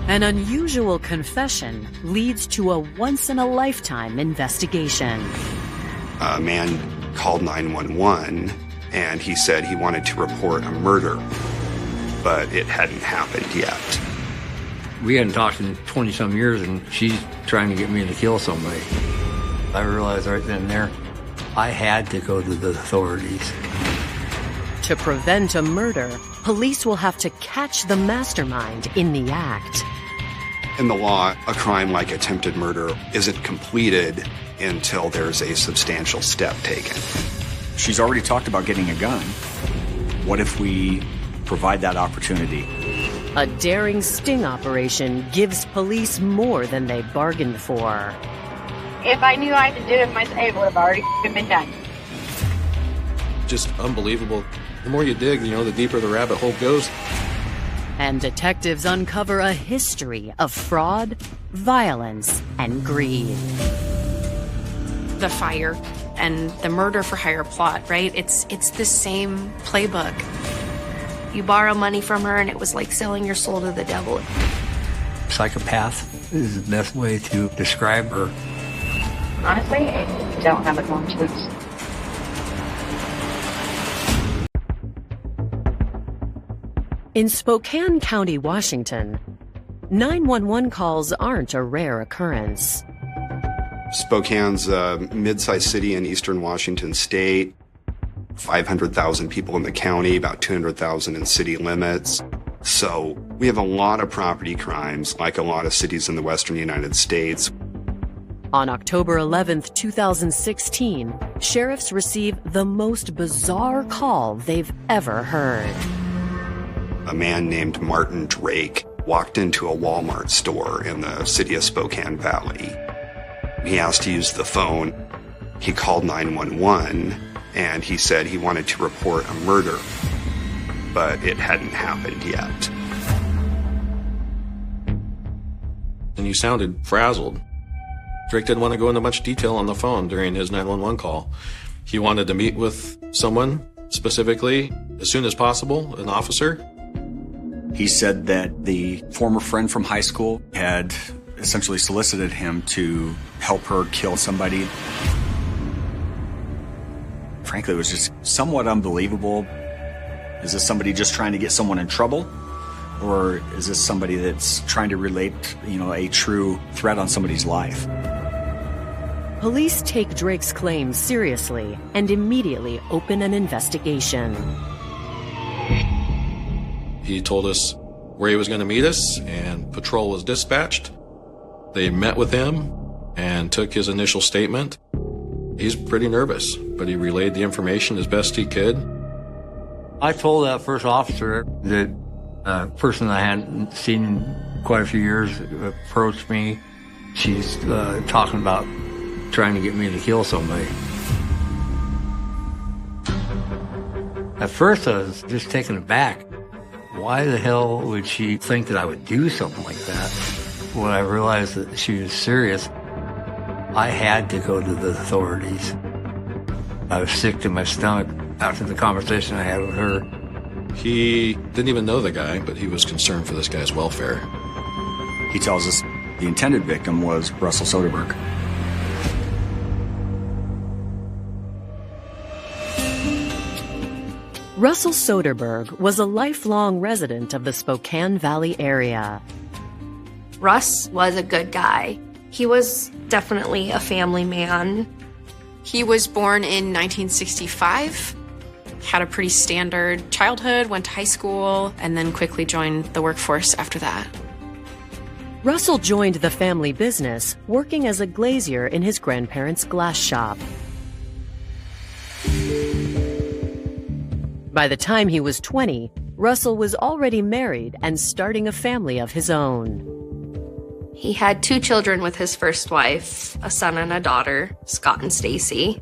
An unusual confession leads to a once-in-a-lifetime investigation. A man called 911, and he said he wanted to report a murder, but it hadn't happened yet. We hadn't talked in 20-some years, and she's trying to get me to kill somebody. I realized right then and there, I had to go to the authorities. To prevent a murder, police will have to catch the mastermind in the act. In the law, a crime like attempted murder isn't completed until there's a substantial step taken. She's already talked about getting a gun. What if we provide that opportunity? A daring sting operation gives police more than they bargained for. If I knew I had to do it myself, it would have already been done. Just unbelievable. The more you dig, the deeper the rabbit hole goes. And detectives uncover a history of fraud, violence, and greed. The fire and the murder for hire plot, right? It's the same playbook. You borrow money from her and it was like selling your soul to the devil. Psychopath is the best way to describe her. Honestly, I don't have a conscience. In Spokane County, Washington, 911 calls aren't a rare occurrence. Spokane's a mid-sized city in eastern Washington state, 500,000 people in the county, about 200,000 in city limits. So we have a lot of property crimes, like a lot of cities in the western United States. On October 11th, 2016, sheriffs receive the most bizarre call they've ever heard. A man named Martin Drake walked into a Walmart store in the city of Spokane Valley. He asked to use the phone. He called 911, and he said he wanted to report a murder, but it hadn't happened yet. And he sounded frazzled. Drake didn't want to go into much detail on the phone during his 911 call. He wanted to meet with someone, specifically, as soon as possible, an officer. He said that the former friend from high school had essentially solicited him to help her kill somebody. Frankly, it was just somewhat unbelievable. Is this somebody just trying to get someone in trouble? Or is this somebody that's trying to relate, a true threat on somebody's life? Police take Drake's claims seriously and immediately open an investigation. He told us where he was going to meet us, and patrol was dispatched. They met with him and took his initial statement. He's pretty nervous, but he relayed the information as best he could. I told that first officer that a person I hadn't seen in quite a few years approached me. She's talking about trying to get me to kill somebody. At first, I was just taken aback. Why the hell would she think that I would do something like that? When I realized that she was serious, I had to go to the authorities. I was sick to my stomach after the conversation I had with her. He didn't even know the guy, but he was concerned for this guy's welfare. He tells us the intended victim was Russell Soderberg. Russell Soderberg was a lifelong resident of the Spokane Valley area. Russ was a good guy. He was definitely a family man. He was born in 1965, had a pretty standard childhood, went to high school, and then quickly joined the workforce after that. Russell joined the family business, working as a glazier in his grandparents' glass shop. By the time he was 20, Russell was already married and starting a family of his own. He had 2 children with his first wife, a son and a daughter, Scott and Stacy.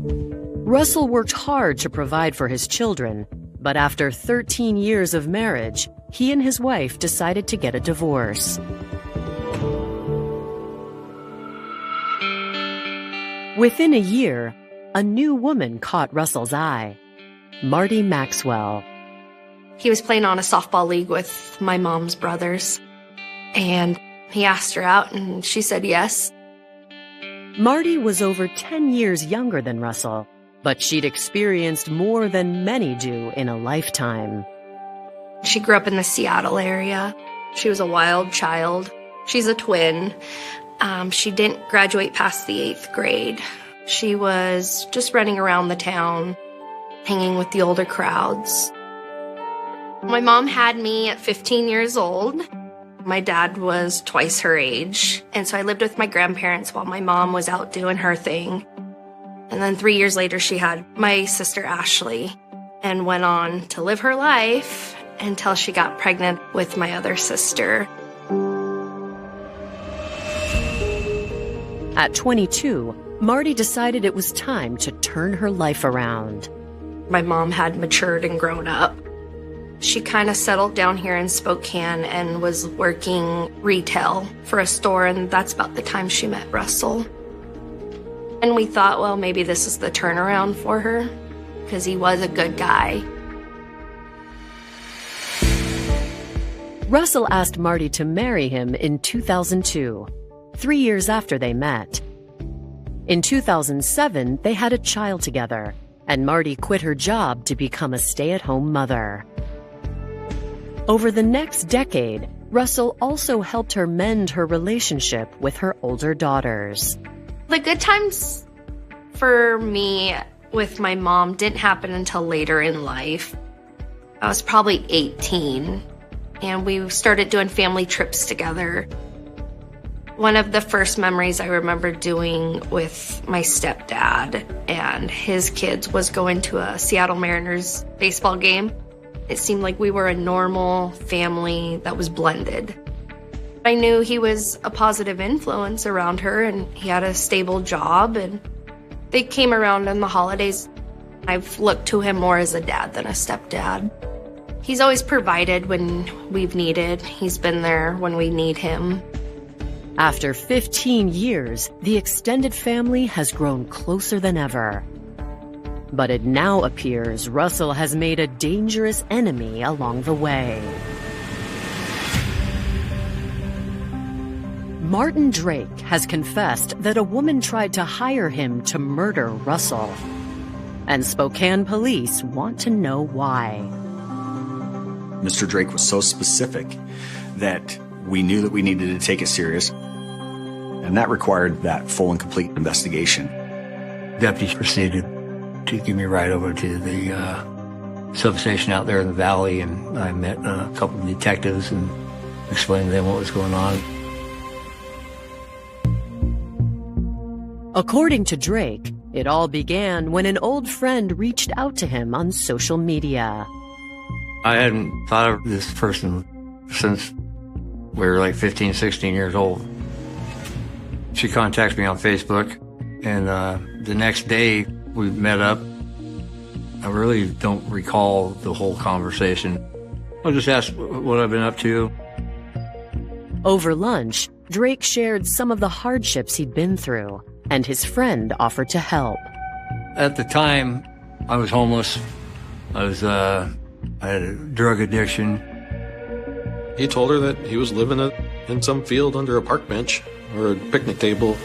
Russell worked hard to provide for his children, but after 13 years of marriage, he and his wife decided to get a divorce. Within a year, a new woman caught Russell's eye. Martie Maxwell. He was playing on a softball league with my mom's brothers. And he asked her out, and she said yes. Martie was over 10 years younger than Russell, but she'd experienced more than many do in a lifetime. She grew up in the Seattle area. She was a wild child. She's a twin. She didn't graduate past the 8th grade. She was just running around the town, hanging with the older crowds. My mom had me at 15 years old. My dad was twice her age, and so I lived with my grandparents while my mom was out doing her thing. And then 3 years later, she had my sister Ashley and went on to live her life until she got pregnant with my other sister. At 22, Martie decided it was time to turn her life around. My mom had matured and grown up. She kind of settled down here in Spokane and was working retail for a store, and that's about the time she met Russell. And we thought, well, maybe this is the turnaround for her, because he was a good guy. Russell asked Martie to marry him in 2002, 3 years after they met. In 2007, they had a child together, and Martie quit her job to become a stay-at-home mother. Over the next decade, Russell also helped her mend her relationship with her older daughters. The good times for me with my mom didn't happen until later in life. I was probably 18, and we started doing family trips together. One of the first memories I remember doing with my stepdad and his kids was going to a Seattle Mariners baseball game. It seemed like we were a normal family that was blended. I knew he was a positive influence around her, and he had a stable job, and they came around in the holidays. I've looked to him more as a dad than a stepdad. He's always provided when we've needed. He's been there when we need him. After 15 years, the extended family has grown closer than ever. But it now appears Russell has made a dangerous enemy along the way. Martin Drake has confessed that a woman tried to hire him to murder Russell. And Spokane police want to know why. Mr. Drake was so specific that we knew that we needed to take it serious. And that required that full and complete investigation. Deputies proceeded to give me a ride over to the substation out there in the valley, and I met a couple of detectives and explained to them what was going on. According to Drake, it all began when an old friend reached out to him on social media. I hadn't thought of this person since we were like 15, 16 years old. She contacted me on Facebook, and the next day we met up. I really don't recall the whole conversation. I just asked what I've been up to. Over lunch, Drake shared some of the hardships he'd been through, and his friend offered to help. At the time, I was homeless. I had a drug addiction. He told her that he was living in some field under a park bench or a picnic table.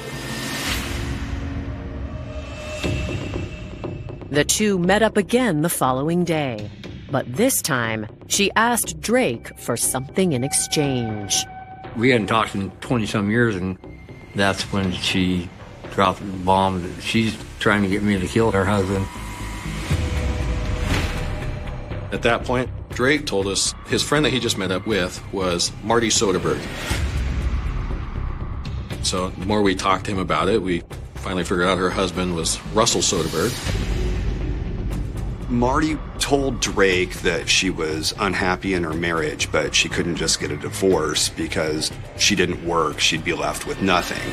The two met up again the following day, but this time she asked Drake for something in exchange. We hadn't talked in 20-some years, and that's when she dropped the bomb that she's trying to get me to kill her husband. At that point, Drake told us his friend that he just met up with was Martie Soderberg. So the more we talked to him about it, we finally figured out her husband was Russell Soderberg. Martie told Drake that she was unhappy in her marriage, but she couldn't just get a divorce because she didn't work. She'd be left with nothing.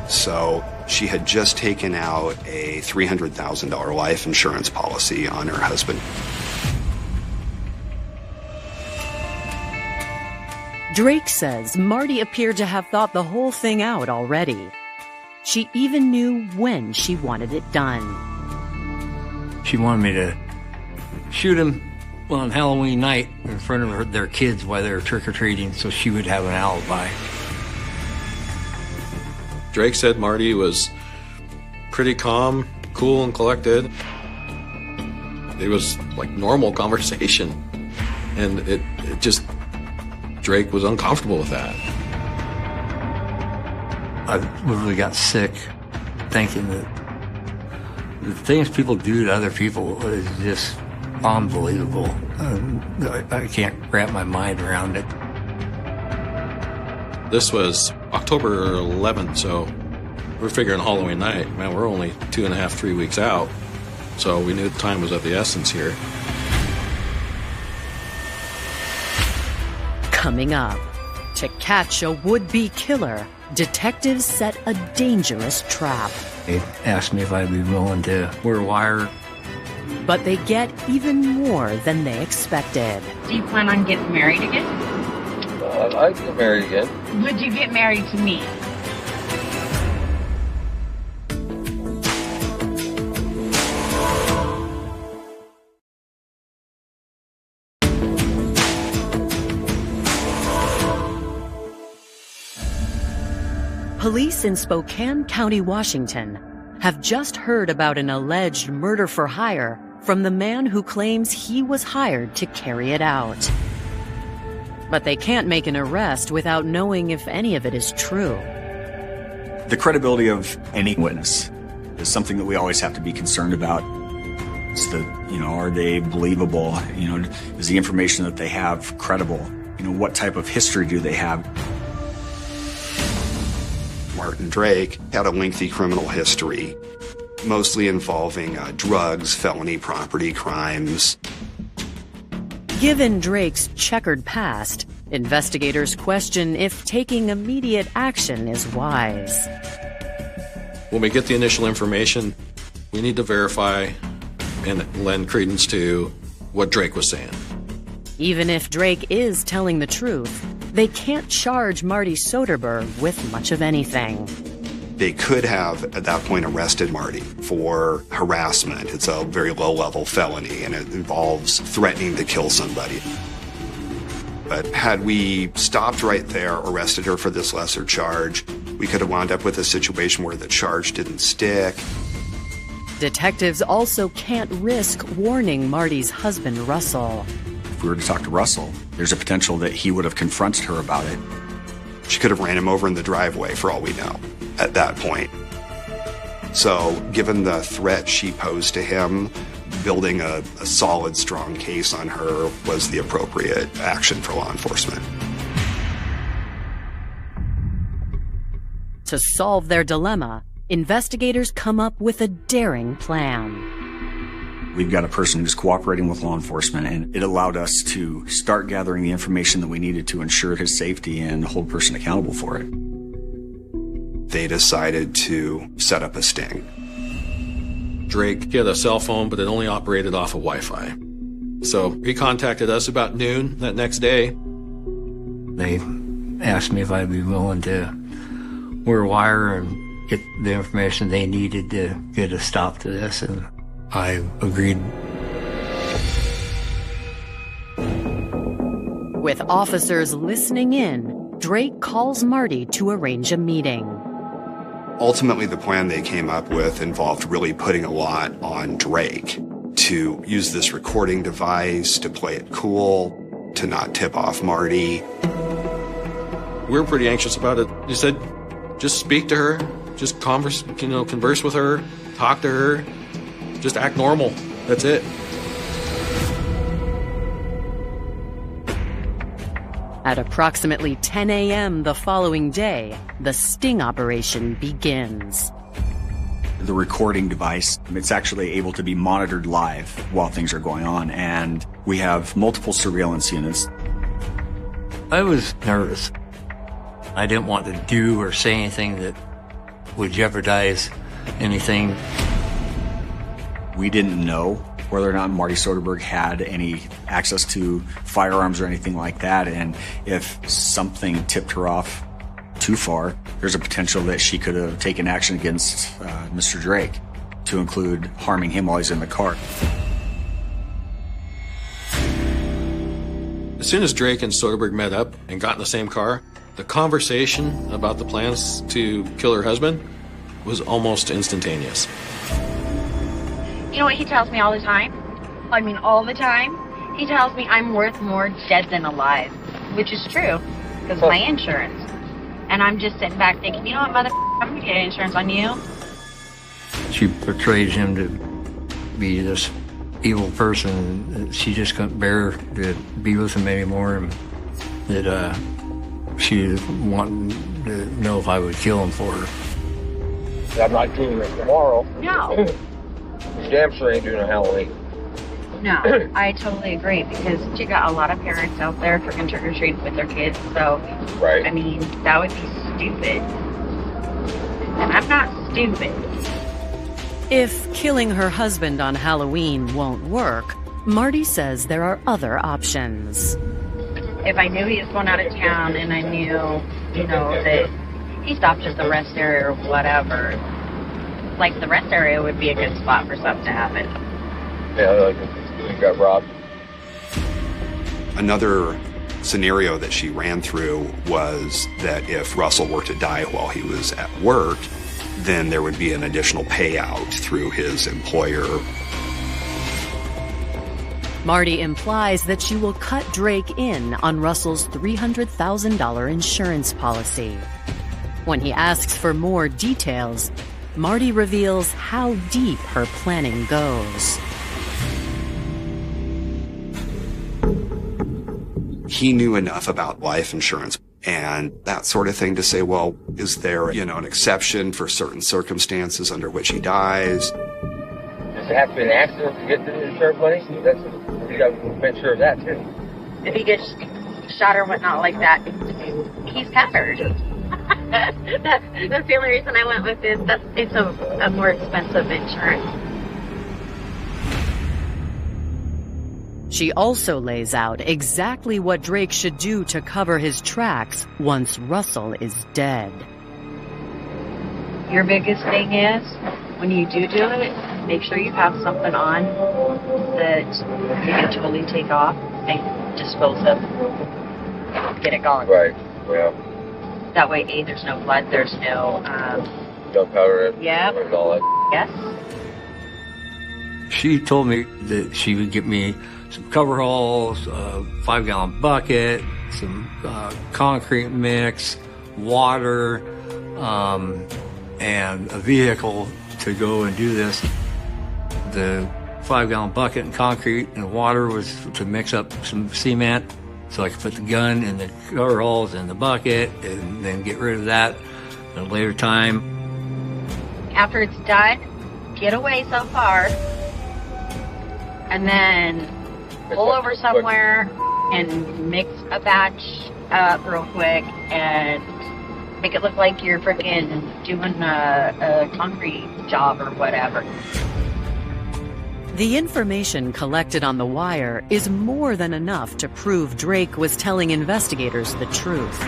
So she had just taken out a $300,000 life insurance policy on her husband. Drake says Martie appeared to have thought the whole thing out already. She even knew when she wanted it done. She wanted me to shoot him Well, on Halloween night, in front of their kids while they were trick-or-treating, so she would have an alibi. Drake said Martie was pretty calm, cool, and collected. It was like normal conversation. And it just, Drake was uncomfortable with that. I literally got sick thinking that the things people do to other people is just unbelievable. I can't wrap my mind around it. This was October 11th, so we're figuring Halloween night. Man, we're only 2.5, 3 weeks out, so we knew the time was of the essence here. Coming up, to catch a would-be killer, detectives set a dangerous trap. They asked me if I'd be willing to wear a wire. But they get even more than they expected. Do you plan on getting married again? I'd get married again. Would you get married to me? Police in Spokane County, Washington, have just heard about an alleged murder for hire from the man who claims he was hired to carry it out. But they can't make an arrest without knowing if any of it is true. The credibility of any witness is something that we always have to be concerned about. It's are they believable? Is the information that they have credible? What type of history do they have? Martin Drake had a lengthy criminal history, mostly involving drugs, felony property crimes. Given Drake's checkered past, investigators question if taking immediate action is wise. When we get the initial information, we need to verify and lend credence to what Drake was saying. Even if Drake is telling the truth, they can't charge Martie Soderberg with much of anything. They could have, at that point, arrested Martie for harassment. It's a very low-level felony, and it involves threatening to kill somebody. But had we stopped right there, arrested her for this lesser charge, we could have wound up with a situation where the charge didn't stick. Detectives also can't risk warning Martie's husband, Russell. If we were to talk to Russell, there's a potential that he would have confronted her about it. She could have ran him over in the driveway, for all we know, at that point. So, given the threat she posed to him, building a solid, strong case on her was the appropriate action for law enforcement. To solve their dilemma, investigators come up with a daring plan. We've got a person who's cooperating with law enforcement, and it allowed us to start gathering the information that we needed to ensure his safety and hold the person accountable for it. They decided to set up a sting. Drake had a cell phone, but it only operated off of Wi-Fi. So he contacted us about noon that next day. They asked me if I'd be willing to wear a wire and get the information they needed to get a stop to this, and I agreed. With officers listening in, Drake calls Martie to arrange a meeting. Ultimately, the plan they came up with involved really putting a lot on Drake to use this recording device, to play it cool, to not tip off Martie. We were pretty anxious about it. He said, just speak to her, just converse with her, talk to her, just act normal. That's it. At approximately 10 a.m. the following day, the sting operation begins. The recording device, it's actually able to be monitored live while things are going on, and we have multiple surveillance units. I was nervous. I didn't want to do or say anything that would jeopardize anything. We didn't know whether or not Martie Soderberg had any access to firearms or anything like that, and if something tipped her off too far, there's a potential that she could have taken action against Mr. Drake, to include harming him while he's in the car. As soon as Drake and Soderberg met up and got in the same car, the conversation about the plans to kill her husband was almost instantaneous. You know what he tells me all the time? I mean, all the time? He tells me I'm worth more dead than alive, which is true, because of my insurance. And I'm just sitting back thinking, you know what, I'm going to get insurance on you. She portrayed him to be this evil person. She just couldn't bear to be with him anymore. And that she was wanting to know if I would kill him for her. I'm not doing it tomorrow. No. You damn sure ain't doing a Halloween. No, I totally agree, because you got a lot of parents out there freaking trick-or-treating with their kids, so, Right. I mean, that would be stupid. And I'm not stupid. If killing her husband on Halloween won't work, Martie says there are other options. If I knew he was going out of town and I knew, you know, that he stopped at the rest area or whatever, like the rest area would be a good spot for something to happen. Yeah, like he got robbed. Another scenario that she ran through was that if Russell were to die while he was at work, then there would be an additional payout through his employer. Martie implies that she will cut Drake in on Russell's $300,000 insurance policy. When he asks for more details, Martie reveals how deep her planning goes. He knew enough about life insurance and that sort of thing to say, well, is there, an exception for certain circumstances under which he dies? Does it have to be an accident to get the insurance money? You got to make sure of that too. If he gets shot or whatnot like that, he's covered. That's the only reason I went with this. It's a more expensive insurance. She also lays out exactly what Drake should do to cover his tracks once Russell is dead. Your biggest thing is, when you do it, make sure you have something on that you can totally take off and dispose of. Get it gone. Right, yeah. That way, A, there's no blood, there's no... gunpowder. Yep. And all that. Yes. She told me that she would get me some coveralls, a 5-gallon bucket, some concrete mix, water, and a vehicle to go and do this. The 5-gallon bucket and concrete and water was to mix up some cement so I could put the gun in the coveralls in the bucket and then get rid of that at a later time. After it's done, get away so far, and then pull over somewhere and mix a batch up real quick and make it look like you're freaking doing a concrete job or whatever. The information collected on the wire is more than enough to prove Drake was telling investigators the truth.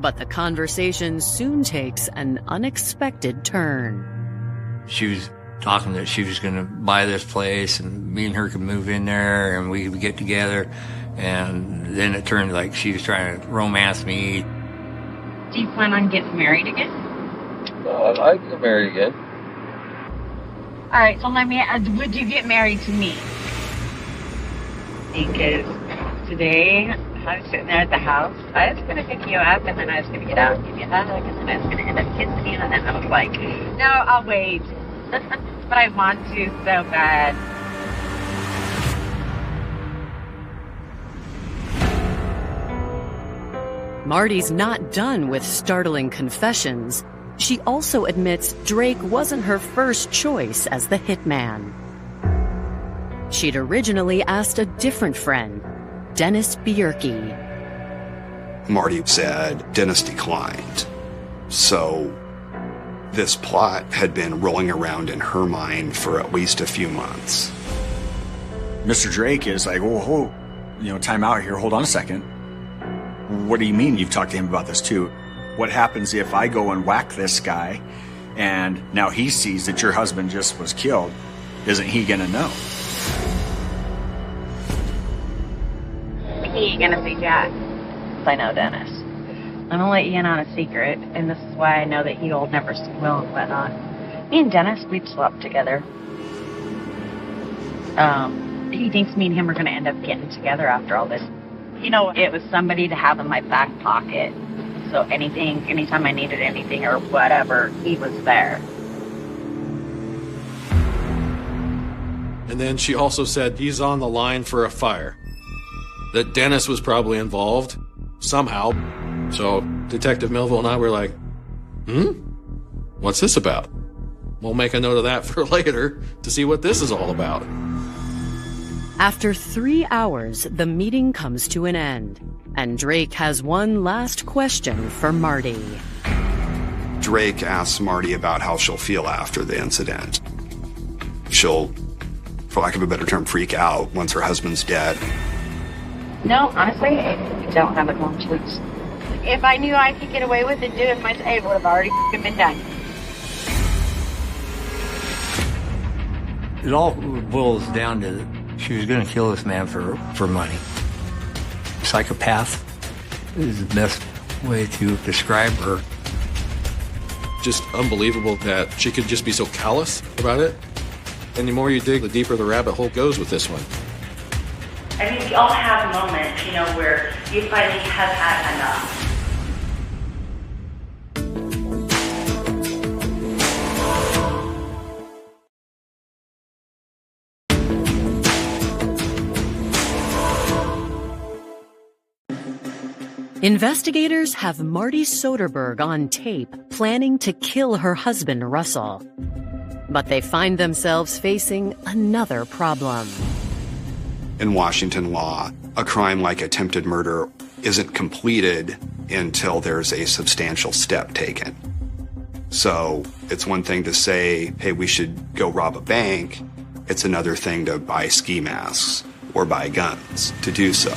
But the conversation soon takes an unexpected turn. She was talking that she was going to buy this place and me and her could move in there and we could get together. And then it turned like she was trying to romance me. Do you plan on getting married again? I can get married again. All right, so let me ask, would you get married to me? Because today I was sitting there at the house. I was going to pick you up, and then I was going to get out and give you a hug, and then I was going to end up kissing you, and then I was like, no, I'll wait. But I want to so bad. Martie's not done with startling confessions. She also admits Drake wasn't her first choice as the hitman. She'd originally asked a different friend, Dennis Bierke. Martie said Dennis declined. So this plot had been rolling around in her mind for at least a few months. Mr. Drake is like, whoa, time out here. Hold on a second. What do you mean you've talked to him about this too? What happens if I go and whack this guy and now he sees that your husband just was killed? Isn't he going to know? he gonna see Jack? I know Dennis. I'm gonna let you in on a secret, and this is why I know that he'll never see Will and whatnot. Me and Dennis, we've slept together. He thinks me and him are gonna end up getting together after all this. You know, it was somebody to have in my back pocket. So anytime I needed anything or whatever, he was there. And then she also said he's on the line for a fire. That Dennis was probably involved somehow. So Detective Millville and I were like, what's this about? We'll make a note of that for later to see what this is all about. After 3 hours, the meeting comes to an end, and Drake has one last question for Martie. Drake asks Martie about how she'll feel after the incident. She'll, for lack of a better term, freak out once her husband's dead. No, honestly, I don't have a conscience. If I knew I could get away with it, do it myself, it would have already been done. It all boils down to she was going to kill this man for money. Psychopath is the best way to describe her. Just unbelievable that she could just be so callous about it. And the more you dig, the deeper the rabbit hole goes with this one. I mean, we all have moments, where you finally have had enough. Investigators have Martie Soderberg on tape planning to kill her husband, Russell. But they find themselves facing another problem. In Washington law, a crime like attempted murder isn't completed until there's a substantial step taken. So it's one thing to say, hey, we should go rob a bank. It's another thing to buy ski masks or buy guns to do so.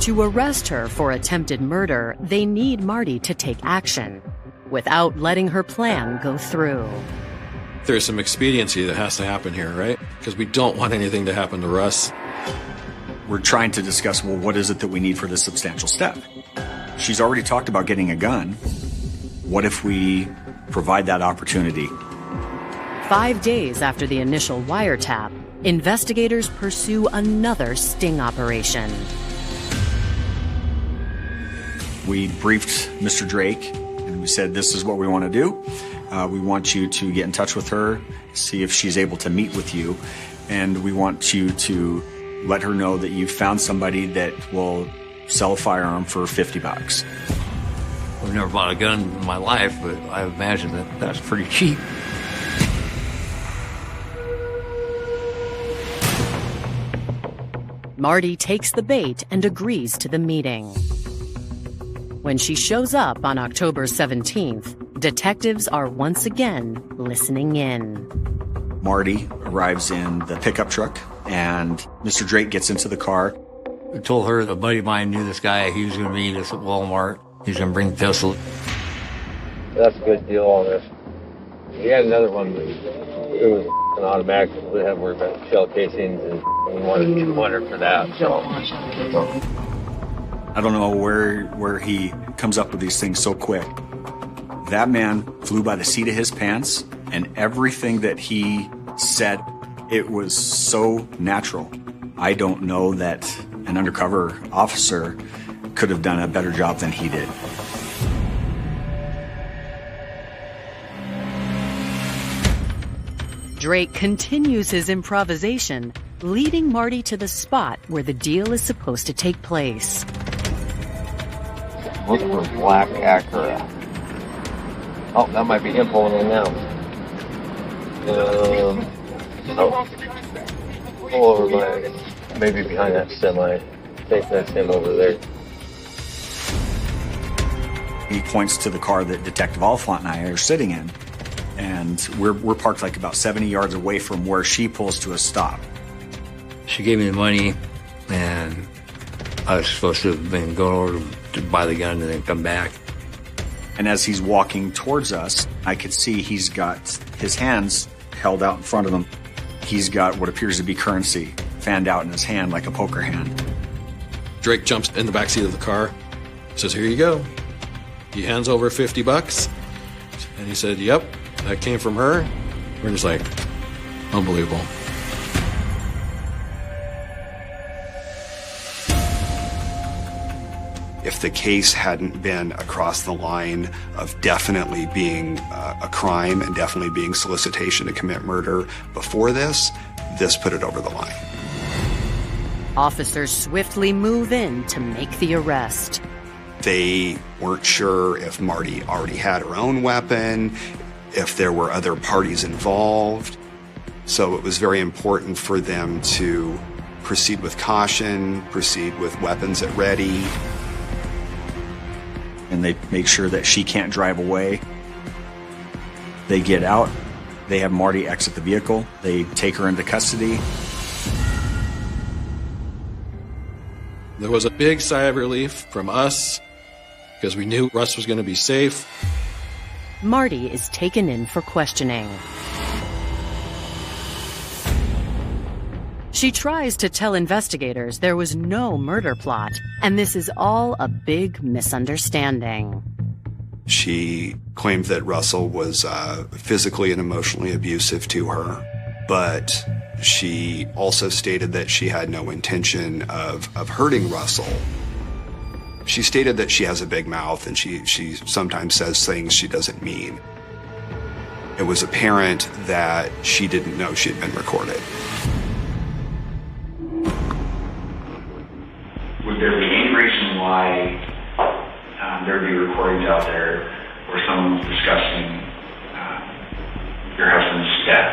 To arrest her for attempted murder, they need Martie to take action without letting her plan go through. There's some expediency that has to happen here, right? Because we don't want anything to happen to Russ. We're trying to discuss, well, what is it that we need for this substantial step? She's already talked about getting a gun. What if we provide that opportunity? 5 days after the initial wiretap, investigators pursue another sting operation. We briefed Mr. Drake, and we said, this is what we want to do. We want you to get in touch with her, see if she's able to meet with you, and we want you to let her know that you found somebody that will sell a firearm for $50. I've never bought a gun in my life, but I imagine that that's pretty cheap. Martie takes the bait and agrees to the meeting. When she shows up on October 17th, detectives are once again listening in. Martie arrives in the pickup truck, and Mr. Drake gets into the car. I told her a buddy of mine knew this guy. He was going to meet us at Walmart. He's going to bring the pistol. That's a good deal on this. We had another one, but it was an automatic. We had to worry about shell casings, and we wanted $200 for that. So. I don't know where he comes up with these things so quick. That man flew by the seat of his pants, and everything that he said, it was so natural. I don't know that an undercover officer could have done a better job than he did. Drake continues his improvisation, leading Martie to the spot where the deal is supposed to take place. Look for black Acura. Oh, that might be him pulling in now. Pull over by, maybe behind that semi. I think that's him over there. He points to the car that Detective Oliphant and I are sitting in, and we're parked like about 70 yards away from where she pulls to a stop. She gave me the money, and I was supposed to have been going over to buy the gun and then come back. And as he's walking towards us, I could see he's got his hands held out in front of him. He's got what appears to be currency fanned out in his hand like a poker hand. Drake jumps in the backseat of the car, says, "Here you go." He hands over $50, and he said, "Yep, that came from her." We're just like, unbelievable. If the case hadn't been across the line of definitely being a crime and definitely being solicitation to commit murder before this put it over the line. Officers swiftly move in to make the arrest. They weren't sure if Martie already had her own weapon, if there were other parties involved. So it was very important for them to proceed with caution, proceed with weapons at ready. And they make sure that she can't drive away. They get out. They have Martie exit the vehicle. They take her into custody. There was a big sigh of relief from us because we knew Russ was going to be safe. Martie is taken in for questioning. She tries to tell investigators there was no murder plot, and this is all a big misunderstanding. She claimed that Russell was physically and emotionally abusive to her, but she also stated that she had no intention of hurting Russell. She stated that she has a big mouth and she sometimes says things she doesn't mean. It was apparent that she didn't know she had been recorded. Would there be any reason why there would be recordings out there where someone was discussing your husband's death?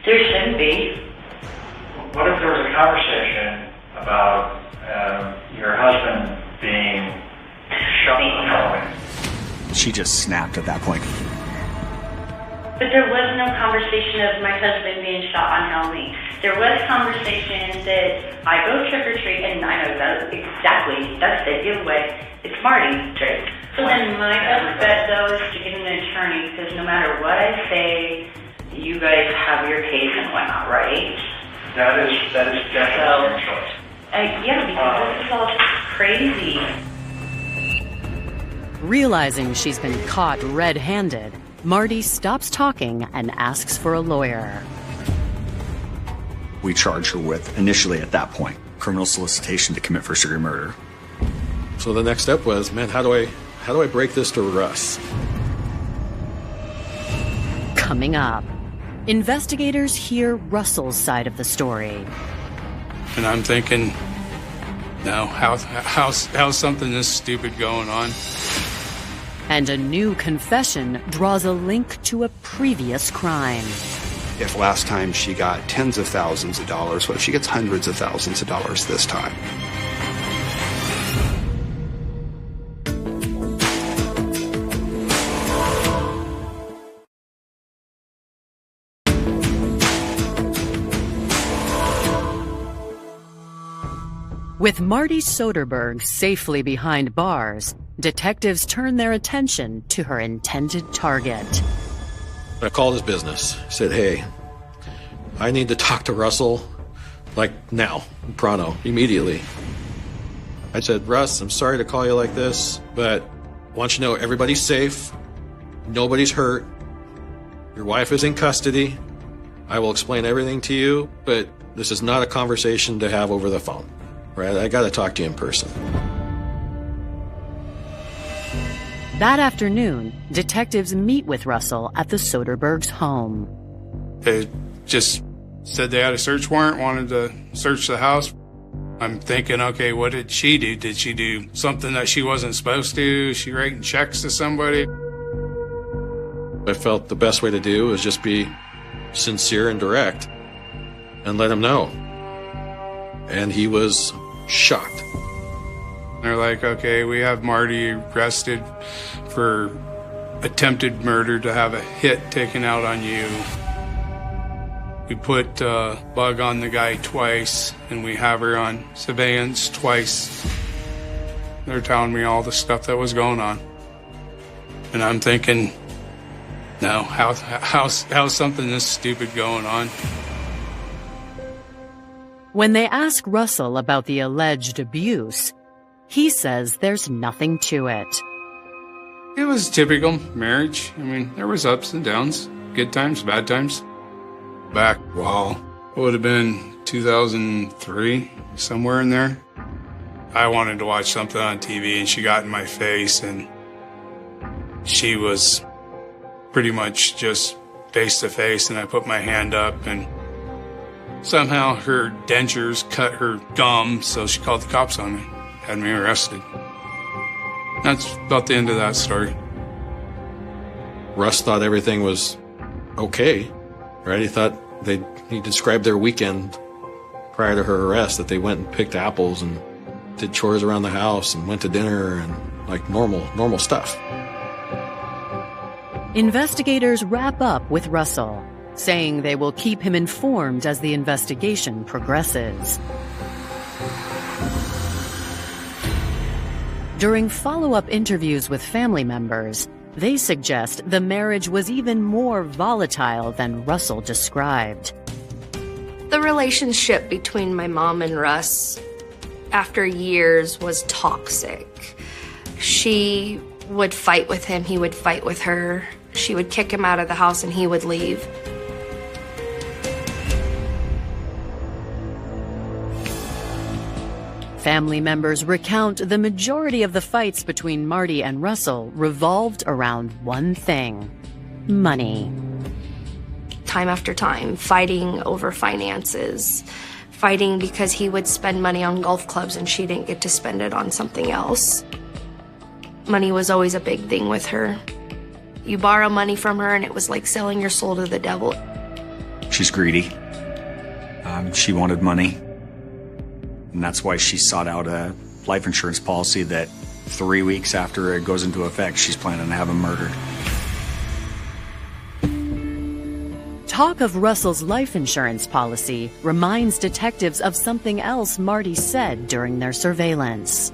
There shouldn't be. What if there was a conversation about your husband being shot on Halloween? She just snapped at that point. But there was no conversation of my husband being shot on Halloween. There was conversation that I go trick-or-treat, and I know that exactly, that's the giveaway. It's Martie's trick. So then my best bet, though, is to get an attorney, because no matter what I say, you guys have your case and whatnot, right? That is definitely your choice. Yeah, because this is all crazy. Realizing she's been caught red-handed, Martie stops talking and asks for a lawyer. We charge her with, initially at that point, criminal solicitation to commit first-degree murder. So the next step was, man, how do I break this to Russ? Coming up, investigators hear Russell's side of the story. And I'm thinking, no, how's something this stupid going on? And a new confession draws a link to a previous crime. If last time she got tens of thousands of dollars, what if she gets hundreds of thousands of dollars this time? With Martie Soderberg safely behind bars, detectives turn their attention to her intended target. I called his business, said, "Hey, I need to talk to Russell, like now, pronto, immediately." I said, "Russ, I'm sorry to call you like this, but I want you to know everybody's safe, nobody's hurt, your wife is in custody, I will explain everything to you, but this is not a conversation to have over the phone, right? I gotta talk to you in person." That afternoon, detectives meet with Russell at the Soderberg's home. They just said they had a search warrant, wanted to search the house. I'm thinking, okay, what did she do? Did she do something that she wasn't supposed to? Is she writing checks to somebody? I felt the best way to do is just be sincere and direct and let him know. And he was shocked. They're like, okay, we have Martie arrested for attempted murder to have a hit taken out on you. We put bug on the guy twice, and we have her on surveillance twice. They're telling me all the stuff that was going on. And I'm thinking, No, how's something this stupid going on? When they ask Russell about the alleged abuse, he says there's nothing to it. It was typical marriage. I mean, there was ups and downs, good times, bad times. Back, wow, it would have been 2003, somewhere in there. I wanted to watch something on TV, and she got in my face, and she was pretty much just face to face, and I put my hand up, and somehow her dentures cut her gum, so she called the cops on me, had me arrested. That's about the end of that story. Russ thought everything was okay, right? He described their weekend prior to her arrest, that they went and picked apples and did chores around the house and went to dinner and like normal stuff. Investigators wrap up with Russell, saying they will keep him informed as the investigation progresses. During follow-up interviews with family members, they suggest the marriage was even more volatile than Russell described. The relationship between my mom and Russ, after years, was toxic. She would fight with him, he would fight with her. She would kick him out of the house and he would leave. Family members recount the majority of the fights between Martie and Russell revolved around one thing: money. Time after time, fighting over finances, fighting because he would spend money on golf clubs and she didn't get to spend it on something else. Money was always a big thing with her. You borrow money from her and it was like selling your soul to the devil. She's greedy. She wanted money. And that's why she sought out a life insurance policy that 3 weeks after it goes into effect, she's planning to have him murdered. Talk of Russell's life insurance policy reminds detectives of something else Martie said during their surveillance.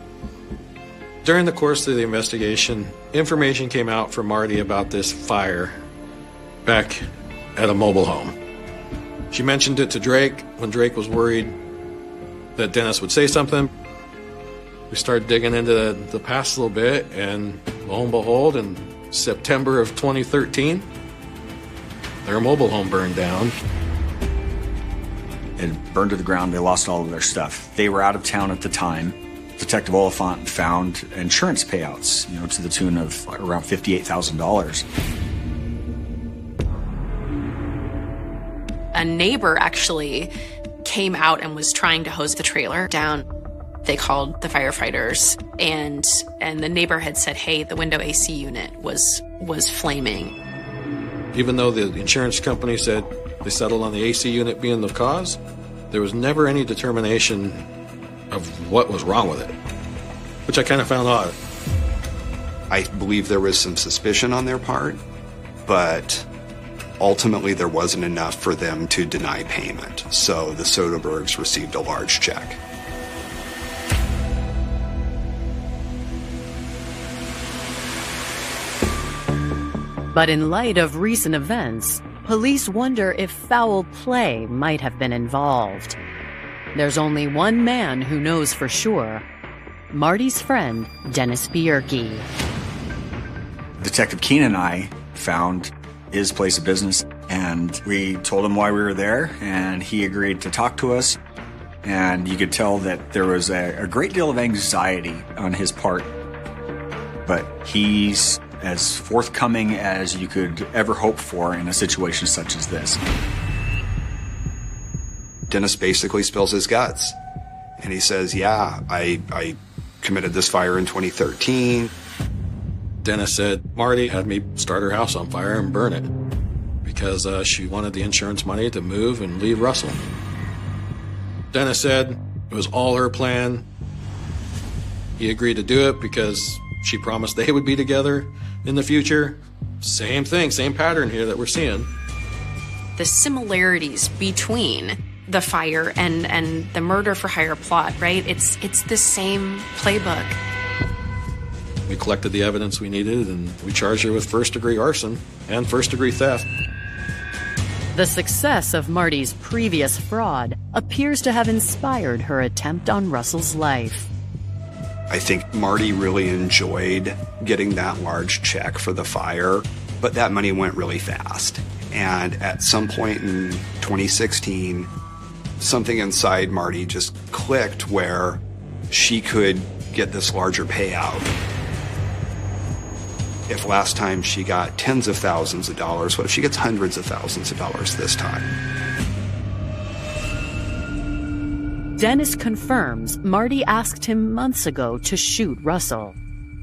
During the course of the investigation, information came out from Martie about this fire back at a mobile home. She mentioned it to Drake when Drake was worried that Dennis would say something. We started digging into the past a little bit, and lo and behold, in September of 2013, their mobile home burned down. It burned to the ground. They lost all of their stuff. They were out of town at the time. Detective Oliphant found insurance payouts, to the tune of around $58,000. A neighbor actually came out and was trying to hose the trailer down. They called the firefighters, and the neighbor had said, hey, the window AC unit was flaming. Even though the insurance company said they settled on the AC unit being the cause, there was never any determination of what was wrong with it, which I kind of found odd. I believe there was some suspicion on their part, but ultimately there wasn't enough for them to deny payment. So the Soderbergs received a large check. But in light of recent events, police wonder if foul play might have been involved. There's only one man who knows for sure: Martie's friend, Dennis Bierke. Detective Keen and I found his place of business, and we told him why we were there, and he agreed to talk to us. And you could tell that there was a great deal of anxiety on his part, but he's as forthcoming as you could ever hope for in a situation such as this. Dennis basically spills his guts, and he says, yeah, I committed this fire in 2013. Dennis said, Martie had me start her house on fire and burn it because she wanted the insurance money to move and leave Russell. Dennis said it was all her plan. He agreed to do it because she promised they would be together in the future. Same thing, same pattern here that we're seeing. The similarities between the fire and the murder for hire plot, right? It's the same playbook. We collected the evidence we needed, and we charged her with first-degree arson and first-degree theft. The success of Martie's previous fraud appears to have inspired her attempt on Russell's life. I think Martie really enjoyed getting that large check for the fire, but that money went really fast. And at some point in 2016, something inside Martie just clicked where she could get this larger payout. If last time she got tens of thousands of dollars, what if she gets hundreds of thousands of dollars this time? Dennis confirms Martie asked him months ago to shoot Russell,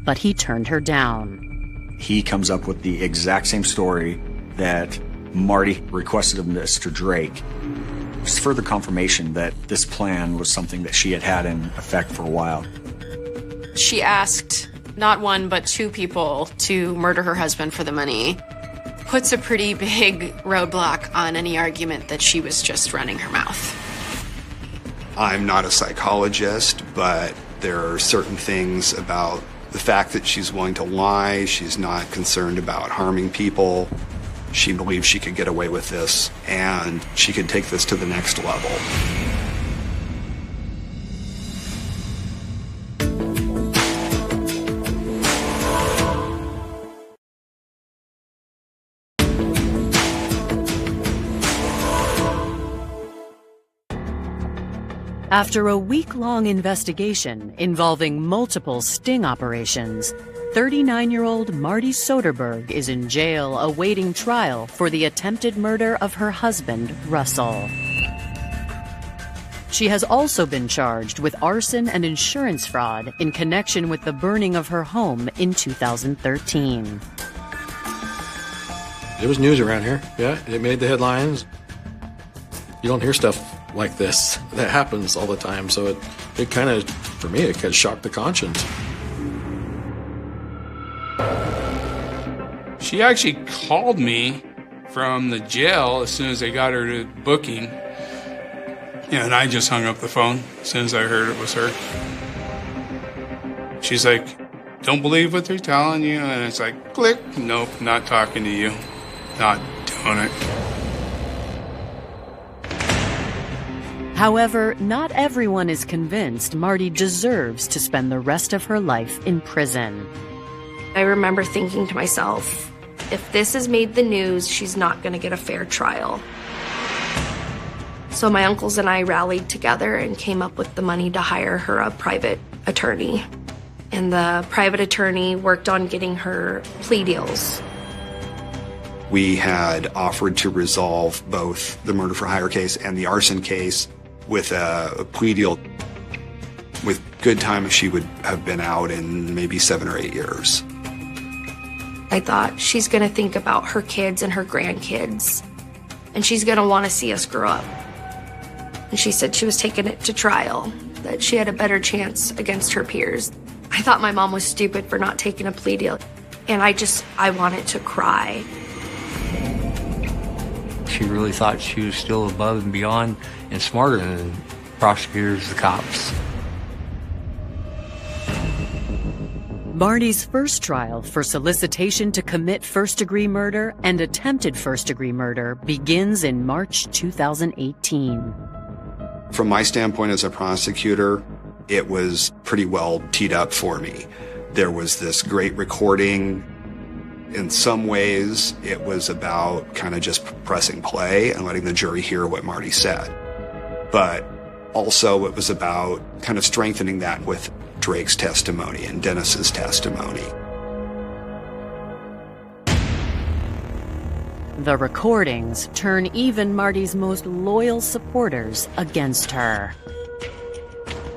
but he turned her down. He comes up with the exact same story that Martie requested of Mr. Drake. Just further confirmation that this plan was something that she had had in effect for a while. She asked not one but two people to murder her husband for the money. Puts a pretty big roadblock on any argument that she was just running her mouth. I'm not a psychologist, but there are certain things about the fact that she's willing to lie. She's not concerned about harming people. She believes she could get away with this, and she could take this to the next level. After a week-long investigation involving multiple sting operations, 39-year-old Martie Soderberg is in jail awaiting trial for the attempted murder of her husband, Russell. She has also been charged with arson and insurance fraud in connection with the burning of her home in 2013. It was news around here. Yeah, it made the headlines. You don't hear stuff like this that happens all the time, so it kind of, for me, it kind of shocked the conscience. She actually called me from the jail as soon as they got her to booking. Yeah, and I just hung up the phone as soon as I heard it was her. She's like, don't believe what they're telling you. And it's like, click, nope, not talking to you. Not doing it. However, not everyone is convinced Martie deserves to spend the rest of her life in prison. I remember thinking to myself, if this has made the news, she's not going to get a fair trial. So my uncles and I rallied together and came up with the money to hire her a private attorney. And the private attorney worked on getting her plea deals. We had offered to resolve both the murder for hire case and the arson case with a plea deal with good time if she would have been out in maybe 7 or 8 years. I thought, she's going to think about her kids and her grandkids, and she's going to want to see us grow up. And she said she was taking it to trial, that she had a better chance against her peers. I thought my mom was stupid for not taking a plea deal, and I wanted to cry. She really thought she was still above and beyond and smarter than prosecutors, the cops. Martie's first trial for solicitation to commit first-degree murder and attempted first-degree murder begins in March 2018. From my standpoint as a prosecutor, it was pretty well teed up for me. There was this great recording. In some ways, it was about kind of just pressing play and letting the jury hear what Martie said. But also it was about kind of strengthening that with Drake's testimony and Dennis's testimony. The recordings turn even Martie's most loyal supporters against her.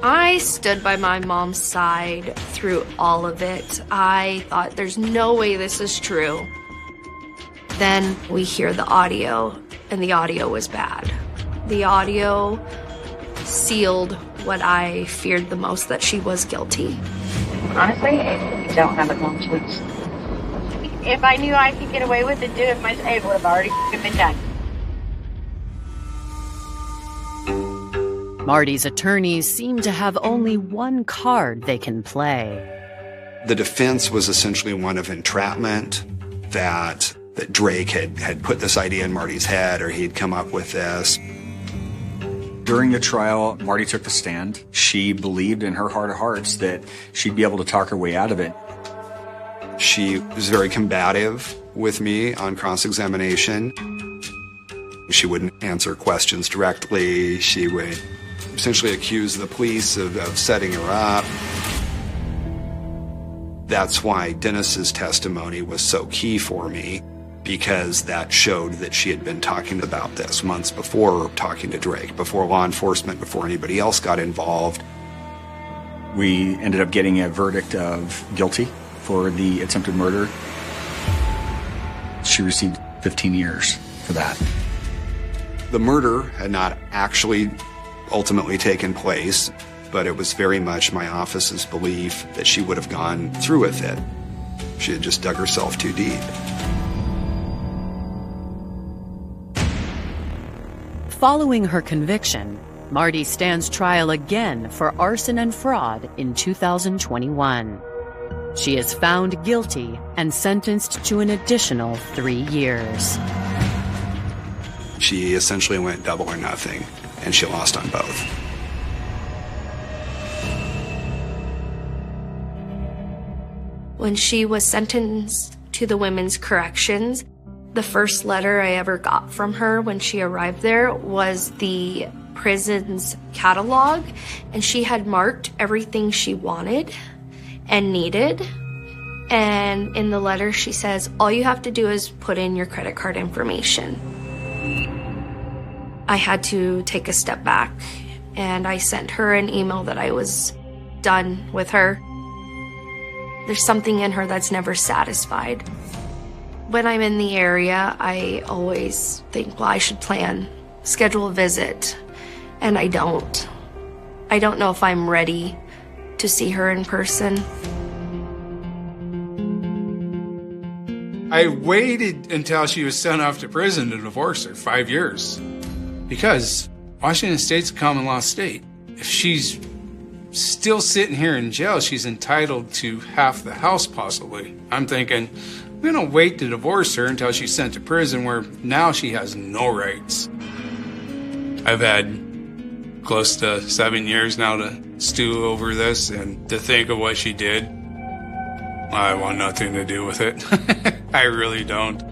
I stood by my mom's side through all of it. I thought, there's no way this is true. Then we hear the audio, and the audio was bad. The audio sealed what I feared the most, that she was guilty. Honestly, I don't have a conscience. If I knew I could get away with it, do it myself, it would have already been done. Martie's attorneys seem to have only one card they can play. The defense was essentially one of entrapment, that Drake had put this idea in Martie's head, or he'd come up with this. During the trial, Martie took the stand. She believed in her heart of hearts that she'd be able to talk her way out of it. She was very combative with me on cross-examination. She wouldn't answer questions directly. She would essentially accuse the police of setting her up. That's why Dennis's testimony was so key for me, because that showed that she had been talking about this months before talking to Drake, before law enforcement, before anybody else got involved. We ended up getting a verdict of guilty for the attempted murder. She received 15 years for that. The murder had not actually ultimately taken place, but it was very much my office's belief that she would have gone through with it. She had just dug herself too deep. Following her conviction, Martie stands trial again for arson and fraud in 2021. She is found guilty and sentenced to an additional 3 years. She essentially went double or nothing, and she lost on both. When she was sentenced to the women's corrections, the first letter I ever got from her when she arrived there was the prison's catalog, and she had marked everything she wanted and needed. And in the letter she says, all you have to do is put in your credit card information. I had to take a step back, and I sent her an email that I was done with her. There's something in her that's never satisfied. When I'm in the area, I always think, well, I should schedule a visit, and I don't. I don't know if I'm ready to see her in person. I waited until she was sent off to prison to divorce her, 5 years. Because Washington State's a common law state. If she's still sitting here in jail, she's entitled to half the house, possibly. I'm thinking, I'm gonna wait to divorce her until she's sent to prison, where now she has no rights. I've had close to 7 years now to stew over this, and to think of what she did, I want nothing to do with it. I really don't.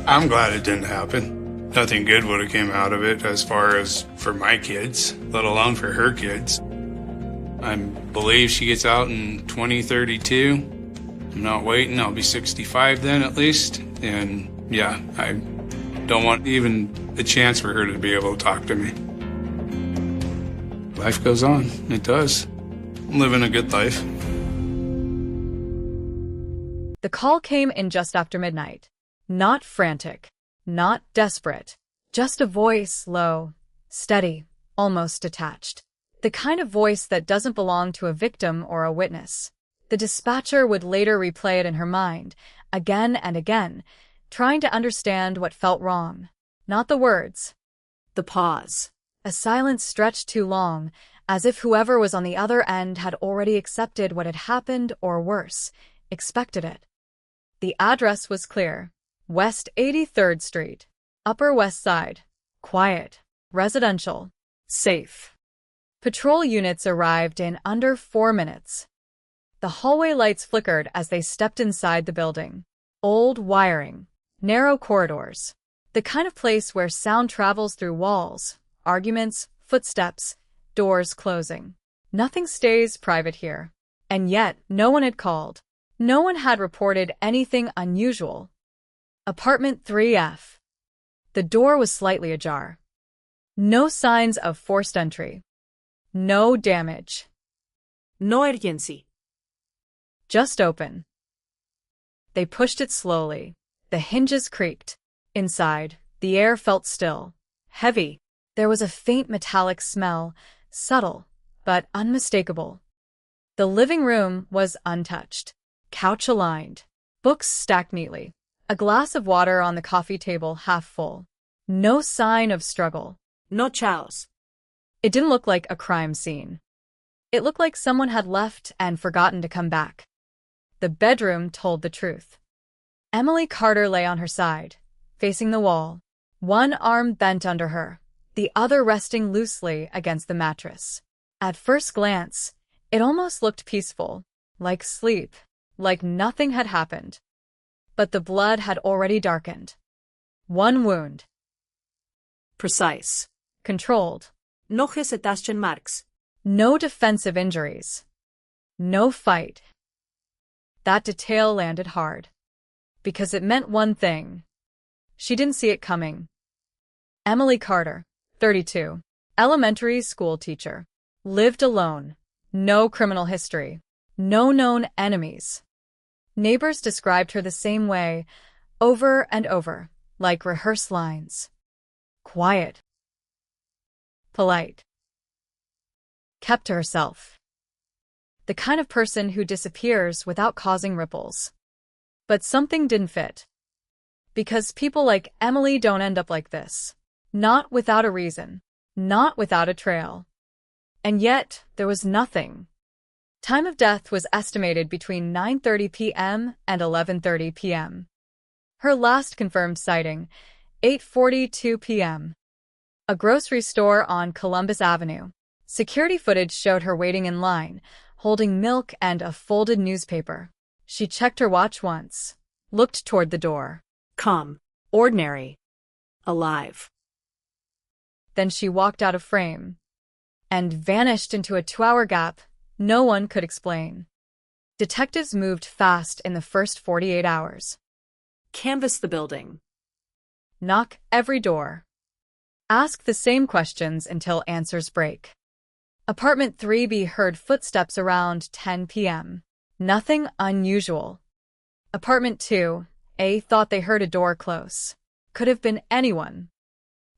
I'm glad it didn't happen. Nothing good would have came out of it as far as for my kids, let alone for her kids. I believe she gets out in 2032. I'm not waiting. I'll be 65 then at least. And yeah, I don't want even a chance for her to be able to talk to me. Life goes on. It does. I'm living a good life. The call came in just after midnight. Not frantic, not desperate, just a voice, low, steady, almost detached. The kind of voice that doesn't belong to a victim or a witness. The dispatcher would later replay it in her mind, again and again, trying to understand what felt wrong. Not the words. The pause. A silence stretched too long, as if whoever was on the other end had already accepted what had happened, or worse, expected it. The address was clear. West 83rd Street, Upper West Side. Quiet. Residential. Safe. Patrol units arrived in under 4 minutes. The hallway lights flickered as they stepped inside the building. Old wiring. Narrow corridors. The kind of place where sound travels through walls. Arguments, footsteps, doors closing. Nothing stays private here. And yet, no one had called. No one had reported anything unusual. Apartment 3F. The door was slightly ajar. No signs of forced entry. No damage. No urgency. Just open. They pushed it slowly. The hinges creaked. Inside, the air felt still, heavy. There was a faint metallic smell, subtle, but unmistakable. The living room was untouched. Couch aligned. Books stacked neatly. A glass of water on the coffee table half full. No sign of struggle. No chaos. It didn't look like a crime scene. It looked like someone had left and forgotten to come back. The bedroom told the truth. Emily Carter lay on her side, facing the wall, one arm bent under her, the other resting loosely against the mattress. At first glance, it almost looked peaceful, like sleep, like nothing had happened. But the blood had already darkened. One wound. Precise. Controlled. No hesitation marks. No defensive injuries. No fight. That detail landed hard. Because it meant one thing. She didn't see it coming. Emily Carter, 32, elementary school teacher, lived alone. No criminal history. No known enemies. Neighbors described her the same way, over and over, like rehearsed lines. Quiet. Polite. Kept to herself. The kind of person who disappears without causing ripples. But something didn't fit. Because people like Emily don't end up like this. Not without a reason. Not without a trail. And yet, there was nothing. Time of death was estimated between 9:30 p.m. and 11:30 p.m. Her last confirmed sighting, 8:42 p.m. A grocery store on Columbus Avenue. Security footage showed her waiting in line, holding milk and a folded newspaper. She checked her watch once, looked toward the door. Calm. Ordinary. Alive. Then she walked out of frame and vanished into a 2-hour gap no one could explain. Detectives moved fast in the first 48 hours. Canvass the building. Knock every door. Ask the same questions until answers break. Apartment 3B heard footsteps around 10 p.m. Nothing unusual. Apartment 2A thought they heard a door close. Could have been anyone.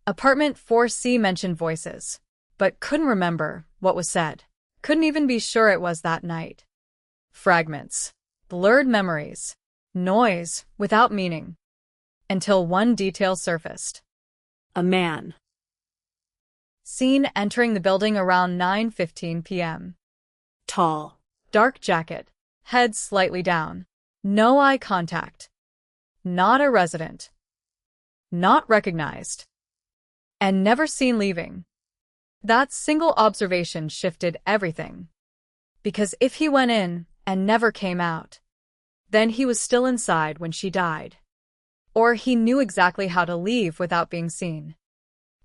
Apartment 4C mentioned voices, but couldn't remember what was said. Couldn't even be sure it was that night. Fragments. Blurred memories. Noise without meaning. Until one detail surfaced. A man. Seen entering the building around 9:15 p.m. Tall. Dark jacket. Head slightly down. No eye contact. Not a resident. Not recognized. And never seen leaving. That single observation shifted everything. Because if he went in and never came out, then he was still inside when she died. Or he knew exactly how to leave without being seen.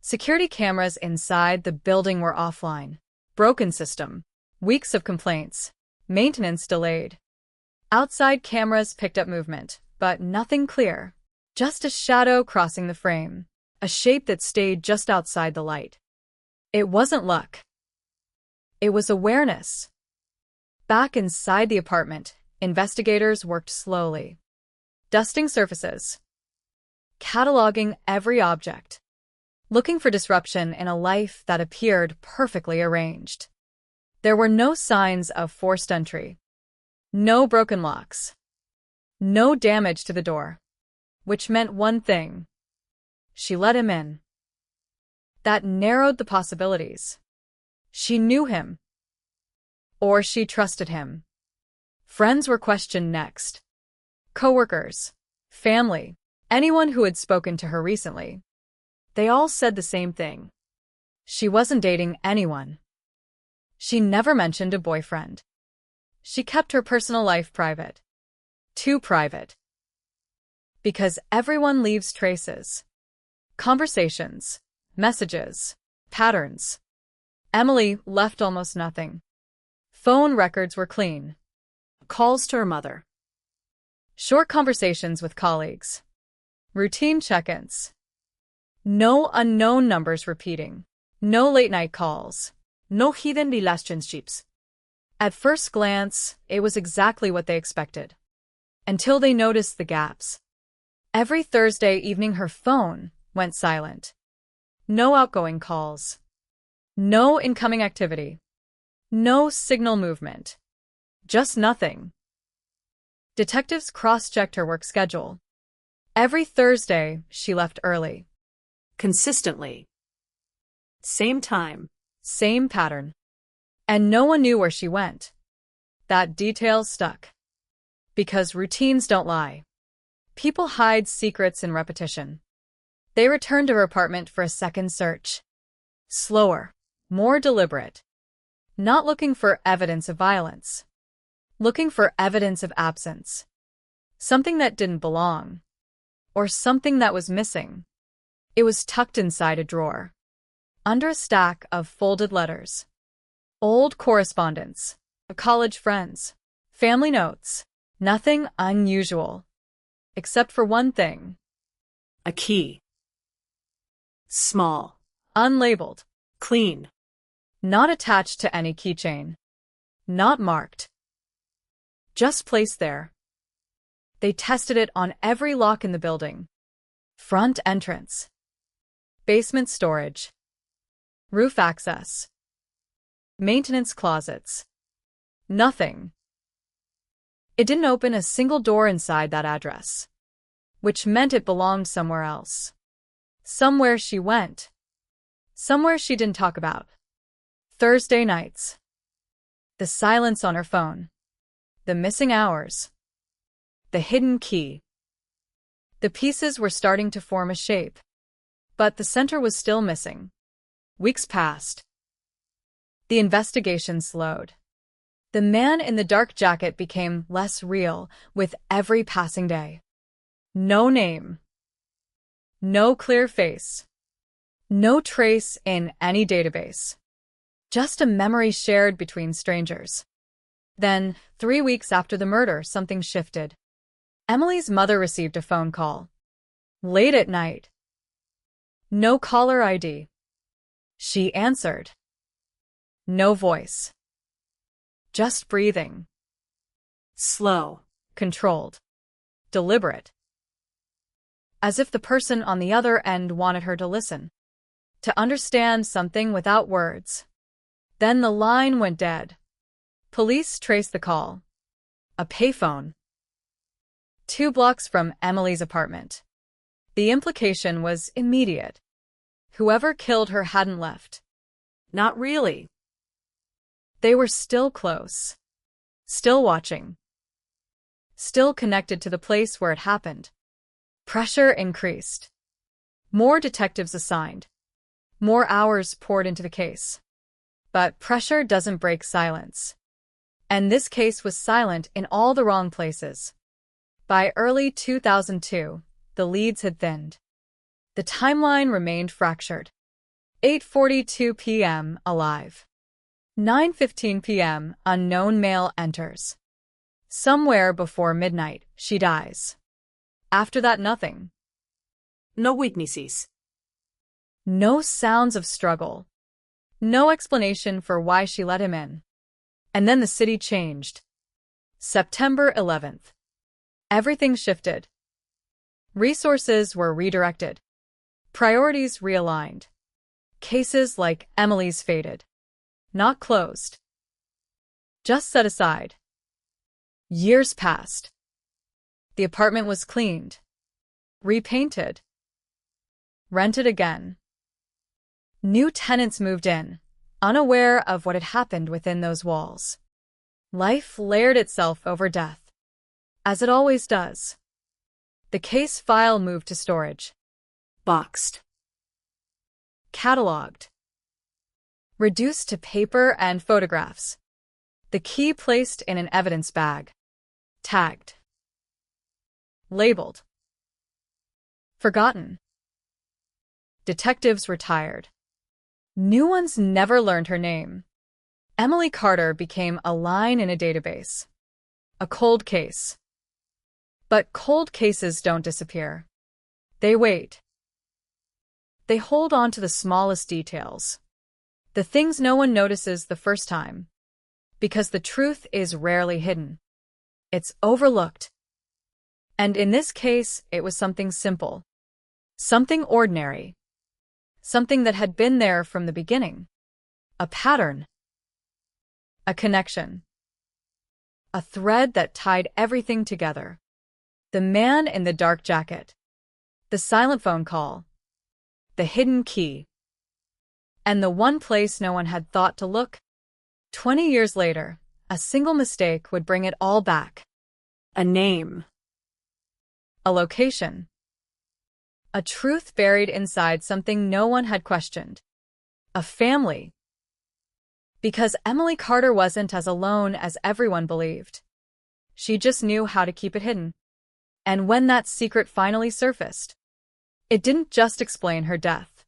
Security cameras inside the building were offline. Broken system. Weeks of complaints. Maintenance delayed. Outside cameras picked up movement, but nothing clear. Just a shadow crossing the frame. A shape that stayed just outside the light. It wasn't luck. It was awareness. Back inside the apartment, investigators worked slowly. Dusting surfaces. Cataloging every object. Looking for disruption in a life that appeared perfectly arranged. There were no signs of forced entry. No broken locks. No damage to the door. Which meant one thing. She let him in. That narrowed the possibilities. She knew him. Or she trusted him. Friends were questioned next. Coworkers, family, anyone who had spoken to her recently. They all said the same thing. She wasn't dating anyone. She never mentioned a boyfriend. She kept her personal life private. Too private. Because everyone leaves traces. Conversations, messages, patterns. Emily left almost nothing. Phone records were clean. Calls to her mother. Short conversations with colleagues. Routine check-ins. No unknown numbers repeating. No late-night calls. No hidden relationships. At first glance, it was exactly what they expected. Until they noticed the gaps. Every Thursday evening her phone went silent. No outgoing calls. No incoming activity. No signal movement. Just nothing. Detectives cross-checked her work schedule. Every Thursday, she left early. Consistently. Same time. Same pattern. And no one knew where she went. That detail stuck. Because routines don't lie. People hide secrets in repetition. They returned to her apartment for a second search. Slower, more deliberate. Not looking for evidence of violence. Looking for evidence of absence. Something that didn't belong. Or something that was missing. It was tucked inside a drawer. Under a stack of folded letters. Old correspondence. College friends. Family notes. Nothing unusual. Except for one thing. A key. Small. Unlabeled. Clean. Not attached to any keychain. Not marked. Just placed there. They tested it on every lock in the building. Front entrance. Basement storage. Roof access. Maintenance closets. Nothing. It didn't open a single door inside that address. Which meant it belonged somewhere else. Somewhere she went. Somewhere she didn't talk about. Thursday nights. The silence on her phone. The missing hours. The hidden key. The pieces were starting to form a shape. But the center was still missing. Weeks passed. The investigation slowed. The man in the dark jacket became less real with every passing day. No name. No clear face. No trace in any database. Just a memory shared between strangers. Then, 3 weeks after the murder, something shifted. Emily's mother received a phone call. Late at night. No caller ID. She answered. No voice. Just breathing. Slow. Controlled. Deliberate. As if the person on the other end wanted her to listen. To understand something without words. Then the line went dead. Police traced the call. A payphone. 2 blocks from Emily's apartment. The implication was immediate. Whoever killed her hadn't left. Not really. They were still close. Still watching. Still connected to the place where it happened. Pressure increased. More detectives assigned. More hours poured into the case. But pressure doesn't break silence. And this case was silent in all the wrong places. By early 2002, the leads had thinned. The timeline remained fractured. 8:42 p.m. alive. 9:15 p.m. unknown male enters. Somewhere before midnight, she dies. After that, nothing. No witnesses. No sounds of struggle. No explanation for why she let him in. And then the city changed. September 11th. Everything shifted. Resources were redirected. Priorities realigned. Cases like Emily's faded. Not closed. Just set aside. Years passed. The apartment was cleaned. Repainted. Rented again. New tenants moved in, unaware of what had happened within those walls. Life layered itself over death. As it always does. The case file moved to storage. Boxed. Cataloged. Reduced to paper and photographs. The key placed in an evidence bag. Tagged. Labeled. Forgotten. Detectives retired. New ones never learned her name. Emily Carter became a line in a database. A cold case. But cold cases don't disappear. They wait. They hold on to the smallest details. The things no one notices the first time. Because the truth is rarely hidden. It's overlooked. And in this case, it was something simple. Something ordinary. Something that had been there from the beginning. A pattern. A connection. A thread that tied everything together. The man in the dark jacket. The silent phone call. The hidden key. And the one place no one had thought to look. 20 years later, a single mistake would bring it all back. A name. A location. A truth buried inside something no one had questioned. A family. Because Emily Carter wasn't as alone as everyone believed. She just knew how to keep it hidden. And when that secret finally surfaced, it didn't just explain her death.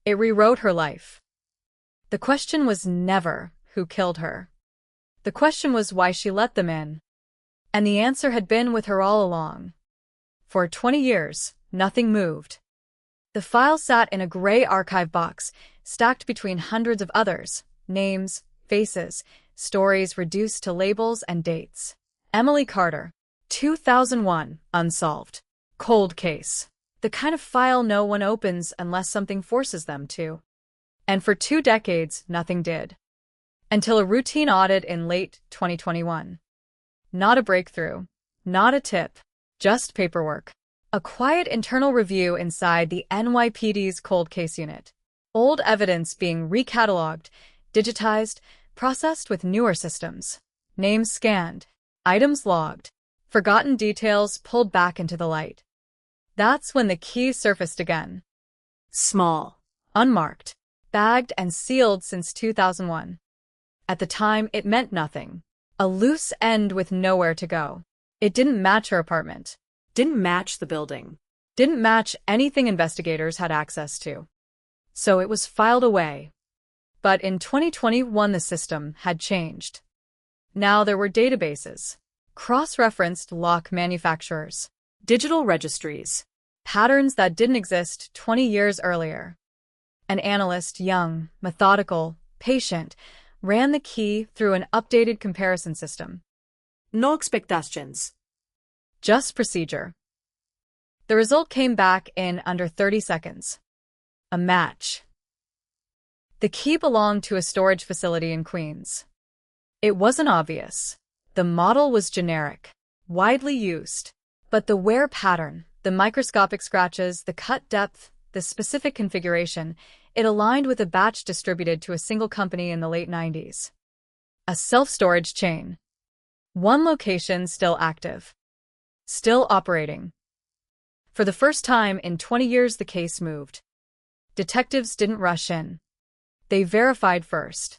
It rewrote her life. The question was never who killed her. The question was why she let them in. And the answer had been with her all along. For 20 years, nothing moved. The file sat in a gray archive box, stacked between hundreds of others, names, faces, stories reduced to labels and dates. Emily Carter, 2001, unsolved. Cold case. The kind of file no one opens unless something forces them to. And for 2 decades, nothing did. Until a routine audit in late 2021. Not a breakthrough. Not a tip. Just paperwork. A quiet internal review inside the NYPD's cold case unit. Old evidence being recatalogued, digitized, processed with newer systems. Names scanned. Items logged. Forgotten details pulled back into the light. That's when the key surfaced again. Small. Unmarked. Bagged and sealed since 2001. At the time, it meant nothing. A loose end with nowhere to go. It didn't match her apartment. Didn't match the building. Didn't match anything investigators had access to. So it was filed away. But in 2021, the system had changed. Now there were databases. Cross-referenced lock manufacturers. Digital registries. Patterns that didn't exist 20 years earlier. An analyst, young, methodical, patient, ran the key through an updated comparison system. No expectations. Just procedure. The result came back in under 30 seconds. A match. The key belonged to a storage facility in Queens. It wasn't obvious. The model was generic, widely used. But the wear pattern, the microscopic scratches, the cut depth, the specific configuration, it aligned with a batch distributed to a single company in the late 90s. A self-storage chain. One location still active. Still operating. For the first time in 20 years, the case moved. Detectives didn't rush in. They verified first.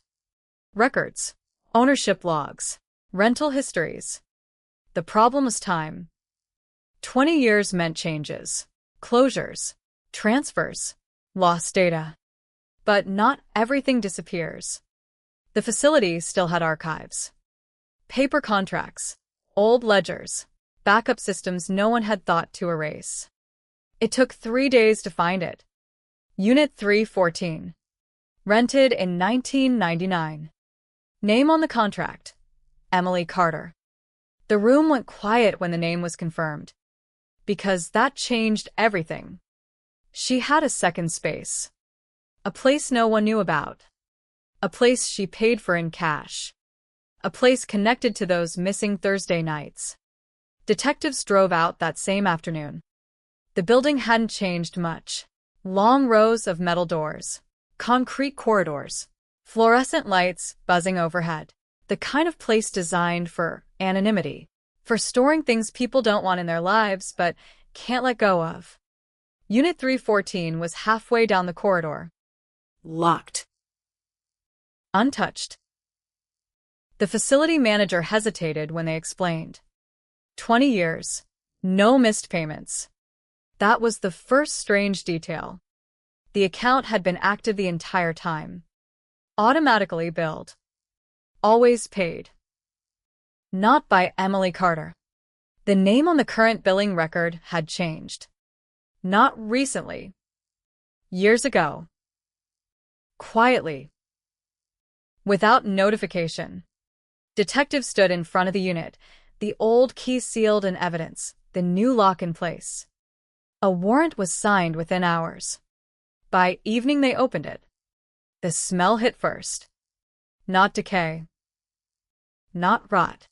Records, ownership logs, rental histories. The problem was time. 20 years meant changes, closures, transfers, lost data. But not everything disappears. The facility still had archives. Paper contracts, old ledgers, backup systems no one had thought to erase. It took 3 days to find it. Unit 314. Rented in 1999. Name on the contract: Emily Carter. The room went quiet when the name was confirmed. Because that changed everything. She had a second space. A place no one knew about. A place she paid for in cash. A place connected to those missing Thursday nights. Detectives drove out that same afternoon. The building hadn't changed much. Long rows of metal doors. Concrete corridors. Fluorescent lights buzzing overhead. The kind of place designed for anonymity. For storing things people don't want in their lives but can't let go of. Unit 314 was halfway down the corridor. Locked. Untouched. The facility manager hesitated when they explained. 20 years. No missed payments. That was the first strange detail. The account had been active the entire time. Automatically billed. Always paid. Not by Emily Carter. The name on the current billing record had changed. Not recently. Years ago. Quietly. Without notification. Detectives stood in front of the unit, the old key sealed in evidence, the new lock in place. A warrant was signed within hours. By evening they opened it. The smell hit first. Not decay. Not rot.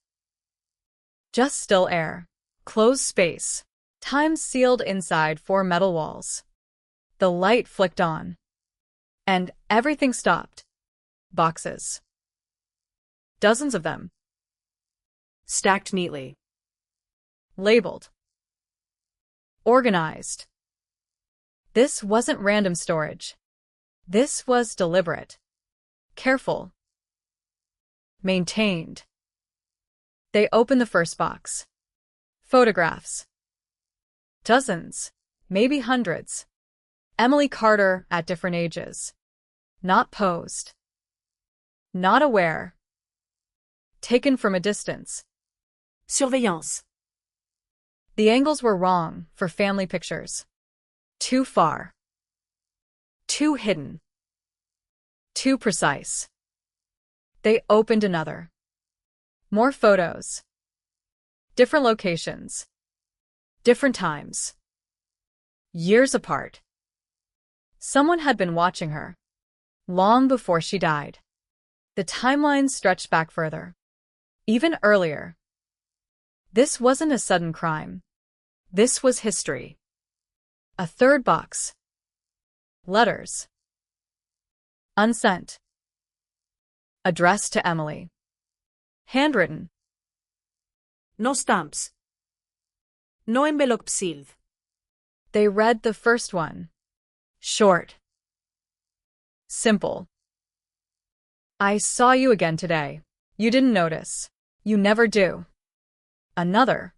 Just still air. Closed space. Time sealed inside 4 metal walls. The light flicked on. And everything stopped. Boxes. Dozens of them. Stacked neatly. Labeled. Organized. This wasn't random storage. This was deliberate. Careful. Maintained. They opened the first box. Photographs. Dozens, maybe hundreds. Emily Carter at different ages. Not posed. Not aware. Taken from a distance. Surveillance. The angles were wrong for family pictures. Too far. Too hidden. Too precise. They opened another. More photos. Different locations. Different times. Years apart. Someone had been watching her. Long before she died. The timeline stretched back further. Even earlier. This wasn't a sudden crime. This was history. A third box. Letters. Unsent. Addressed to Emily. Handwritten. No stamps. No envelope sealed. They read the first one. Short. Simple. I saw you again today. You didn't notice. You never do. Another.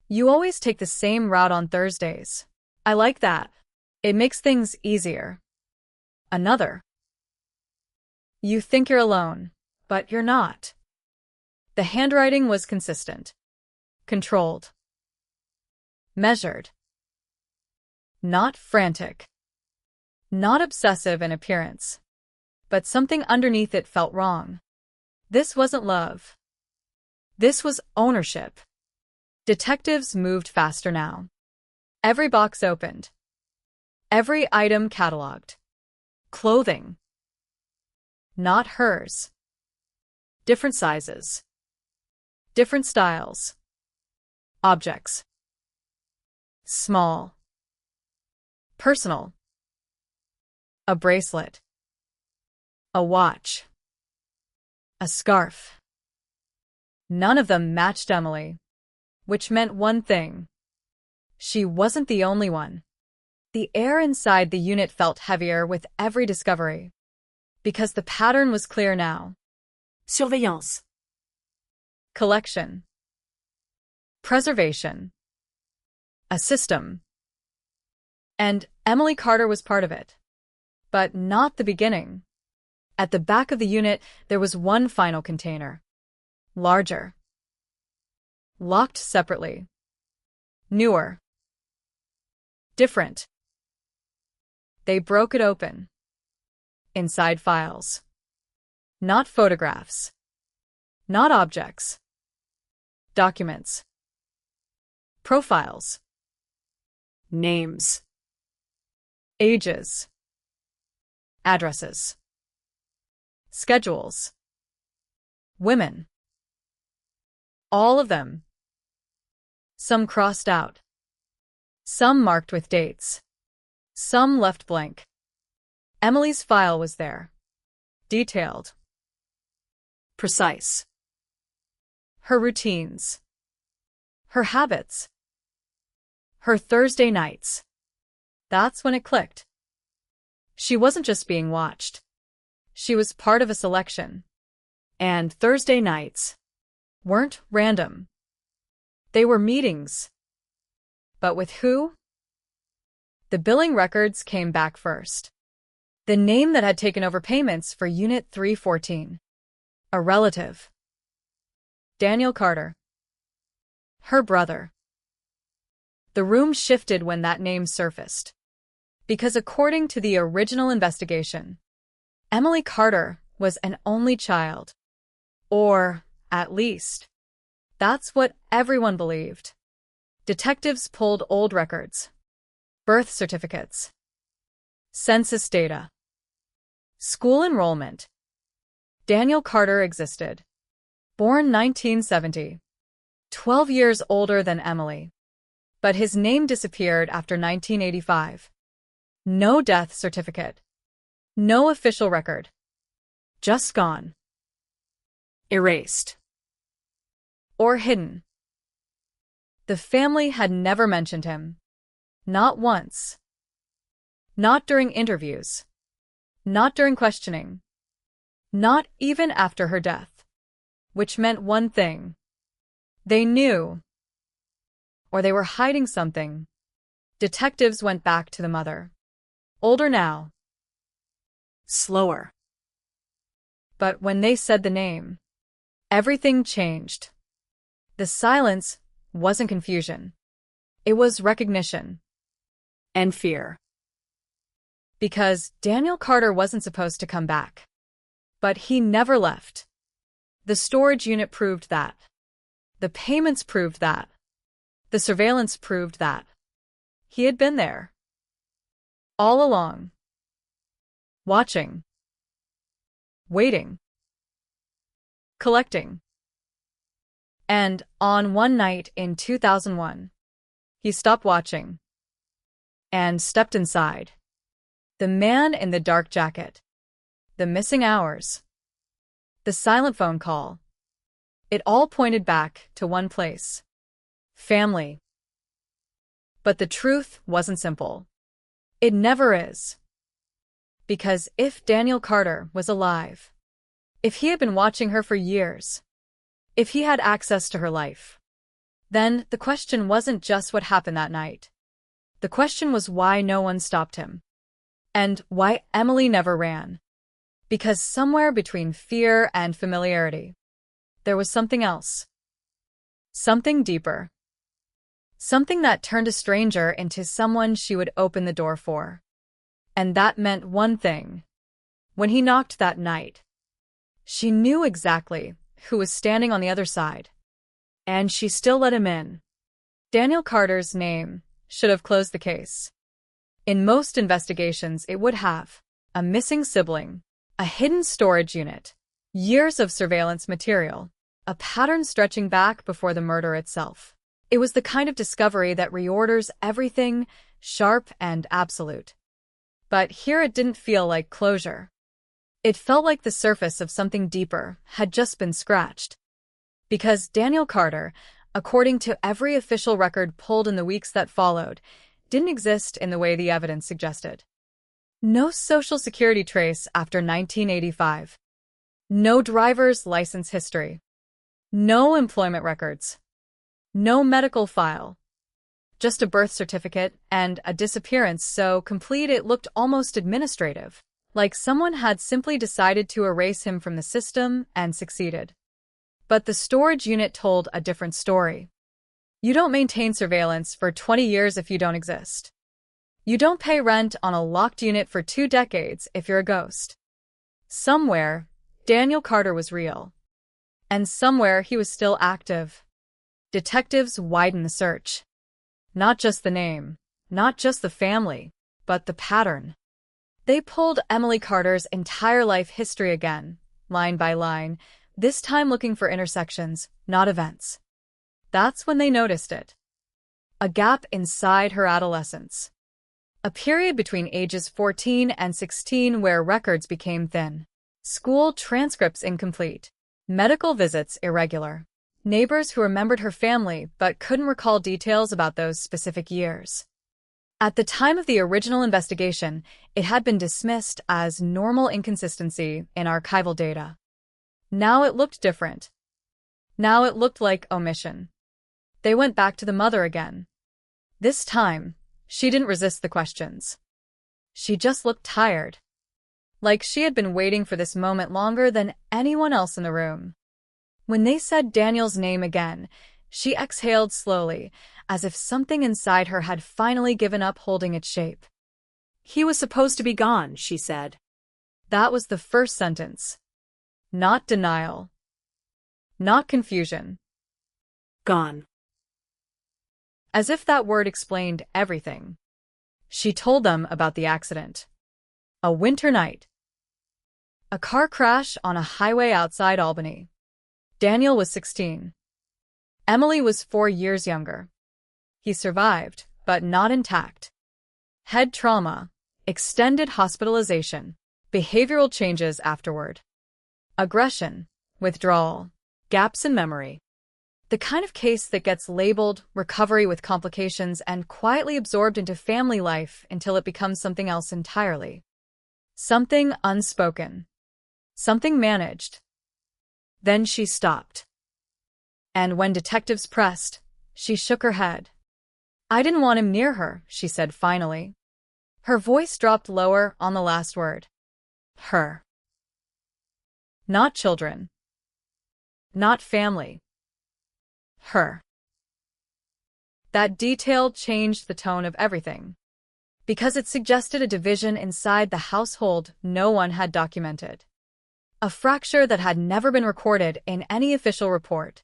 You always take the same route on Thursdays. I like that. It makes things easier. Another. You think you're alone, but you're not. The handwriting was consistent. Controlled. Measured. Not frantic. Not obsessive in appearance. But something underneath it felt wrong. This wasn't love. This was ownership. Detectives moved faster now. Every box opened. Every item cataloged. Clothing. Not hers. Different sizes. Different styles. Objects. Small. Personal. A bracelet. A watch. A scarf. None of them matched Emily, which meant one thing. She wasn't the only one. The air inside the unit felt heavier with every discovery, because the pattern was clear now. Surveillance. Collection. Preservation. A system. And Emily Carter was part of it. But not the beginning. At the back of the unit, there was one final container. Larger. Locked separately. Newer. Different. They broke it open. Inside files. Not photographs. Not objects. Documents. Profiles. Names. Ages. Addresses. Schedules. Women. All of them. Some crossed out. Some marked with dates. Some left blank. Emily's file was there. Detailed. Precise. Her routines. Her habits. Her Thursday nights. That's when it clicked. She wasn't just being watched. She was part of a selection. And Thursday nights weren't random. They were meetings. But with who? The billing records came back first. The name that had taken over payments for Unit 314. A relative. Daniel Carter. Her brother. The room shifted when that name surfaced. Because according to the original investigation, Emily Carter was an only child. Or, at least, that's what everyone believed. Detectives pulled old records, birth certificates, census data, school enrollment. Daniel Carter existed. Born 1970, 12 years older than Emily. But his name disappeared after 1985. No death certificate. No official record. Just gone. erased, or hidden. The family had never mentioned him. Not once. Not during interviews. Not during questioning. Not even after her death. Which meant one thing. They knew. Or they were hiding something. Detectives went back to the mother. Older now. slower. But when they said the name, everything changed. The silence wasn't confusion. It was recognition. And fear. Because Daniel Carter wasn't supposed to come back. But he never left. The storage unit proved that. The payments proved that. The surveillance proved that. He had been there. All along. Watching. Waiting. Collecting. And on one night in 2001, he stopped watching and stepped inside. The man in the dark jacket. The missing hours. The silent phone call. It all pointed back to one place. Family. But the truth wasn't simple. It never is. Because if Daniel Carter was alive, if he had been watching her for years, if he had access to her life, then the question wasn't just what happened that night. The question was why no one stopped him. And why Emily never ran. Because somewhere between fear and familiarity, there was something else. Something deeper. Something that turned a stranger into someone she would open the door for. And that meant one thing. When he knocked that night, she knew exactly who was standing on the other side. And she still let him in. Daniel Carter's name should have closed the case. In most investigations, it would have. A missing sibling, a hidden storage unit, years of surveillance material, a pattern stretching back before the murder itself. It was the kind of discovery that reorders everything sharp and absolute. But here it didn't feel like closure. It felt like the surface of something deeper had just been scratched. Because Daniel Carter, according to every official record pulled in the weeks that followed, didn't exist in the way the evidence suggested. No social security trace after 1985. No driver's license history. No employment records. No medical file. Just a birth certificate and a disappearance so complete it looked almost administrative, like someone had simply decided to erase him from the system and succeeded. But the storage unit told a different story. You don't maintain surveillance for 20 years if you don't exist. You don't pay rent on a locked unit for 2 decades if you're a ghost. Somewhere, Daniel Carter was real. And somewhere he was still active. Detectives widened the search. Not just the name, not just the family, but the pattern. They pulled Emily Carter's entire life history again, line by line, this time looking for intersections, not events. That's when they noticed it. A gap inside her adolescence. A period between ages 14 and 16 where records became thin. School transcripts incomplete. Medical visits irregular. Neighbors who remembered her family but couldn't recall details about those specific years. At the time of the original investigation, it had been dismissed as normal inconsistency in archival data. Now it looked different. Now it looked like omission. They went back to the mother again. This time, she didn't resist the questions. She just looked tired. Like she had been waiting for this moment longer than anyone else in the room. When they said Daniel's name again, she exhaled slowly, as if something inside her had finally given up holding its shape. He was supposed to be gone, she said. That was the first sentence. Not denial. Not confusion. Gone. As if that word explained everything. She told them about the accident. A winter night. A car crash on a highway outside Albany. Daniel was 16. Emily was 4 years younger. He survived, but not intact. Head trauma, extended hospitalization, behavioral changes afterward. Aggression, withdrawal, gaps in memory. The kind of case that gets labeled recovery with complications and quietly absorbed into family life until it becomes something else entirely. Something unspoken. Something managed. Then she stopped. And when detectives pressed, she shook her head. I didn't want him near her, she said finally. Her voice dropped lower on the last word. Her. Not children. Not family. Her. That detail changed the tone of everything, because it suggested a division inside the household no one had documented. A fracture that had never been recorded in any official report.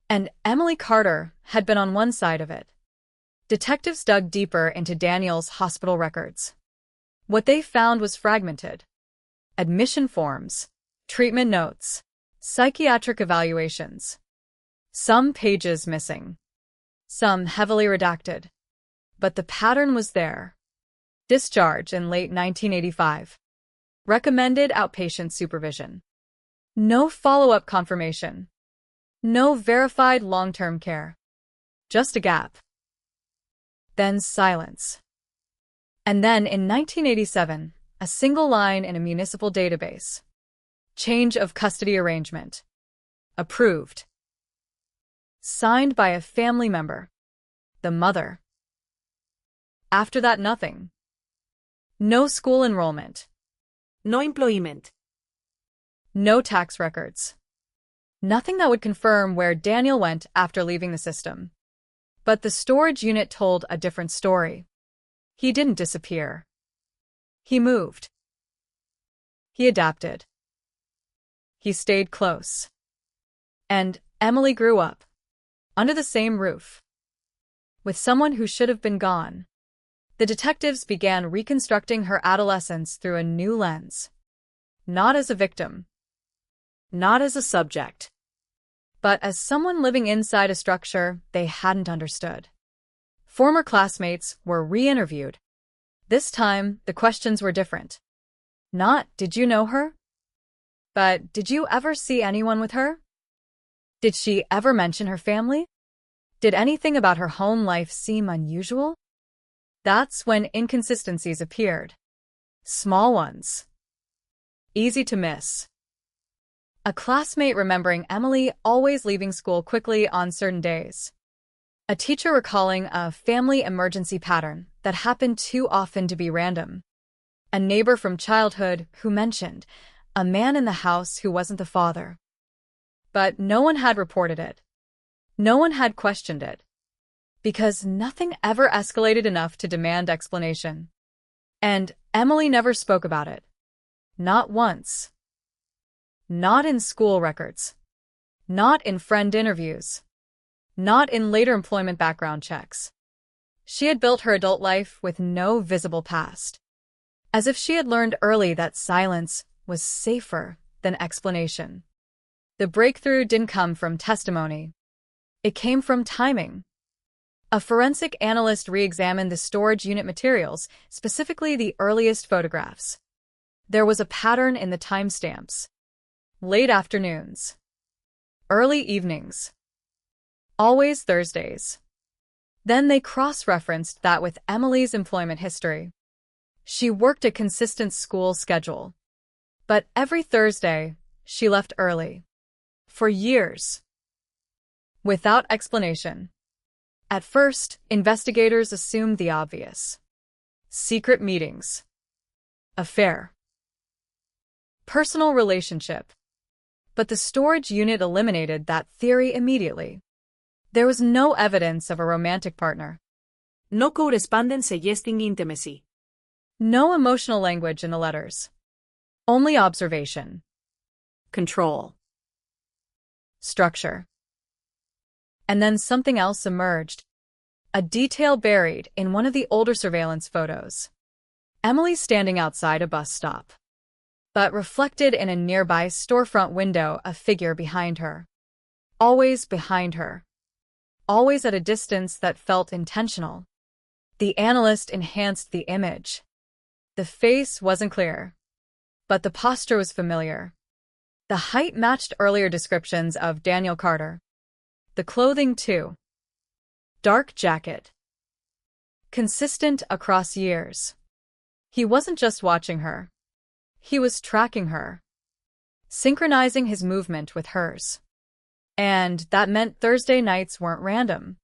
And Emily Carter had been on one side of it. Detectives dug deeper into Daniel's hospital records. What they found was fragmented. Admission forms, treatment notes, psychiatric evaluations. Some pages missing. Some heavily redacted. But the pattern was there. Discharge in late 1985. Recommended outpatient supervision. No follow-up confirmation. No verified long-term care. Just a gap. Then silence. And then in 1987, a single line in a municipal database. Change of custody arrangement. Approved. Signed by a family member. The mother. After that, nothing. No school enrollment. No employment. No tax records. Nothing that would confirm where Daniel went after leaving the system. But the storage unit told a different story. He didn't disappear. He moved. He adapted. He stayed close. And Emily grew up. Under the same roof. With someone who should have been gone. The detectives began reconstructing her adolescence through a new lens. Not as a victim. Not as a subject. But as someone living inside a structure they hadn't understood. Former classmates were re-interviewed. This time, the questions were different. Not, did you know her? But, did you ever see anyone with her? Did she ever mention her family? Did anything about her home life seem unusual? That's when inconsistencies appeared. Small ones. Easy to miss. A classmate remembering Emily always leaving school quickly on certain days. A teacher recalling a family emergency pattern that happened too often to be random. A neighbor from childhood who mentioned a man in the house who wasn't the father. But no one had reported it. No one had questioned it. Because nothing ever escalated enough to demand explanation. And Emily never spoke about it. Not once. Not in school records. Not in friend interviews. Not in later employment background checks. She had built her adult life with no visible past. As if she had learned early that silence was safer than explanation. The breakthrough didn't come from testimony. It came from timing. A forensic analyst re-examined the storage unit materials, specifically the earliest photographs. There was a pattern in the timestamps. Late afternoons. Early evenings. Always Thursdays. Then they cross-referenced that with Emily's employment history. She worked a consistent school schedule. But every Thursday, she left early. For years. Without explanation. At first, investigators assumed the obvious. Secret meetings. Affair. Personal relationship. But the storage unit eliminated that theory immediately. There was no evidence of a romantic partner. No correspondence suggesting intimacy. No emotional language in the letters. Only observation. Control. Structure. And then something else emerged. A detail buried in one of the older surveillance photos. Emily standing outside a bus stop. But reflected in a nearby storefront window, a figure behind her. Always behind her. Always at a distance that felt intentional. The analyst enhanced the image. The face wasn't clear. But the posture was familiar. The height matched earlier descriptions of Daniel Carter. The clothing, too. Dark jacket. Consistent across years. He wasn't just watching her. He was tracking her. Synchronizing his movement with hers. And that meant Thursday nights weren't random.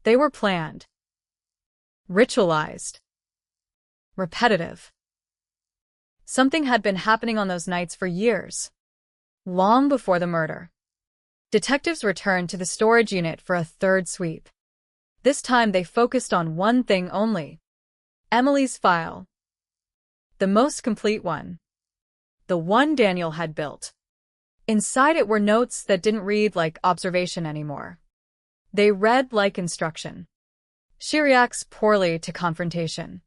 They were planned. Ritualized. Repetitive. Something had been happening on those nights for years. Long before the murder. Detectives returned to the storage unit for a third sweep. This time they focused on one thing only. Emily's file. The most complete one. The one Daniel had built. Inside it were notes that didn't read like observation anymore. They read like instruction. She reacts poorly to confrontation.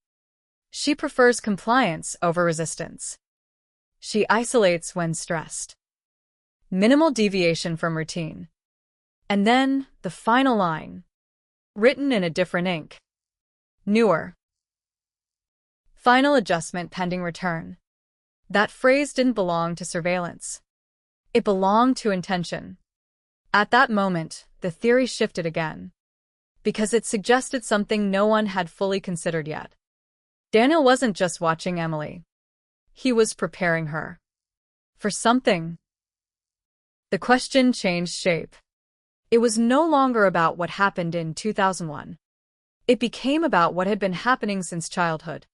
She prefers compliance over resistance. She isolates when stressed. Minimal deviation from routine. And then, the final line. Written in a different ink. Newer. Final adjustment pending return. That phrase didn't belong to surveillance. It belonged to intention. At that moment, the theory shifted again. Because it suggested something no one had fully considered yet. Daniel wasn't just watching Emily. He was preparing her. For something. The question changed shape. It was no longer about what happened in 2001. It became about what had been happening since childhood.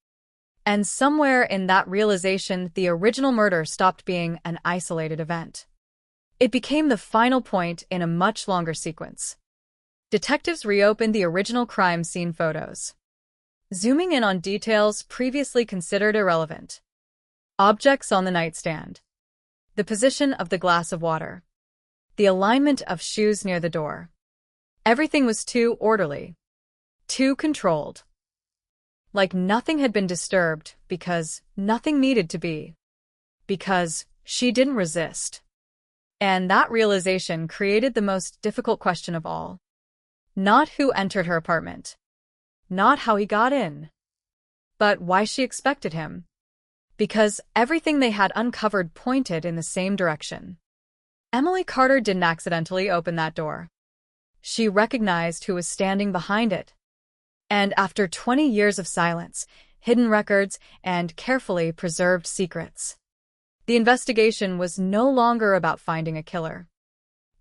And somewhere in that realization, the original murder stopped being an isolated event. It became the final point in a much longer sequence. Detectives reopened the original crime scene photos. Zooming in on details previously considered irrelevant. Objects on the nightstand. The position of the glass of water. The alignment of shoes near the door. Everything was too orderly. Too controlled. Like nothing had been disturbed because nothing needed to be. Because she didn't resist. And that realization created the most difficult question of all. Not who entered her apartment. Not how he got in. But why she expected him. Because everything they had uncovered pointed in the same direction. Emily Carter didn't accidentally open that door. She recognized who was standing behind it. And after 20 years of silence, hidden records, and carefully preserved secrets, the investigation was no longer about finding a killer.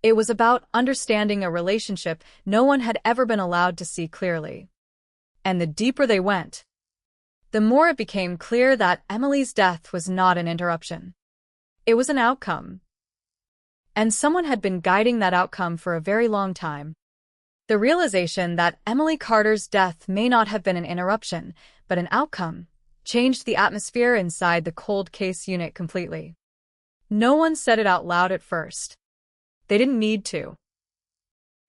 It was about understanding a relationship no one had ever been allowed to see clearly. And the deeper they went, the more it became clear that Emily's death was not an interruption. It was an outcome. And someone had been guiding that outcome for a very long time. The realization that Emily Carter's death may not have been an interruption, but an outcome, changed the atmosphere inside the cold case unit completely. No one said it out loud at first. They didn't need to.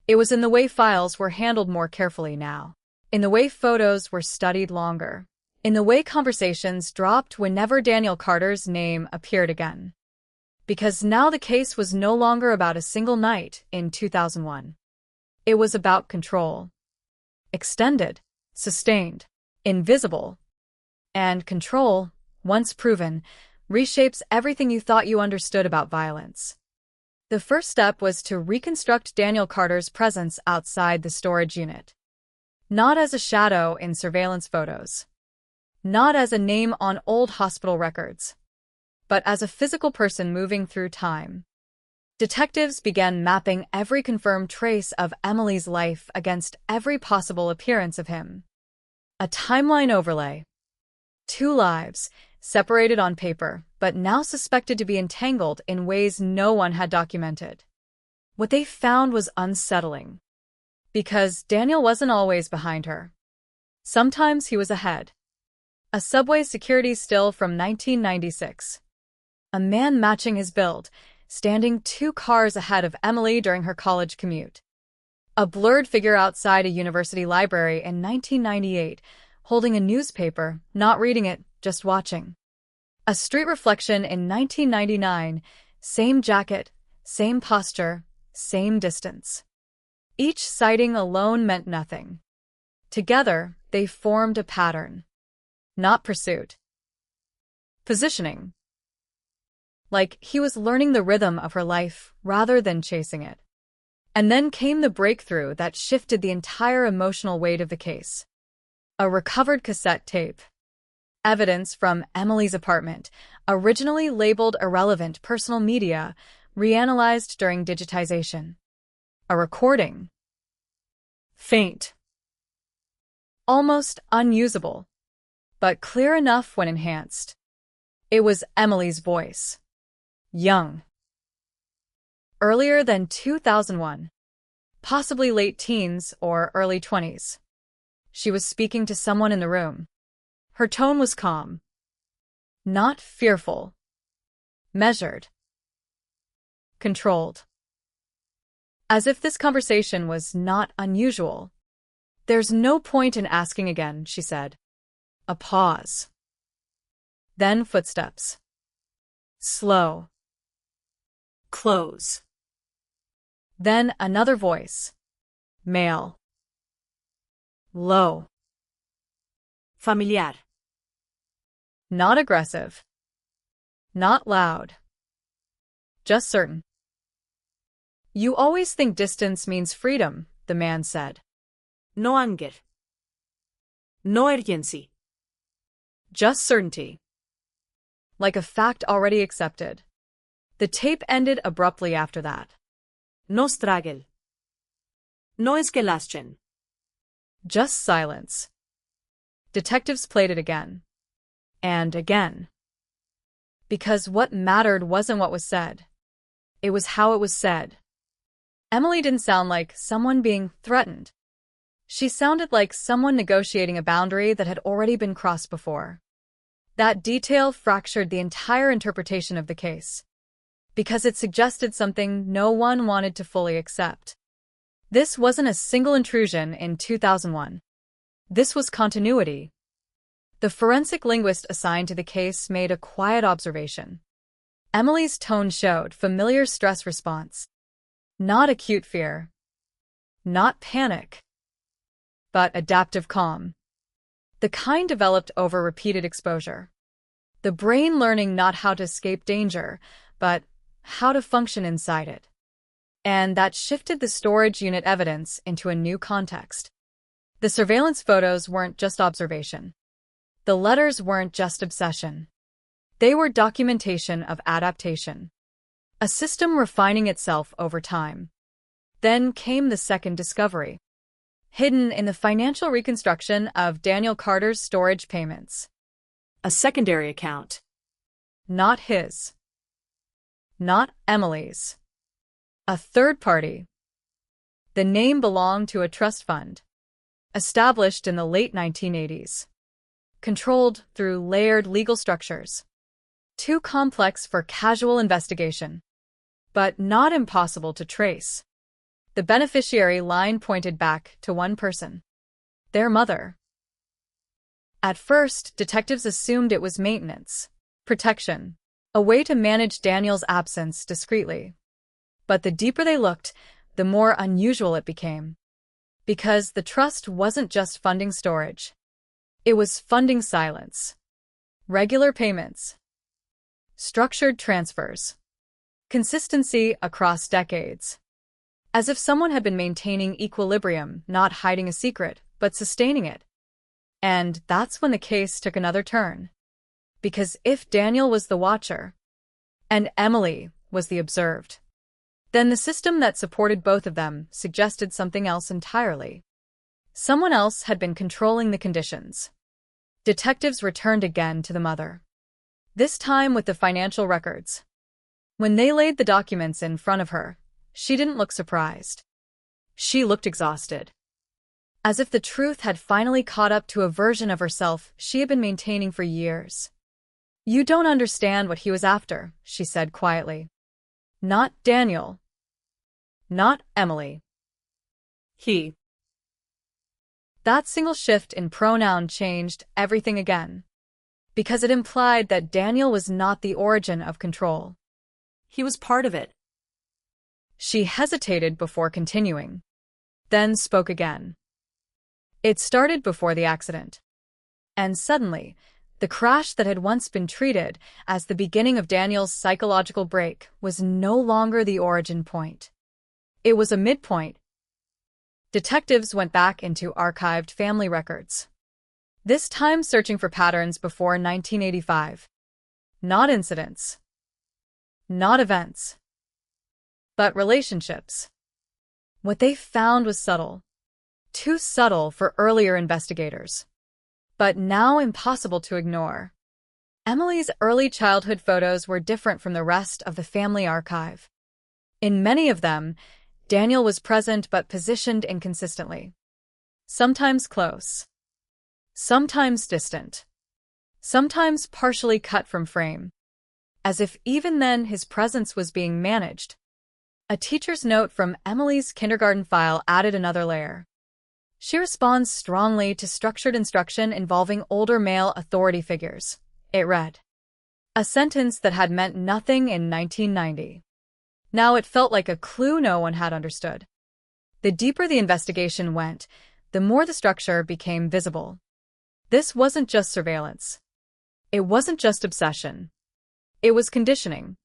It was in the way files were handled more carefully now. In the way photos were studied longer. In the way conversations dropped whenever Daniel Carter's name appeared again. Because now the case was no longer about a single night in 2001. It was about control. Extended, sustained, invisible. And control, once proven, reshapes everything you thought you understood about violence. The first step was to reconstruct Daniel Carter's presence outside the storage unit. Not as a shadow in surveillance photos. Not as a name on old hospital records. But as a physical person moving through time. Detectives began mapping every confirmed trace of Emily's life against every possible appearance of him. A timeline overlay. 2 lives, separated on paper, but now suspected to be entangled in ways no one had documented. What they found was unsettling. Because Daniel wasn't always behind her. Sometimes he was ahead. A subway security still from 1996. A man matching his build, standing 2 cars ahead of Emily during her college commute. A blurred figure outside a university library in 1998, holding a newspaper, not reading it, just watching. A street reflection in 1999, same jacket, same posture, same distance. Each sighting alone meant nothing. Together, they formed a pattern. Not pursuit. Positioning. like he was learning the rhythm of her life rather than chasing it. And then came the breakthrough that shifted the entire emotional weight of the case. A recovered cassette tape. Evidence from Emily's apartment, originally labeled irrelevant personal media, reanalyzed during digitization. A recording. Faint. Almost unusable, but clear enough when enhanced. It was Emily's voice. Young. Earlier than 2001. Possibly late teens or early 20s. She was speaking to someone in the room. Her tone was calm. Not fearful. Measured. Controlled. As if this conversation was not unusual. There's no point in asking again, she said. A pause. Then footsteps. Slow. Close. Then another voice. Male. Low. Familiar. Not aggressive. Not loud. Just certain. You always think distance means freedom, the man said. No anger. No urgency. Just certainty. Like a fact already accepted. The tape ended abruptly after that. No struggle. No escalation. Just silence. Detectives played it again. And again. Because what mattered wasn't what was said. It was how it was said. Emily didn't sound like someone being threatened. She sounded like someone negotiating a boundary that had already been crossed before. That detail fractured the entire interpretation of the case. Because it suggested something no one wanted to fully accept. This wasn't a single intrusion in 2001. This was continuity. The forensic linguist assigned to the case made a quiet observation. Emily's tone showed familiar stress response. Not acute fear. Not panic. But adaptive calm. The kind developed over repeated exposure. The brain learning not how to escape danger, but how to function inside it. And that shifted the storage unit evidence into a new context. The surveillance photos weren't just observation. The letters weren't just obsession. They were documentation of adaptation. A system refining itself over time. Then came the second discovery. Hidden in the financial reconstruction of Daniel Carter's storage payments. A secondary account. Not his. Not Emily's. A third party. The name belonged to a trust fund. Established in the late 1980s. Controlled through layered legal structures. Too complex for casual investigation. But not impossible to trace. The beneficiary line pointed back to one person. Their mother. At first, detectives assumed it was maintenance. Protection. A way to manage Daniel's absence discreetly. But the deeper they looked, the more unusual it became. Because the trust wasn't just funding storage. It was funding silence. Regular payments. Structured transfers. Consistency across decades. As if someone had been maintaining equilibrium, not hiding a secret, but sustaining it. And that's when the case took another turn. Because if Daniel was the watcher, and Emily was the observed, then the system that supported both of them suggested something else entirely. Someone else had been controlling the conditions. Detectives returned again to the mother. This time with the financial records. When they laid the documents in front of her, she didn't look surprised. She looked exhausted. As if the truth had finally caught up to a version of herself she had been maintaining for years. You don't understand what he was after, she said quietly. Not Daniel. Not Emily. He. That single shift in pronoun changed everything again. Because it implied that Daniel was not the origin of control. He was part of it. She hesitated before continuing. Then spoke again. It started before the accident. And suddenly, The crash that had once been treated as the beginning of Daniel's psychological break was no longer the origin point. It was a midpoint. Detectives went back into archived family records, this time searching for patterns before 1985. Not incidents, not events, but relationships. What they found was subtle. Too subtle for earlier investigators, but now impossible to ignore. Emily's early childhood photos were different from the rest of the family archive. In many of them, Daniel was present but positioned inconsistently. Sometimes close, sometimes distant, sometimes partially cut from frame, as if even then his presence was being managed. A teacher's note from Emily's kindergarten file added another layer. She responds strongly to structured instruction involving older male authority figures. It read, a sentence that had meant nothing in 1990. Now it felt like a clue no one had understood. The deeper the investigation went, the more the structure became visible. This wasn't just surveillance. It wasn't just obsession. It was conditioning.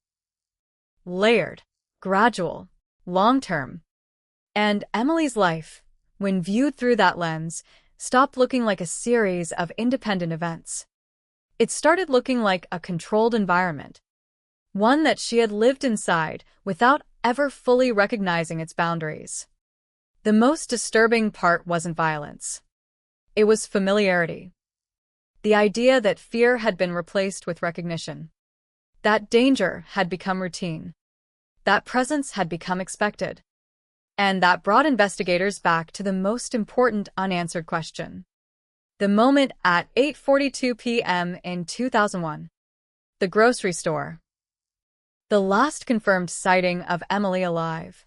Layered, gradual, long-term. And Emily's life, when viewed through that lens, stopped looking like a series of independent events. It started looking like a controlled environment, one that she had lived inside without ever fully recognizing its boundaries. The most disturbing part wasn't violence. It was familiarity. The idea that fear had been replaced with recognition. That danger had become routine. That presence had become expected. And that brought investigators back to the most important unanswered question. The moment at 8:42 p.m. in 2001. The grocery store. The last confirmed sighting of Emily alive.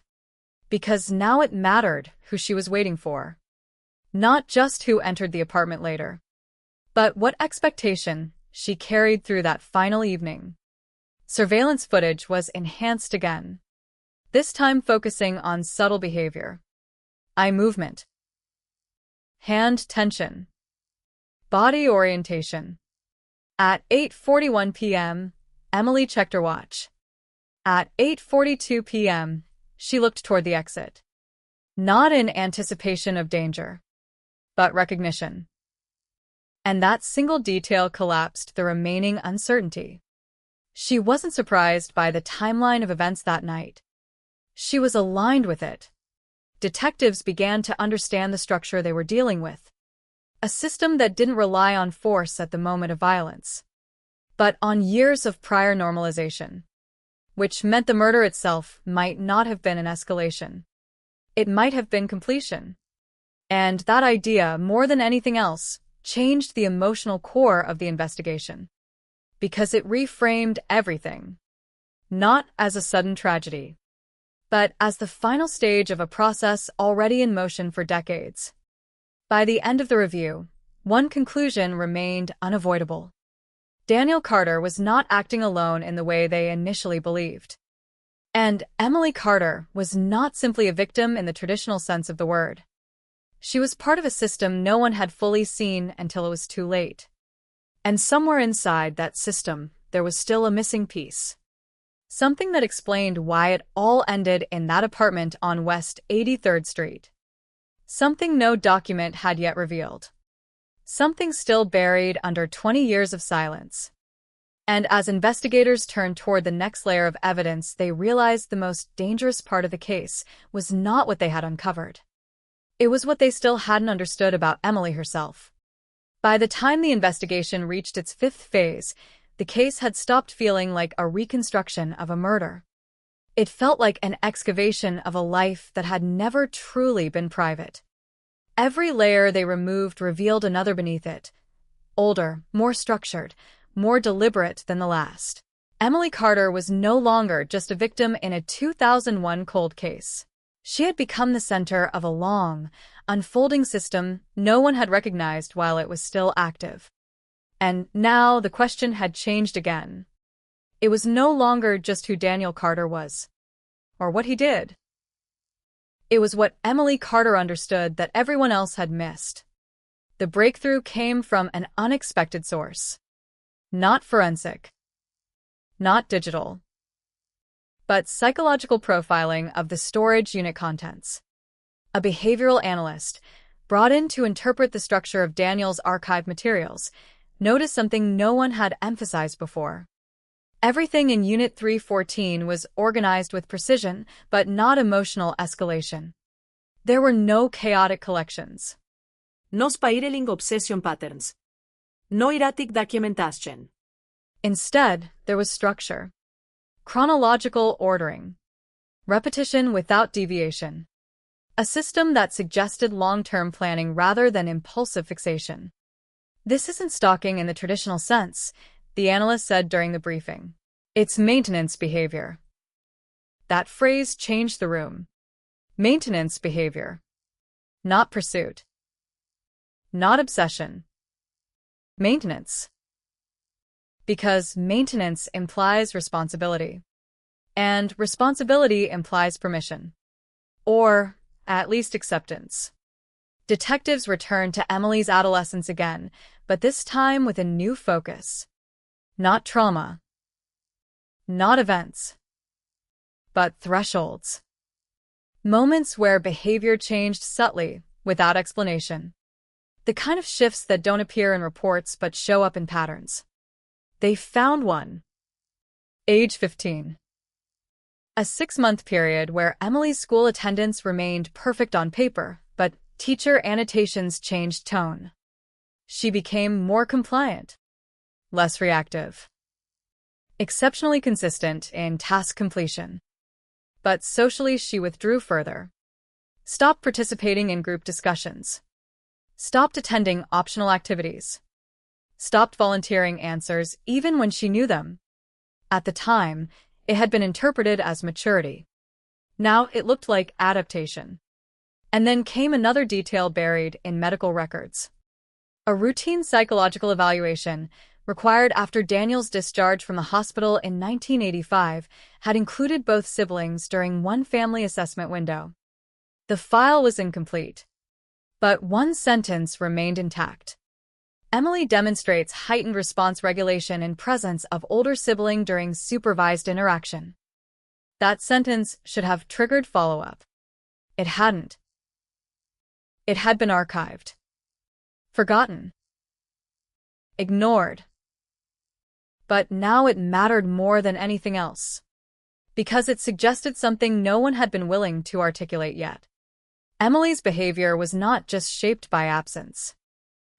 Because now it mattered who she was waiting for. Not just who entered the apartment later, but what expectation she carried through that final evening. Surveillance footage was enhanced again, this time focusing on subtle behavior. Eye movement, hand tension, body orientation. At 8:41 p.m., Emily checked her watch. At 8:42 p.m., she looked toward the exit. Not in anticipation of danger, but recognition. And that single detail collapsed the remaining uncertainty. She wasn't surprised by the timeline of events that night. She was aligned with it. Detectives began to understand the structure they were dealing with. A system that didn't rely on force at the moment of violence, but on years of prior normalization, which meant the murder itself might not have been an escalation. It might have been completion. And that idea, more than anything else, changed the emotional core of the investigation. Because it reframed everything. Not as a sudden tragedy, but as the final stage of a process already in motion for decades. By the end of the review, one conclusion remained unavoidable. Daniel Carter was not acting alone in the way they initially believed. And Emily Carter was not simply a victim in the traditional sense of the word. She was part of a system no one had fully seen until it was too late. And somewhere inside that system, there was still a missing piece. Something that explained why it all ended in that apartment on West 83rd Street. Something no document had yet revealed. Something still buried under 20 years of silence. And as investigators turned toward the next layer of evidence, they realized the most dangerous part of the case was not what they had uncovered. It was what they still hadn't understood about Emily herself. By the time the investigation reached its fifth phase, the case had stopped feeling like a reconstruction of a murder. It felt like an excavation of a life that had never truly been private. Every layer they removed revealed another beneath it. Older, more structured, more deliberate than the last. Emily Carter was no longer just a victim in a 2001 cold case. She had become the center of a long, unfolding system no one had recognized while it was still active. And now the question had changed again. It was no longer just who Daniel Carter was, or what he did. It was what Emily Carter understood that everyone else had missed. The breakthrough came from an unexpected source. Not forensic. Not digital. But psychological profiling of the storage unit contents. A behavioral analyst, brought in to interpret the structure of Daniel's archive materials, noticed something no one had emphasized before. Everything in Unit 314 was organized with precision, but not emotional escalation. There were no chaotic collections. No spiraling obsession patterns. No erratic documentation. Instead, there was structure. Chronological ordering. Repetition without deviation. A system that suggested long-term planning rather than impulsive fixation. This isn't stalking in the traditional sense, the analyst said during the briefing. It's maintenance behavior. That phrase changed the room. Maintenance behavior. Not pursuit. Not obsession. Maintenance. Because maintenance implies responsibility. And responsibility implies permission. Or, at least, acceptance. Detectives returned to Emily's adolescence again, but this time with a new focus. Not trauma. Not events. But thresholds. Moments where behavior changed subtly, without explanation. The kind of shifts that don't appear in reports but show up in patterns. They found one. Age 15. A 6-month period where Emily's school attendance remained perfect on paper, but teacher annotations changed tone. She became more compliant, less reactive, exceptionally consistent in task completion. But socially she withdrew further. Stopped participating in group discussions. Stopped attending optional activities. Stopped volunteering answers even when she knew them. At the time, it had been interpreted as maturity. Now it looked like adaptation. And then came another detail buried in medical records. A routine psychological evaluation, required after Daniel's discharge from the hospital in 1985, had included both siblings during one family assessment window. The file was incomplete. But one sentence remained intact. Emily demonstrates heightened response regulation in presence of older sibling during supervised interaction. That sentence should have triggered follow-up. It hadn't. It had been archived. Forgotten. Ignored. But now it mattered more than anything else. Because it suggested something no one had been willing to articulate yet. Emily's behavior was not just shaped by absence.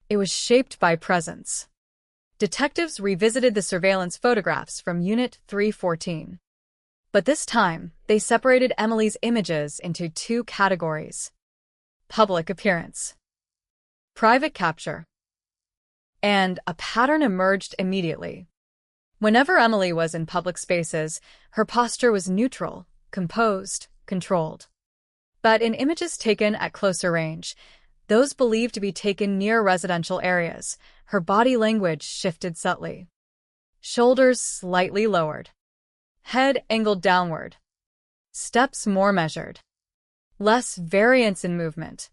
It was shaped by presence. Detectives revisited the surveillance photographs from Unit 314. But this time, they separated Emily's images into two categories. Public appearance. Private capture. And a pattern emerged immediately. Whenever Emily was in public spaces, her posture was neutral, composed, controlled. But in images taken at closer range, those believed to be taken near residential areas, her body language shifted subtly. Shoulders slightly lowered. Head angled downward. Steps more measured. Less variance in movement.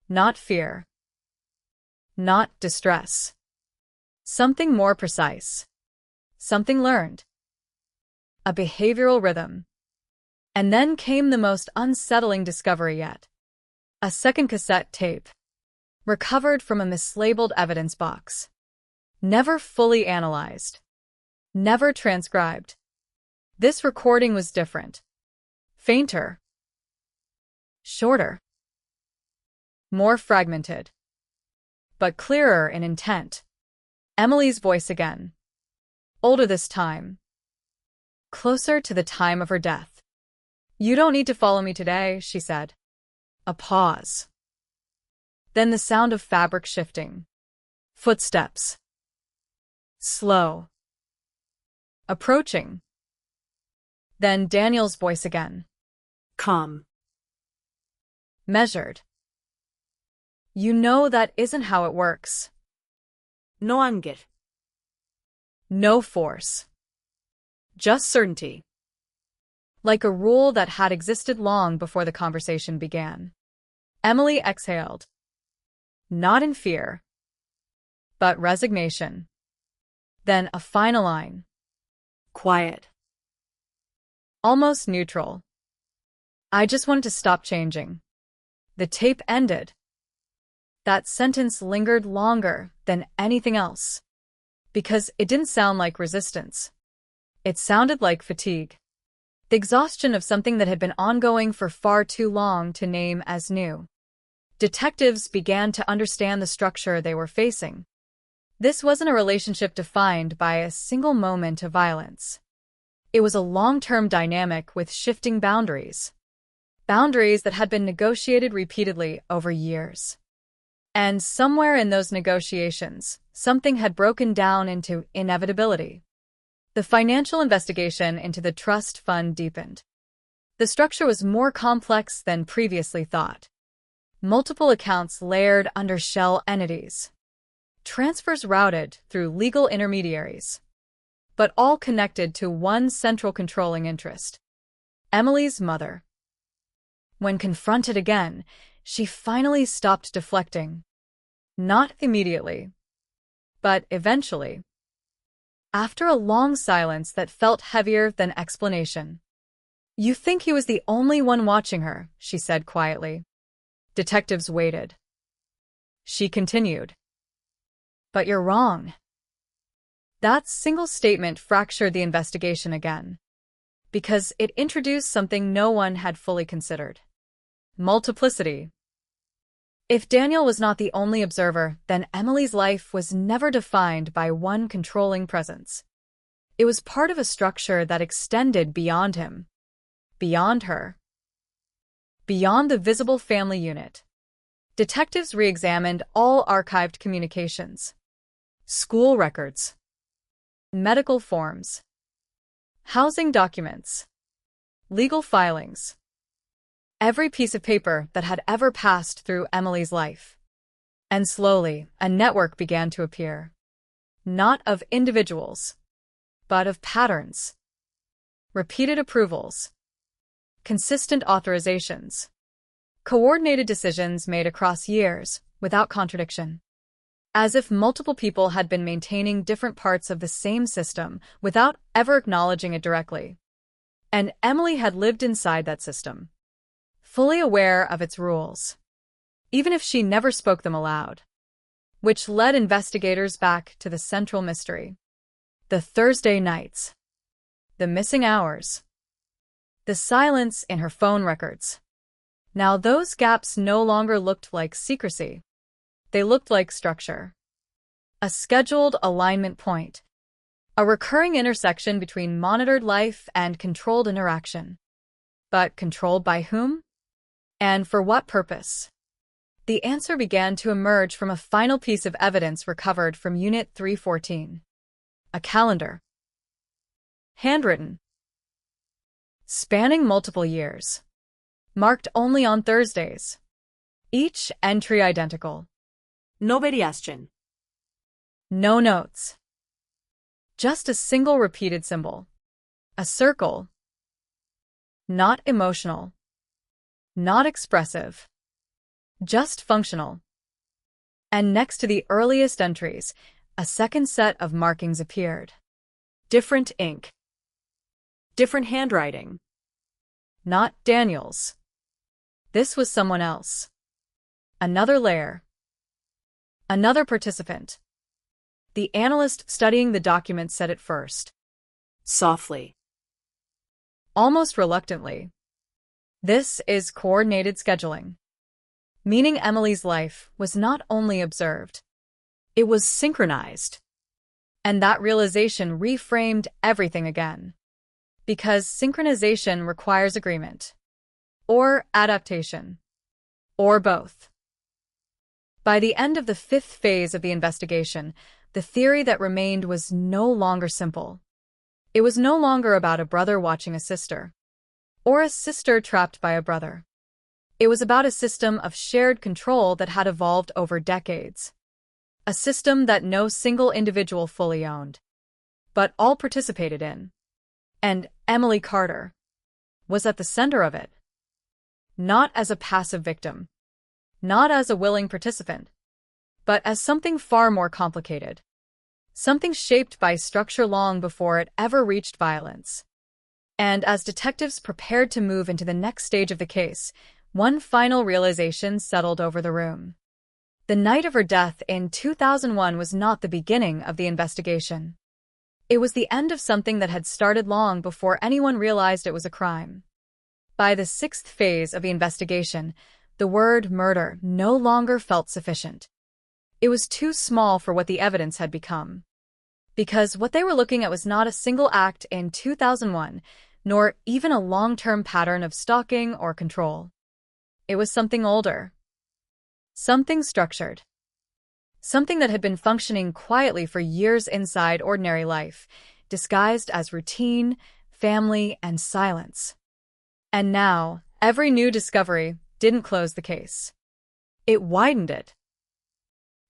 Not fear. Not distress. Something more precise. Something learned. A behavioral rhythm. And then came the most unsettling discovery yet. A second cassette tape. Recovered from a mislabeled evidence box. Never fully analyzed. Never transcribed. This recording was different. Fainter. Shorter. More fragmented. But clearer in intent. Emily's voice again. Older this time. Closer to the time of her death. "You don't need to follow me today," she said. A pause. Then the sound of fabric shifting. Footsteps. Slow. Approaching. Then Daniel's voice again. Calm. Measured. "You know that isn't how it works." No anger. No force. Just certainty. Like a rule that had existed long before the conversation began. Emily exhaled. Not in fear, but resignation. Then a final line. Quiet. Almost neutral. I just wanted to stop changing. The tape ended. That sentence lingered longer than anything else, because it didn't sound like resistance. It sounded like fatigue. The exhaustion of something that had been ongoing for far too long to name as new. Detectives began to understand the structure they were facing. This wasn't a relationship defined by a single moment of violence. It was a long-term dynamic with shifting boundaries. Boundaries that had been negotiated repeatedly over years. And somewhere in those negotiations, something had broken down into inevitability. The financial investigation into the trust fund deepened. The structure was more complex than previously thought. Multiple accounts layered under shell entities. Transfers routed through legal intermediaries. But all connected to one central controlling interest. Emily's mother. When confronted again, she finally stopped deflecting. Not immediately, but eventually. After a long silence that felt heavier than explanation. You think he was the only one watching her, she said quietly. Detectives waited. She continued. But you're wrong. That single statement fractured the investigation again, because it introduced something no one had fully considered. Multiplicity. If Daniel was not the only observer, then Emily's life was never defined by one controlling presence. It was part of a structure that extended beyond him, beyond her, beyond the visible family unit. Detectives re-examined all archived communications, school records, medical forms, housing documents, legal filings. Every piece of paper that had ever passed through Emily's life. And slowly, a network began to appear. Not of individuals, but of patterns. Repeated approvals. Consistent authorizations. Coordinated decisions made across years, without contradiction. As if multiple people had been maintaining different parts of the same system without ever acknowledging it directly. And Emily had lived inside that system, fully aware of its rules, even if she never spoke them aloud. Which led investigators back to the central mystery. The Thursday nights. The missing hours. The silence in her phone records. Now those gaps no longer looked like secrecy. They looked like structure. A scheduled alignment point. A recurring intersection between monitored life and controlled interaction. But controlled by whom? And for what purpose? The answer began to emerge from a final piece of evidence recovered from Unit 314. A calendar. Handwritten. Spanning multiple years. Marked only on Thursdays. Each entry identical. No variation. No notes. Just a single repeated symbol. A circle. Not emotional. Not expressive. Just functional. And next to the earliest entries, a second set of markings appeared. Different ink. Different handwriting. Not Daniel's. This was someone else. Another layer. Another participant. The analyst studying the document said it first. Softly. Almost reluctantly. This is coordinated scheduling. Meaning Emily's life was not only observed. It was synchronized. And that realization reframed everything again. Because synchronization requires agreement. Or adaptation. Or both. By the end of the fifth phase of the investigation, the theory that remained was no longer simple. It was no longer about a brother watching a sister. Or a sister trapped by a brother. It was about a system of shared control that had evolved over decades. A system that no single individual fully owned, but all participated in. And Emily Carter was at the center of it. Not as a passive victim, not as a willing participant, but as something far more complicated. something shaped by structure long before it ever reached violence. And as detectives prepared to move into the next stage of the case, one final realization settled over the room. The night of her death in 2001 was not the beginning of the investigation. It was the end of something that had started long before anyone realized it was a crime. By the sixth phase of the investigation, the word murder no longer felt sufficient. It was too small for what the evidence had become. Because what they were looking at was not a single act in 2001, nor even a long-term pattern of stalking or control. It was something older. Something structured. Something that had been functioning quietly for years inside ordinary life, disguised as routine, family, and silence. And now, every new discovery didn't close the case. It widened it.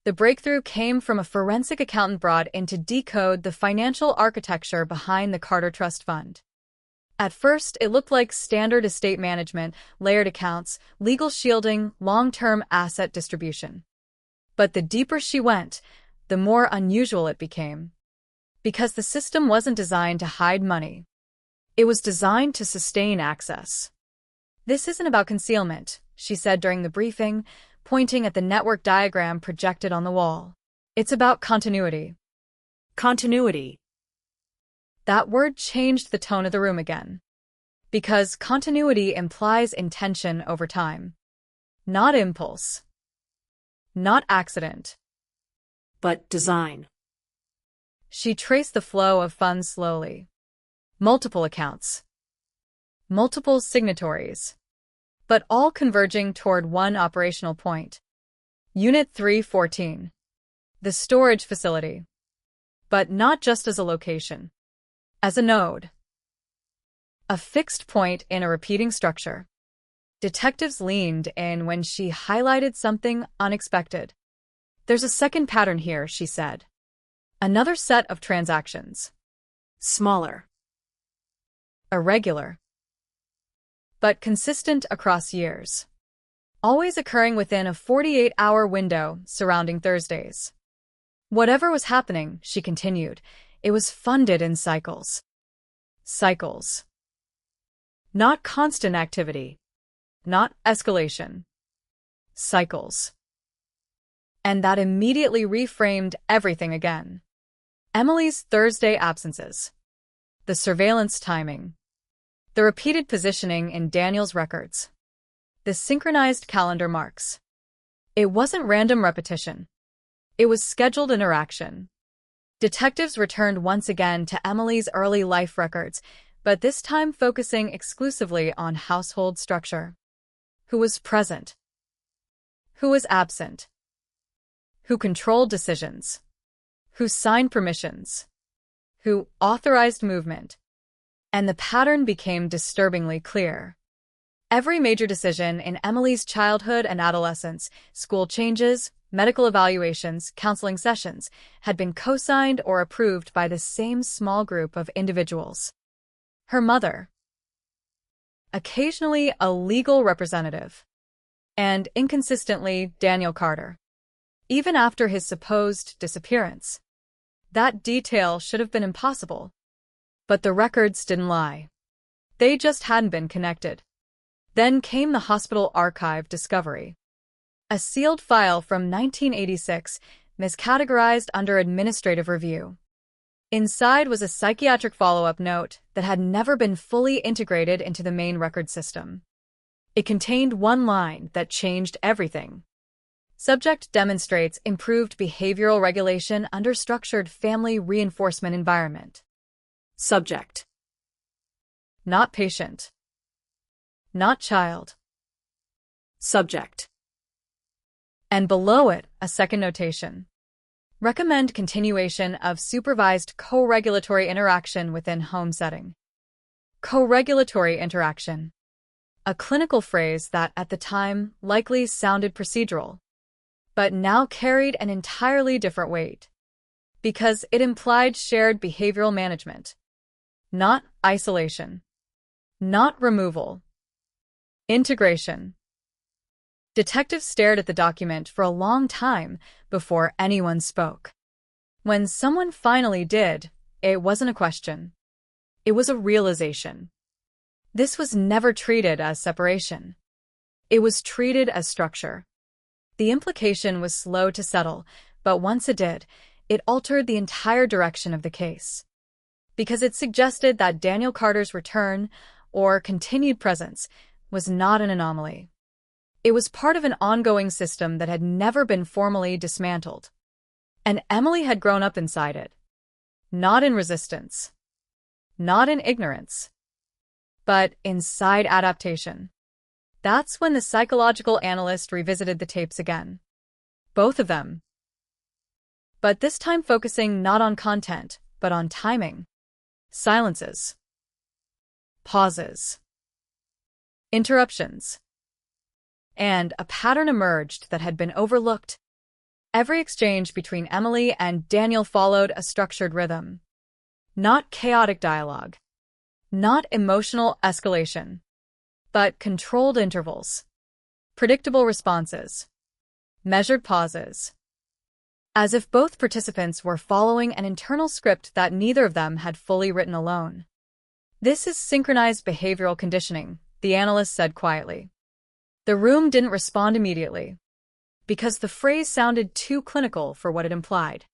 The breakthrough came from a forensic accountant brought in to decode the financial architecture behind the Carter Trust Fund. At first, it looked like standard estate management, layered accounts, legal shielding, long-term asset distribution. But the deeper she went, the more unusual it became. Because the system wasn't designed to hide money. It was designed to sustain access. "This isn't about concealment," she said during the briefing, pointing at the network diagram projected on the wall. "It's about continuity." Continuity. That word changed the tone of the room again. Because continuity implies intention over time. Not impulse. Not accident. But design. She traced the flow of funds slowly. Multiple accounts. Multiple signatories. But all converging toward one operational point. Unit 314. The storage facility. But not just as a location. As a node. A fixed point in a repeating structure. Detectives leaned in when she highlighted something unexpected. "There's a second pattern here," she said. "Another set of transactions. Smaller. Irregular. But consistent across years. Always occurring within a 48-hour window surrounding Thursdays. Whatever was happening," she continued, "it was funded in cycles." Cycles. Not constant activity. Not escalation. Cycles. And that immediately reframed everything again. Emily's Thursday absences. The surveillance timing. The repeated positioning in Daniel's records. The synchronized calendar marks. It wasn't random repetition. It was scheduled interaction. Detectives returned once again to Emily's early life records, but this time focusing exclusively on household structure. Who was present? Who was absent? Who controlled decisions? Who signed permissions? Who authorized movement? And the pattern became disturbingly clear. Every major decision in Emily's childhood and adolescence, school changes, medical evaluations, counseling sessions, had been co-signed or approved by the same small group of individuals. Her mother. Occasionally a legal representative. And inconsistently Daniel Carter. Even after his supposed disappearance. That detail should have been impossible. But the records didn't lie. They just hadn't been connected. Then came the hospital archive discovery. A sealed file from 1986, miscategorized under administrative review. Inside was a psychiatric follow-up note that had never been fully integrated into the main record system. It contained one line that changed everything. Subject demonstrates improved behavioral regulation under structured family reinforcement environment. Subject. Not patient. Not child. Subject. And below it, a second notation. Recommend continuation of supervised co-regulatory interaction within home setting. Co-regulatory interaction. A clinical phrase that, at the time, likely sounded procedural, but now carried an entirely different weight. Because it implied shared behavioral management. Not isolation. Not removal. Integration. Detectives stared at the document for a long time before anyone spoke. When someone finally did, it wasn't a question. It was a realization. This was never treated as separation. It was treated as structure. The implication was slow to settle, but once it did, it altered the entire direction of the case. Because it suggested that Daniel Carter's return, or continued presence, was not an anomaly. It was part of an ongoing system that had never been formally dismantled. And Emily had grown up inside it. Not in resistance. Not in ignorance. But inside adaptation. That's when the psychological analyst revisited the tapes again. Both of them. But this time focusing not on content, but on timing. Silences. Pauses. Interruptions. And a pattern emerged that had been overlooked. Every exchange between Emily and Daniel followed a structured rhythm. Not chaotic dialogue. Not emotional escalation. But controlled intervals. Predictable responses. Measured pauses. As if both participants were following an internal script that neither of them had fully written alone. This is synchronized behavioral conditioning, the analyst said quietly. The room didn't respond immediately, because the phrase sounded too clinical for what it implied.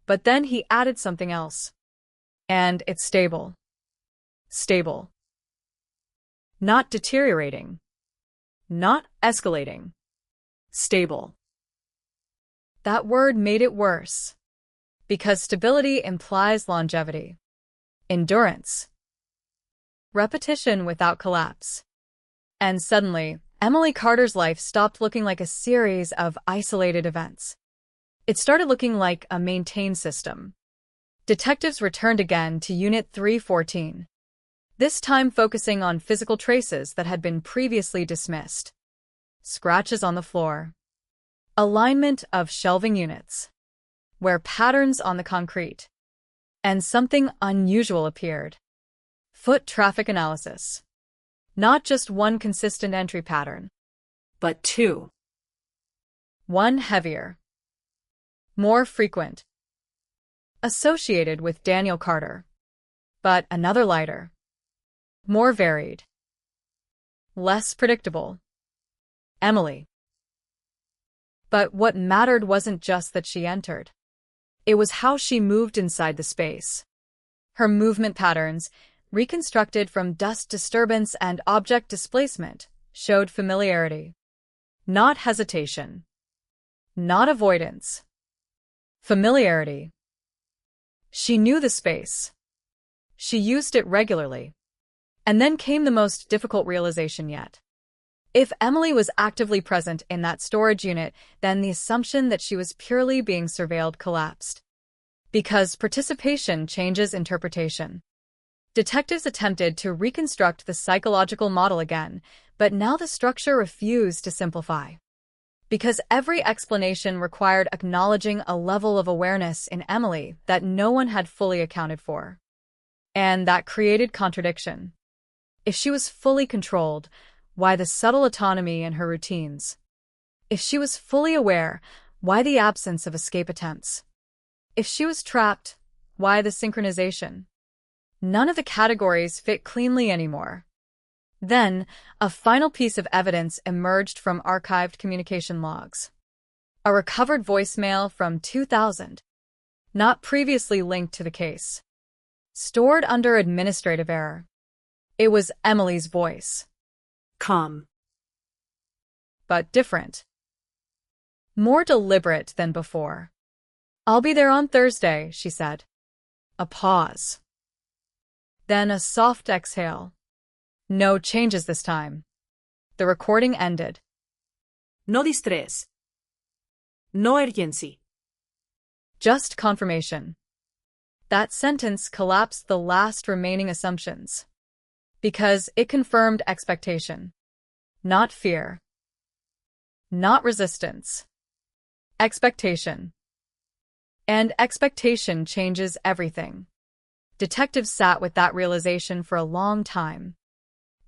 But then he added something else. And it's stable. Stable. Not deteriorating. Not escalating. Stable. That word made it worse. Because stability implies longevity. Endurance. Repetition without collapse. And suddenly, Emily Carter's life stopped looking like a series of isolated events. It started looking like a maintained system. Detectives returned again to Unit 314. This time focusing on physical traces that had been previously dismissed. Scratches on the floor. Alignment of shelving units. Where patterns on the concrete. And something unusual appeared. Foot traffic analysis. Not just one consistent entry pattern, but two. One heavier. More frequent. Associated with Daniel Carter. But another lighter. More varied. Less predictable. Emily. But what mattered wasn't just that she entered. It was how she moved inside the space. Her movement patterns, reconstructed from dust disturbance and object displacement, showed familiarity. Not hesitation. Not avoidance. Familiarity. She knew the space. She used it regularly. And then came the most difficult realization yet. If Emily was actively present in that storage unit, then the assumption that she was purely being surveilled collapsed. Because participation changes interpretation. Detectives attempted to reconstruct the psychological model again, but now the structure refused to simplify. Because every explanation required acknowledging a level of awareness in Emily that no one had fully accounted for. And that created contradiction. If she was fully controlled, why the subtle autonomy in her routines? If she was fully aware, why the absence of escape attempts? If she was trapped, why the synchronization? None of the categories fit cleanly anymore. Then, a final piece of evidence emerged from archived communication logs. A recovered voicemail from 2000, not previously linked to the case. Stored under administrative error. It was Emily's voice. Calm. But different. More deliberate than before. "I'll be there on Thursday," she said. A pause. Then a soft exhale. No changes this time. The recording ended. No distress. No urgency. Just confirmation. That sentence collapsed the last remaining assumptions. Because it confirmed expectation. Not fear. Not resistance. Expectation. And expectation changes everything. Detectives sat with that realization for a long time.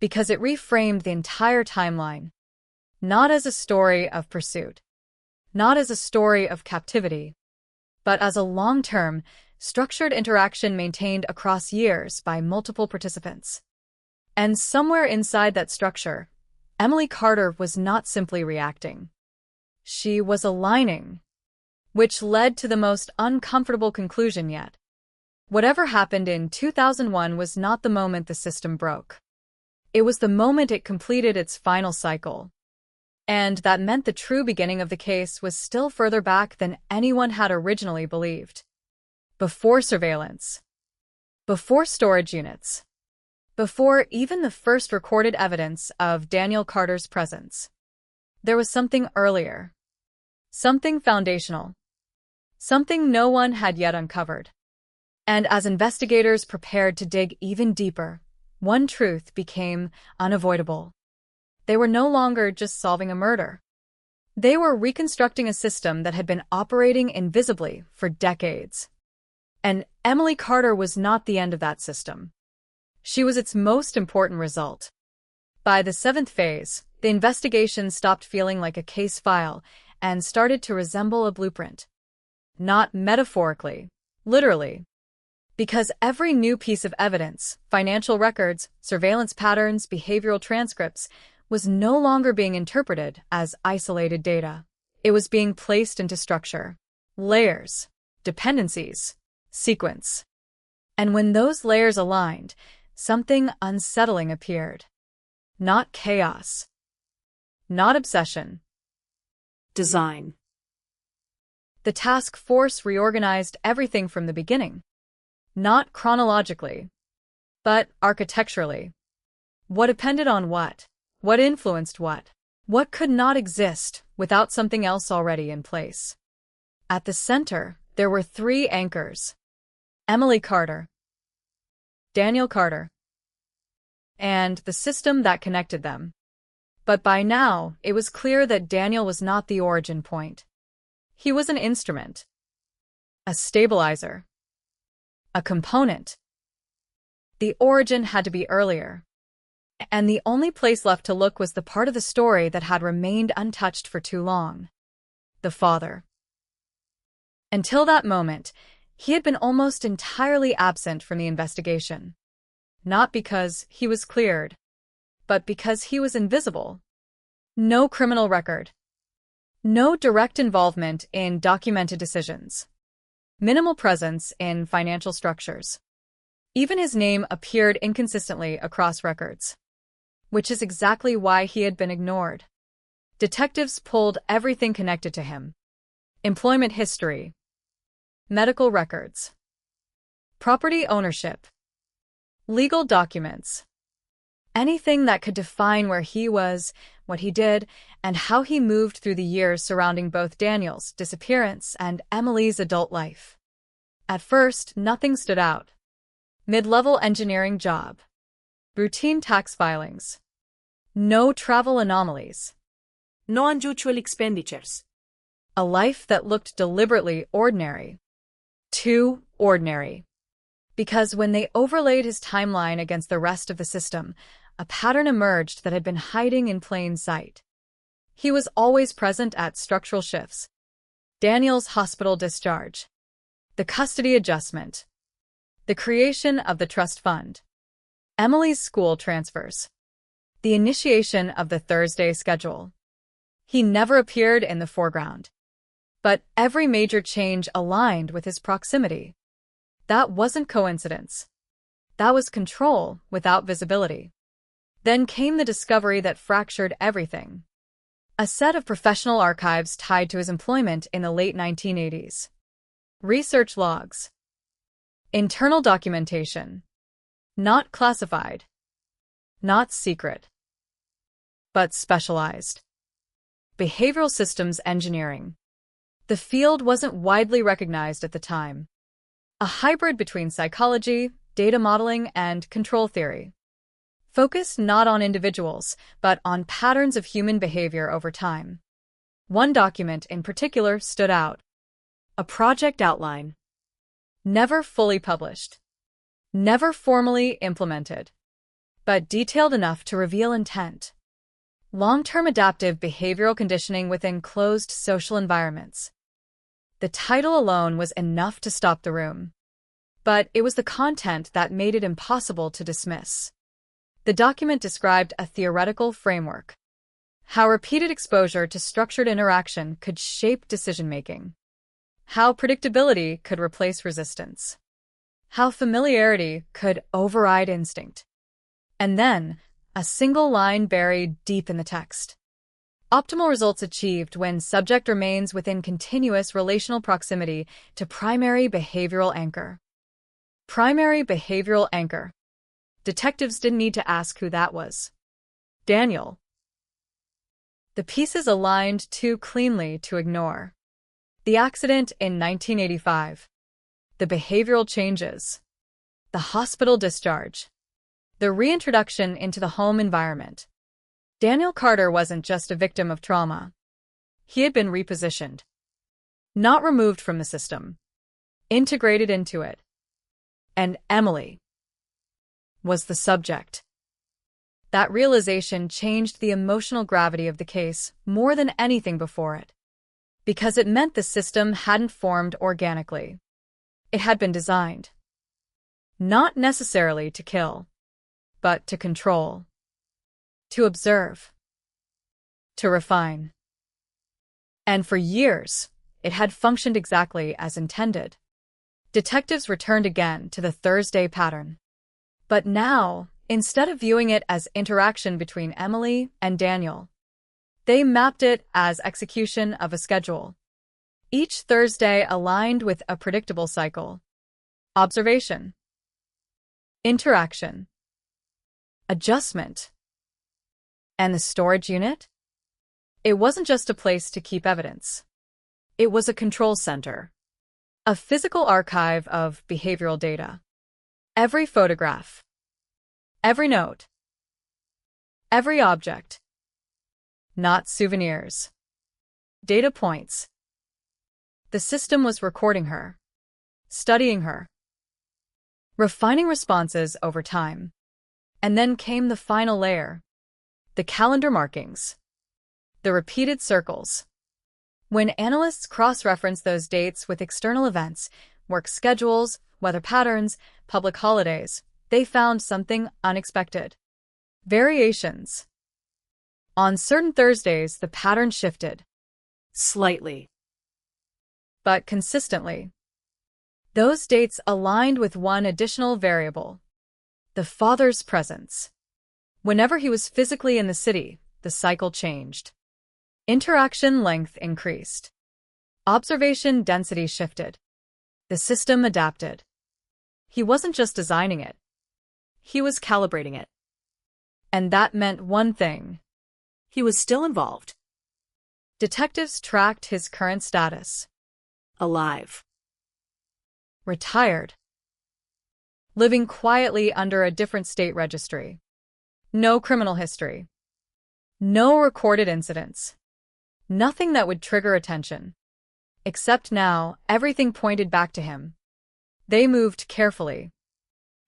Because it reframed the entire timeline. Not as a story of pursuit. Not as a story of captivity. but as a long-term, structured interaction maintained across years by multiple participants. And somewhere inside that structure, Emily Carter was not simply reacting. She was aligning, which led to the most uncomfortable conclusion yet. Whatever happened in 2001 was not the moment the system broke. It was the moment it completed its final cycle. And that meant the true beginning of the case was still further back than anyone had originally believed. Before surveillance. Before storage units. Before even the first recorded evidence of Daniel Carter's presence. There was something earlier. Something foundational. Something no one had yet uncovered. And as investigators prepared to dig even deeper, one truth became unavoidable. They were no longer just solving a murder. They were reconstructing a system that had been operating invisibly for decades. And Emily Carter was not the end of that system. She was its most important result. By the 7th phase, the investigation stopped feeling like a case file and started to resemble a blueprint. Not metaphorically, literally. Because every new piece of evidence, financial records, surveillance patterns, behavioral transcripts, was no longer being interpreted as isolated data. It was being placed into structure, layers, dependencies, sequence. And when those layers aligned, something unsettling appeared. Not chaos. Not obsession. Design. The task force reorganized everything from the beginning. Not chronologically, but architecturally. What depended on what? What influenced what? What could not exist without something else already in place? At the center, there were 3 anchors. Emily Carter, Daniel Carter, and the system that connected them. But by now, it was clear that Daniel was not the origin point. He was an instrument, a stabilizer, a component. The origin had to be earlier. And the only place left to look was the part of the story that had remained untouched for too long. The father. Until that moment, he had been almost entirely absent from the investigation. Not because he was cleared, but because he was invisible. No criminal record. No direct involvement in documented decisions. Minimal presence in financial structures. Even his name appeared inconsistently across records. Which is exactly why he had been ignored. Detectives pulled everything connected to him. Employment history. Medical records. Property ownership. Legal documents. Anything that could define where he was, what he did, and how he moved through the years surrounding both Daniel's disappearance and Emily's adult life. At first, nothing stood out. Mid-level engineering job. Routine tax filings. No travel anomalies. No unusual expenditures. A life that looked deliberately ordinary. Too ordinary. Because when they overlaid his timeline against the rest of the system, a pattern emerged that had been hiding in plain sight. He was always present at structural shifts. Daniel's hospital discharge. The custody adjustment. The creation of the trust fund. Emily's school transfers. The initiation of the Thursday schedule. He never appeared in the foreground. But every major change aligned with his proximity. That wasn't coincidence. That was control without visibility. Then came the discovery that fractured everything. A set of professional archives tied to his employment in the late 1980s. Research logs. Internal documentation. Not classified. Not secret. But specialized. Behavioral systems engineering. The field wasn't widely recognized at the time. A hybrid between psychology, data modeling, and control theory. Focused not on individuals, but on patterns of human behavior over time. One document in particular stood out. A project outline. Never fully published. Never formally implemented. But detailed enough to reveal intent. Long-term adaptive behavioral conditioning within closed social environments. The title alone was enough to stop the room. But it was the content that made it impossible to dismiss. The document described a theoretical framework. How repeated exposure to structured interaction could shape decision-making. How predictability could replace resistance. How familiarity could override instinct. And then, a single line buried deep in the text. Optimal results achieved when subject remains within continuous relational proximity to primary behavioral anchor. Primary behavioral anchor. Detectives didn't need to ask who that was. Daniel. The pieces aligned too cleanly to ignore. The accident in 1985. The behavioral changes. The hospital discharge. The reintroduction into the home environment. Daniel Carter wasn't just a victim of trauma. He had been repositioned. Not removed from the system. Integrated into it. And Emily was the subject. That realization changed the emotional gravity of the case more than anything before it. Because it meant the system hadn't formed organically. It had been designed. Not necessarily to kill, but to control. To observe. To refine. And for years, it had functioned exactly as intended. Detectives returned again to the Thursday pattern. But now, instead of viewing it as interaction between Emily and Daniel, they mapped it as execution of a schedule. Each Thursday aligned with a predictable cycle. Observation. Interaction. Adjustment. And the storage unit? It wasn't just a place to keep evidence. It was a control center. A physical archive of behavioral data. Every photograph. Every note. Every object. Not souvenirs. Data points. The system was recording her. Studying her. Refining responses over time. And then came the final layer. The calendar markings. The repeated circles. When analysts cross-referenced those dates with external events, work schedules, weather patterns, public holidays, they found something unexpected. Variations. On certain Thursdays, the pattern shifted. Slightly. But consistently. Those dates aligned with one additional variable. The father's presence. Whenever he was physically in the city, the cycle changed. Interaction length increased. Observation density shifted. The system adapted. He wasn't just designing it. He was calibrating it. And that meant one thing. He was still involved. Detectives tracked his current status. Alive. Retired. Living quietly under a different state registry. No criminal history. No recorded incidents. Nothing that would trigger attention. Except now, everything pointed back to him. They moved carefully.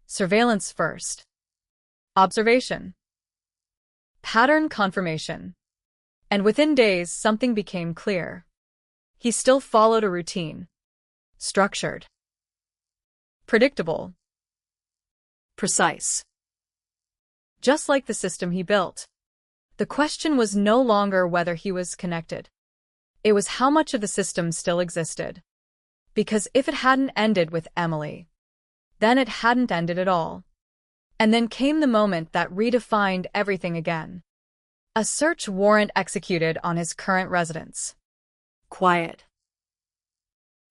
Surveillance first. Observation. Pattern confirmation. And within days, something became clear. He still followed a routine. Structured. Predictable. Precise. Just like the system he built. The question was no longer whether he was connected. It was how much of the system still existed. Because if it hadn't ended with Emily, then it hadn't ended at all. And then came the moment that redefined everything again. A search warrant executed on his current residence. Quiet.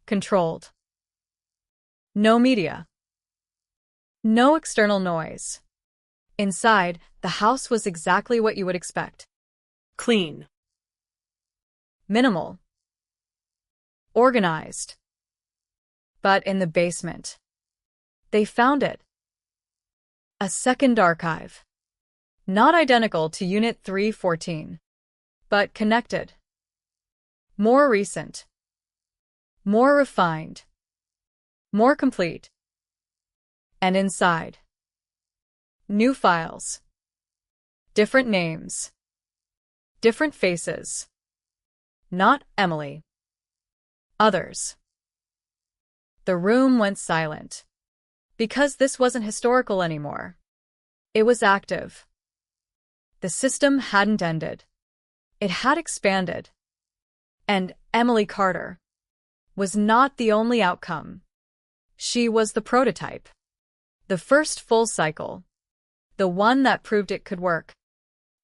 Controlled. No media. No external noise. Inside, the house was exactly what you would expect. Clean. Minimal. Organized. But in the basement, they found it. A second archive. Not identical to Unit 314, but connected. More recent. More refined. More complete. And inside. New files. Different names. Different faces. Not Emily. Others. The room went silent. Because this wasn't historical anymore. It was active. The system hadn't ended. It had expanded. And Emily Carter was not the only outcome. She was the prototype. The first full cycle. The one that proved it could work.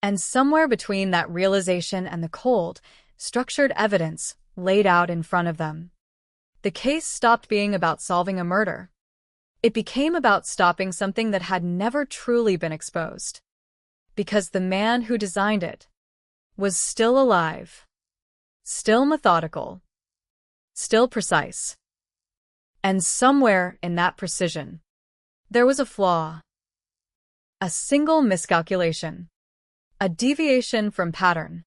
And somewhere between that realization and the cold, structured evidence laid out in front of them, the case stopped being about solving a murder. It became about stopping something that had never truly been exposed. Because the man who designed it was still alive, still methodical, still precise. And somewhere in that precision, there was a flaw. A single miscalculation. A deviation from pattern.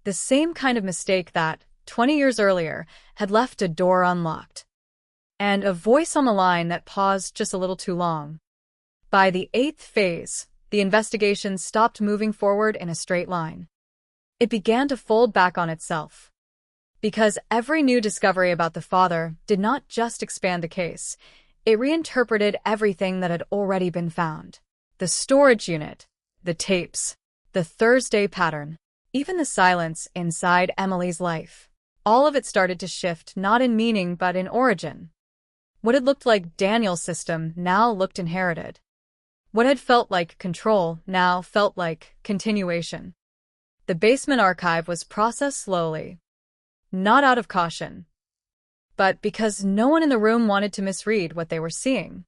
The same kind of mistake that, 20 years earlier, had left a door unlocked. And a voice on the line that paused just a little too long. By the 8th phase, the investigation stopped moving forward in a straight line. It began to fold back on itself. Because every new discovery about the father did not just expand the case, it reinterpreted everything that had already been found. The storage unit, the tapes, the Thursday pattern, even the silence inside Emily's life. All of it started to shift, not in meaning but in origin. What had looked like Daniel's system now looked inherited. What had felt like control now felt like continuation. The basement archive was processed slowly. Not out of caution, but because no one in the room wanted to misread what they were seeing.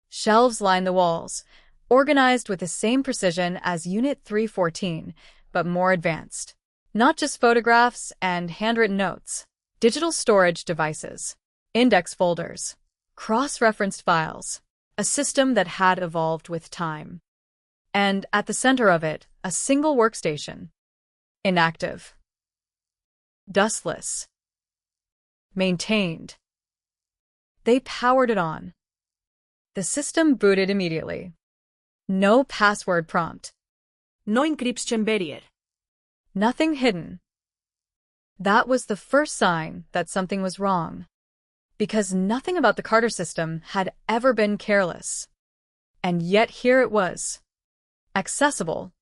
Shelves lined the walls, organized with the same precision as Unit 314, but more advanced. Not just photographs and handwritten notes, digital storage devices, index folders, cross-referenced files, a system that had evolved with time. And at the center of it, a single workstation. Inactive. Dustless. Maintained. They powered it on. The system booted immediately. No password prompt. No encryption barrier. Nothing hidden. That was the first sign that something was wrong. Because nothing about the Carter system had ever been careless. And yet here it was. Accessible.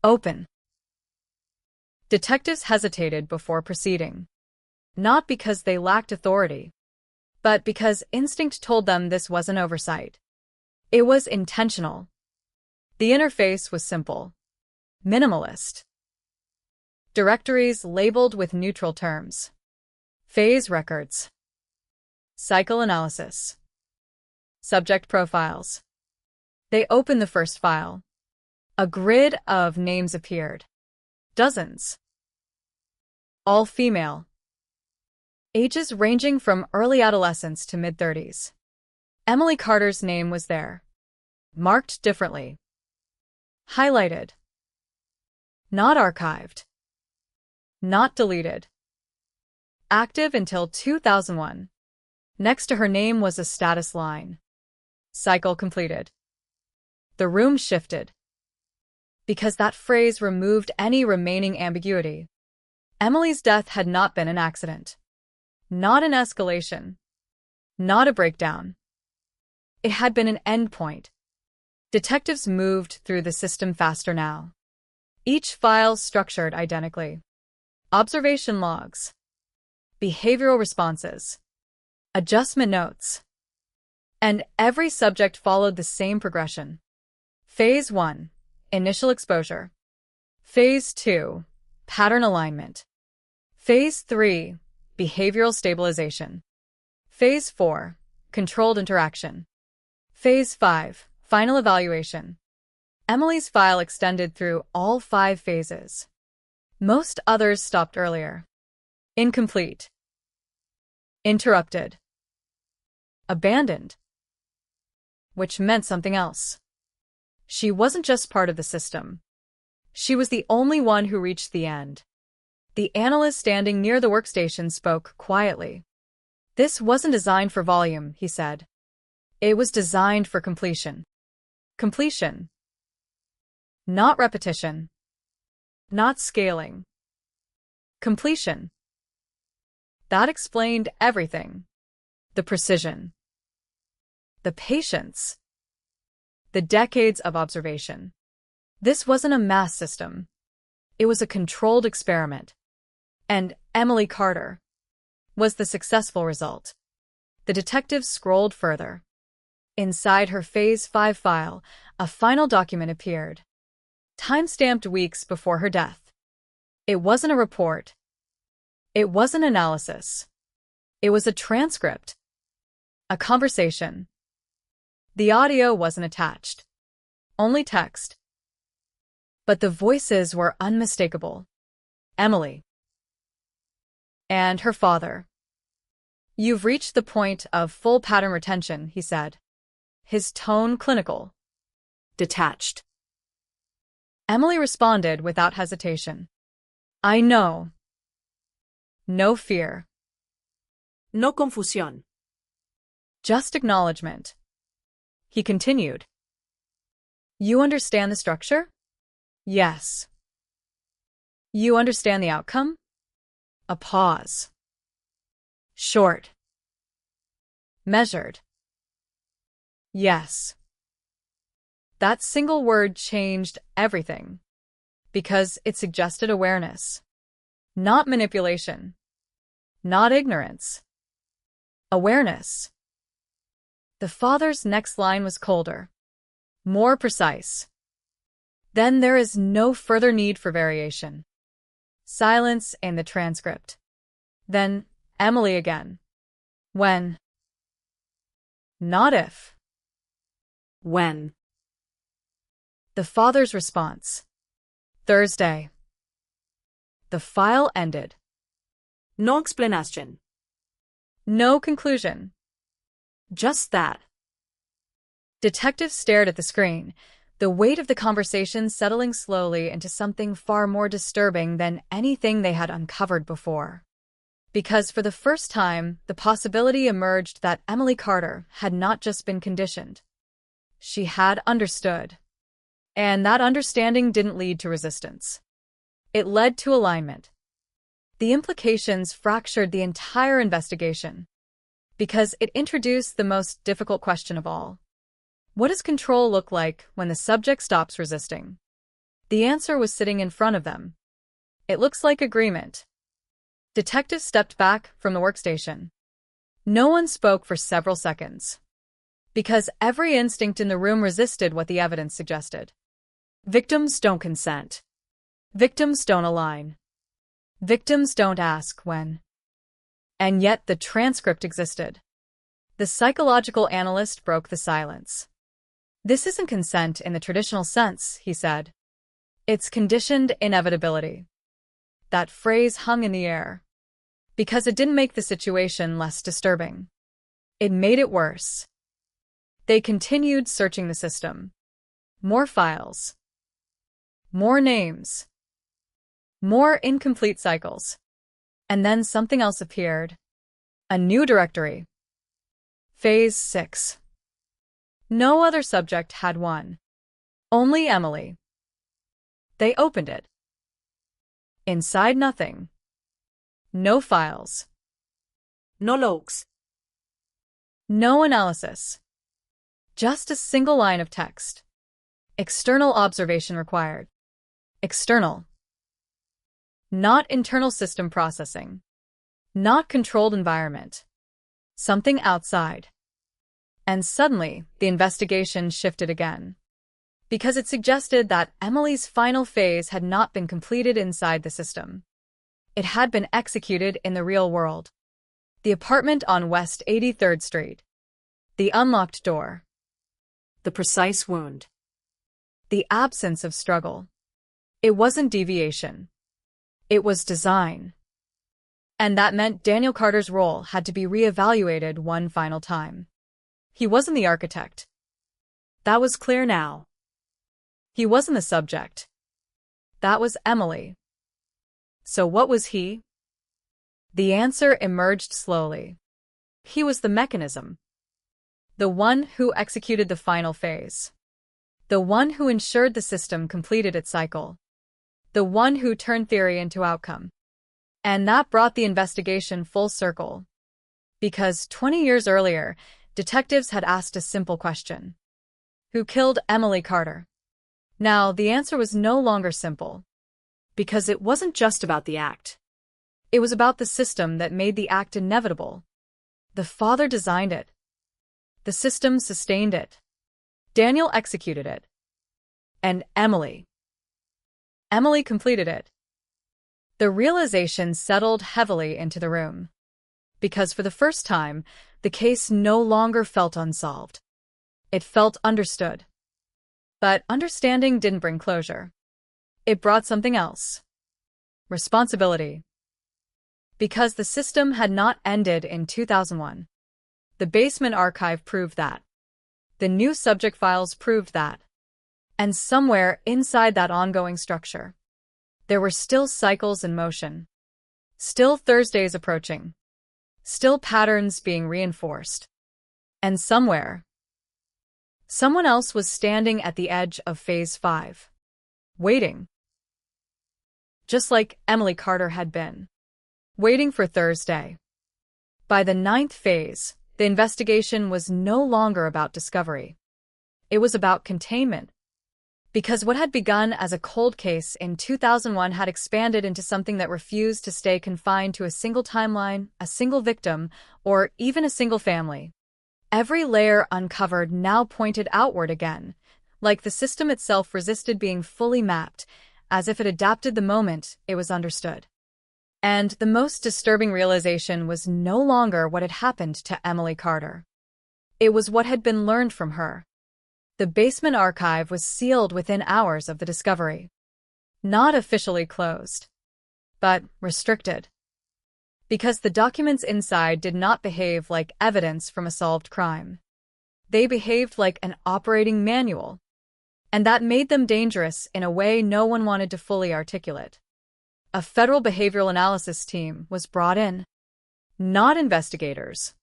Open. Detectives hesitated before proceeding. Not because they lacked authority, but because instinct told them this was an oversight. It was intentional. The interface was simple. Minimalist. Directories labeled with neutral terms. Phase records. Cycle analysis. Subject profiles. They opened the first file. A grid of names appeared. Dozens. All female. Ages ranging from early adolescence to mid-30s. Emily Carter's name was there. Marked differently. Highlighted. Not archived. Not deleted. Active until 2001. Next to her name was a status line. Cycle completed. The room shifted. Because that phrase removed any remaining ambiguity. Emily's death had not been an accident. Not an escalation. Not a breakdown. It had been an endpoint. Detectives moved through the system faster now. Each file structured identically. Observation logs. Behavioral responses. Adjustment notes. And every subject followed the same progression. Phase 1. Initial exposure. Phase 2. Pattern alignment. Phase 3. Behavioral stabilization. Phase 4. Controlled interaction. Phase 5. Final evaluation. Emily's file extended through all 5 phases. Most others stopped earlier. Incomplete. Interrupted. Abandoned. Which meant something else. She wasn't just part of the system. She was the only one who reached the end. The analyst standing near the workstation spoke quietly. This wasn't designed for volume, he said. It was designed for completion. Completion. Not repetition. Not scaling. Completion. That explained everything. The precision. The patience. The decades of observation. This wasn't a mass system. It was a controlled experiment. And Emily Carter was the successful result. The detectives scrolled further. Inside her Phase 5 file, a final document appeared, time-stamped weeks before her death. It wasn't a report. It wasn't analysis. It was a transcript. A conversation. The audio wasn't attached. Only text. But the voices were unmistakable. Emily. And her father. "You've reached the point of full pattern retention," he said. His tone clinical. Detached. Emily responded without hesitation. "I know." No fear. No confusión. Just acknowledgement. He continued. "You understand the structure?" "Yes." "You understand the outcome?" A pause. Short. Measured. "Yes." That single word changed everything, because it suggested awareness. Not manipulation. Not ignorance. Awareness. The father's next line was colder. More precise. "Then there is no further need for variation." Silence in the transcript. Then Emily again. "When?" Not if. When. The father's response. "Thursday." The file ended. No explanation. No conclusion. Just that. Detectives stared at the screen, the weight of the conversation settling slowly into something far more disturbing than anything they had uncovered before. Because for the first time, the possibility emerged that Emily Carter had not just been conditioned. She had understood. And that understanding didn't lead to resistance. It led to alignment. The implications fractured the entire investigation, because it introduced the most difficult question of all. What does control look like when the subject stops resisting? The answer was sitting in front of them. It looks like agreement. Detectives stepped back from the workstation. No one spoke for several seconds, because every instinct in the room resisted what the evidence suggested. Victims don't consent. Victims don't align. Victims don't ask when. And yet the transcript existed. The psychological analyst broke the silence. "This isn't consent in the traditional sense," he said. "It's conditioned inevitability." That phrase hung in the air, because it didn't make the situation less disturbing. It made it worse. They continued searching the system. More files. More names. More incomplete cycles. And then something else appeared. A new directory. Phase 6. No other subject had one. Only Emily. They opened it. Inside nothing. No files. No logs. No analysis. Just a single line of text. External observation required. External. Not internal system processing. Not controlled environment. Something outside. And suddenly, the investigation shifted again. Because it suggested that Emily's final phase had not been completed inside the system. It had been executed in the real world. The apartment on West 83rd Street. The unlocked door. The precise wound. The absence of struggle. It wasn't deviation. It was design. And that meant Daniel Carter's role had to be reevaluated one final time. He wasn't the architect. That was clear now. He wasn't the subject. That was Emily. So what was he? The answer emerged slowly. He was the mechanism. The one who executed the final phase. The one who ensured the system completed its cycle. The one who turned theory into outcome. And that brought the investigation full circle. Because 20 years earlier, detectives had asked a simple question. Who killed Emily Carter? Now, the answer was no longer simple. Because it wasn't just about the act. It was about the system that made the act inevitable. The father designed it. The system sustained it. Daniel executed it. And Emily completed it. The realization settled heavily into the room. Because for the first time, the case no longer felt unsolved. It felt understood. But understanding didn't bring closure. It brought something else. Responsibility. Because the system had not ended in 2001. The basement archive proved that. The new subject files proved that. And somewhere inside that ongoing structure, there were still cycles in motion. Still Thursdays approaching. Still patterns being reinforced. And somewhere, someone else was standing at the edge of Phase 5. Waiting. Just like Emily Carter had been. Waiting for Thursday. By the 9th phase, the investigation was no longer about discovery. It was about containment. Because what had begun as a cold case in 2001 had expanded into something that refused to stay confined to a single timeline, a single victim, or even a single family. Every layer uncovered now pointed outward again, like the system itself resisted being fully mapped, as if it adapted the moment it was understood. And the most disturbing realization was no longer what had happened to Emily Carter. It was what had been learned from her. The basement archive was sealed within hours of the discovery. Not officially closed, but restricted. Because the documents inside did not behave like evidence from a solved crime. They behaved like an operating manual. And that made them dangerous in a way no one wanted to fully articulate. A federal behavioral analysis team was brought in. Not investigators.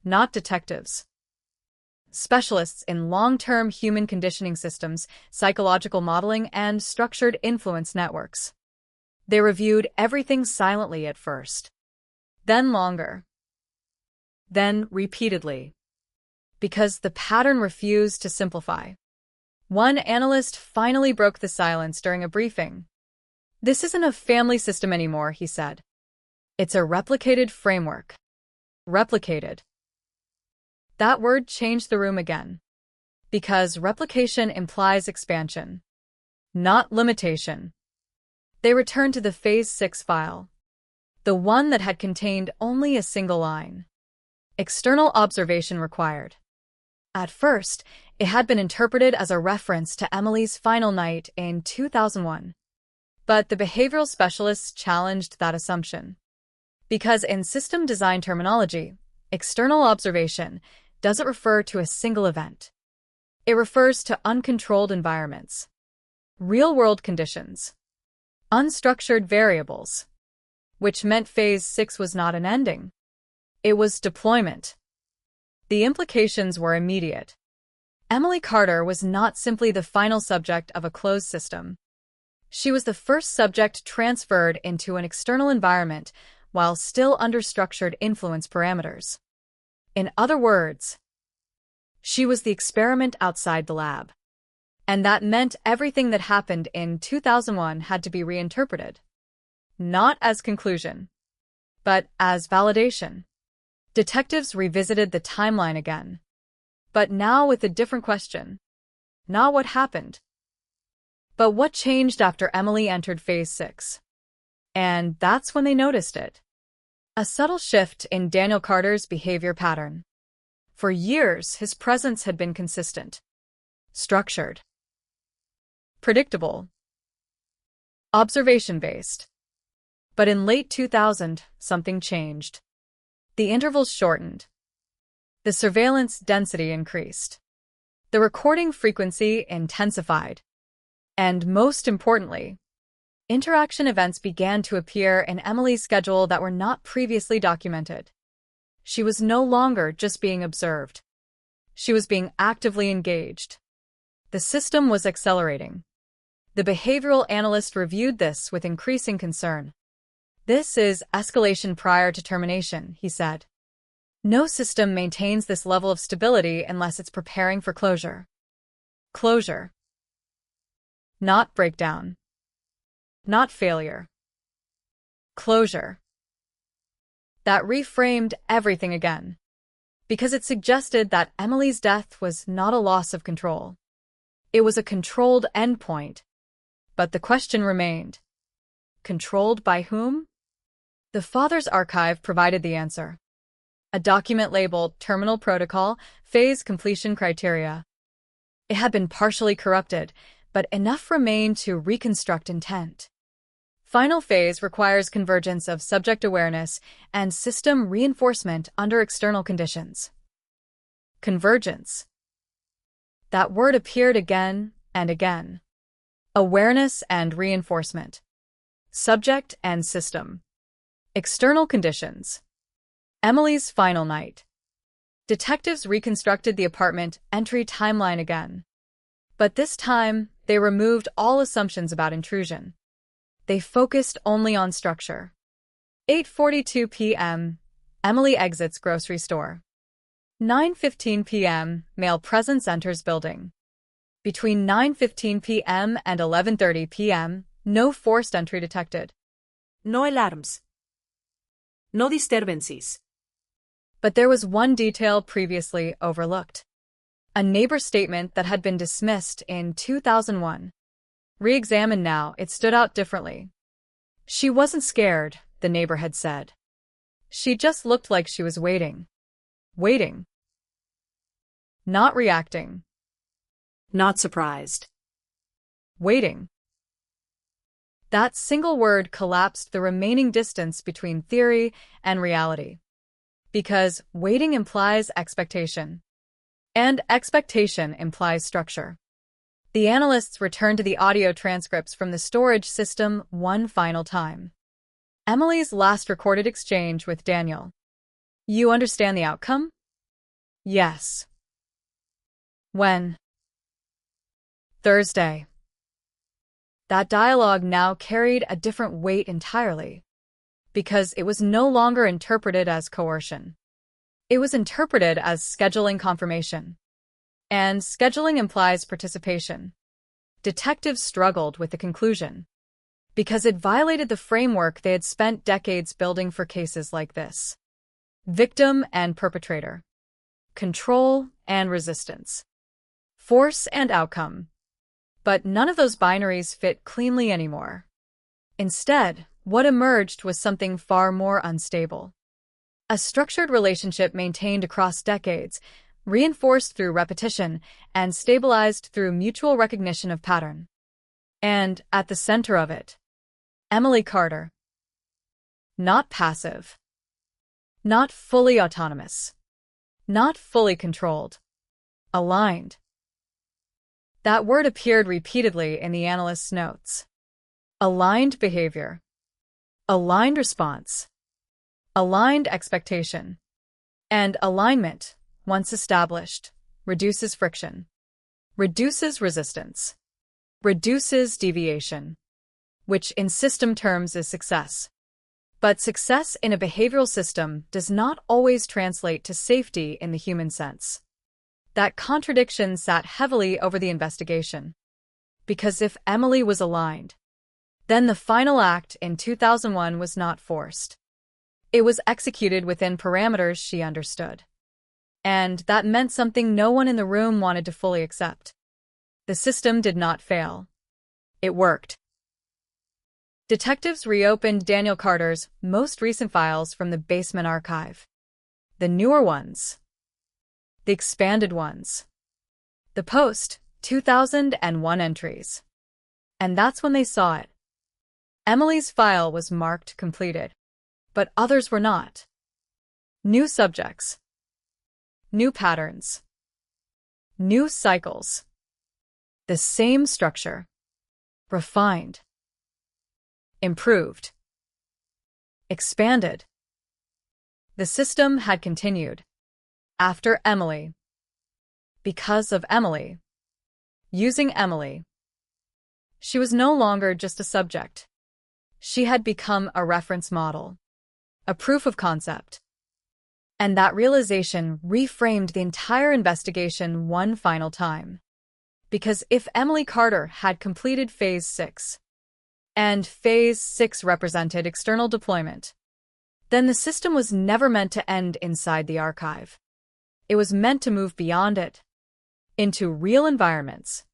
Not detectives. Specialists in long-term human conditioning systems, psychological modeling, and structured influence networks. They reviewed everything silently at first. Then longer. Then repeatedly. Because the pattern refused to simplify. One analyst finally broke the silence during a briefing. This isn't a family system anymore, he said. It's a replicated framework. Replicated. That word changed the room again. Because replication implies expansion, not limitation. They returned to the Phase 6 file. The one that had contained only a single line. External observation required. At first, it had been interpreted as a reference to Emily's final night in 2001. But the behavioral specialists challenged that assumption. Because in system design terminology, external observation doesn't refer to a single event. It refers to uncontrolled environments, real-world conditions, unstructured variables, which meant Phase 6 was not an ending. It was deployment. The implications were immediate. Emily Carter was not simply the final subject of a closed system. She was the first subject transferred into an external environment while still under structured influence parameters. In other words, she was the experiment outside the lab. And that meant everything that happened in 2001 had to be reinterpreted. Not as conclusion, but as validation. Detectives revisited the timeline again. But now with a different question. Not what happened, but what changed after Emily entered Phase 6. And that's when they noticed it. A subtle shift in Daniel Carter's behavior pattern. For years, his presence had been consistent, structured, predictable, observation-based. But in late 2000, something changed. The intervals shortened. The surveillance density increased. The recording frequency intensified. And most importantly, interaction events began to appear in Emily's schedule that were not previously documented. She was no longer just being observed. She was being actively engaged. The system was accelerating. The behavioral analyst reviewed this with increasing concern. This is escalation prior to termination, he said. No system maintains this level of stability unless it's preparing for closure. Closure. Not breakdown. Not failure. Closure. That reframed everything again, because it suggested that Emily's death was not a loss of control. It was a controlled endpoint. But the question remained. Controlled by whom? The father's archive provided the answer. A document labeled Terminal Protocol, Phase Completion Criteria. It had been partially corrupted, but enough remained to reconstruct intent. Final phase requires convergence of subject awareness and system reinforcement under external conditions. Convergence. That word appeared again and again. Awareness and reinforcement. Subject and system. External conditions. Emily's final night. Detectives reconstructed the apartment entry timeline again. But this time, they removed all assumptions about intrusion. They focused only on structure. 8:42 p.m., Emily exits grocery store. 9:15 p.m., male presence enters building. Between 9:15 p.m. and 11:30 p.m., no forced entry detected. No alarms. No disturbances. But there was one detail previously overlooked. A neighbor's statement that had been dismissed in 2001. Re-examined now, it stood out differently. She wasn't scared, the neighbor had said. She just looked like she was waiting. Waiting. Not reacting. Not surprised. Waiting. That single word collapsed the remaining distance between theory and reality. Because waiting implies expectation. And expectation implies structure. The analysts returned to the audio transcripts from the storage system one final time. Emily's last recorded exchange with Daniel. You understand the outcome? Yes. When? Thursday. That dialogue now carried a different weight entirely, because it was no longer interpreted as coercion. It was interpreted as scheduling confirmation. And scheduling implies participation. Detectives struggled with the conclusion, because it violated the framework they had spent decades building for cases like this. Victim and perpetrator. Control and resistance. Force and outcome. But none of those binaries fit cleanly anymore. Instead, what emerged was something far more unstable. A structured relationship maintained across decades, reinforced through repetition, and stabilized through mutual recognition of pattern. And, at the center of it, Emily Carter. Not passive. Not fully autonomous. Not fully controlled. Aligned. That word appeared repeatedly in the analyst's notes. Aligned behavior. Aligned response. Aligned expectation. And alignment, once established, reduces friction. Reduces resistance. Reduces deviation. Which in system terms is success. But success in a behavioral system does not always translate to safety in the human sense. That contradiction sat heavily over the investigation. Because if Emily was aligned, then the final act in 2001 was not forced. It was executed within parameters she understood. And that meant something no one in the room wanted to fully accept. The system did not fail. It worked. Detectives reopened Daniel Carter's most recent files from the basement archive. The newer ones. The expanded ones. The post-2001 entries. And that's when they saw it. Emily's file was marked completed, but others were not. New subjects. New patterns. New cycles. The same structure. Refined. Improved. Expanded. The system had continued. After Emily. Because of Emily. Using Emily. She was no longer just a subject. She had become a reference model, a proof of concept. And that realization reframed the entire investigation one final time. Because if Emily Carter had completed Phase 6, and Phase 6 represented external deployment, then the system was never meant to end inside the archive. It was meant to move beyond it, into real environments,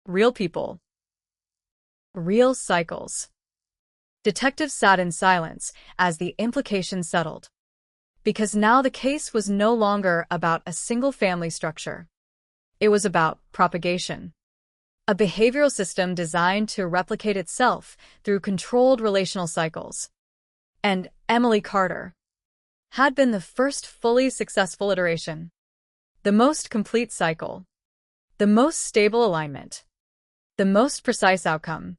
real people, real cycles. Detectives sat in silence as the implications settled, because now the case was no longer about a single family structure. It was about propagation, a behavioral system designed to replicate itself through controlled relational cycles. And Emily Carter had been the first fully successful iteration, the most complete cycle, the most stable alignment, the most precise outcome.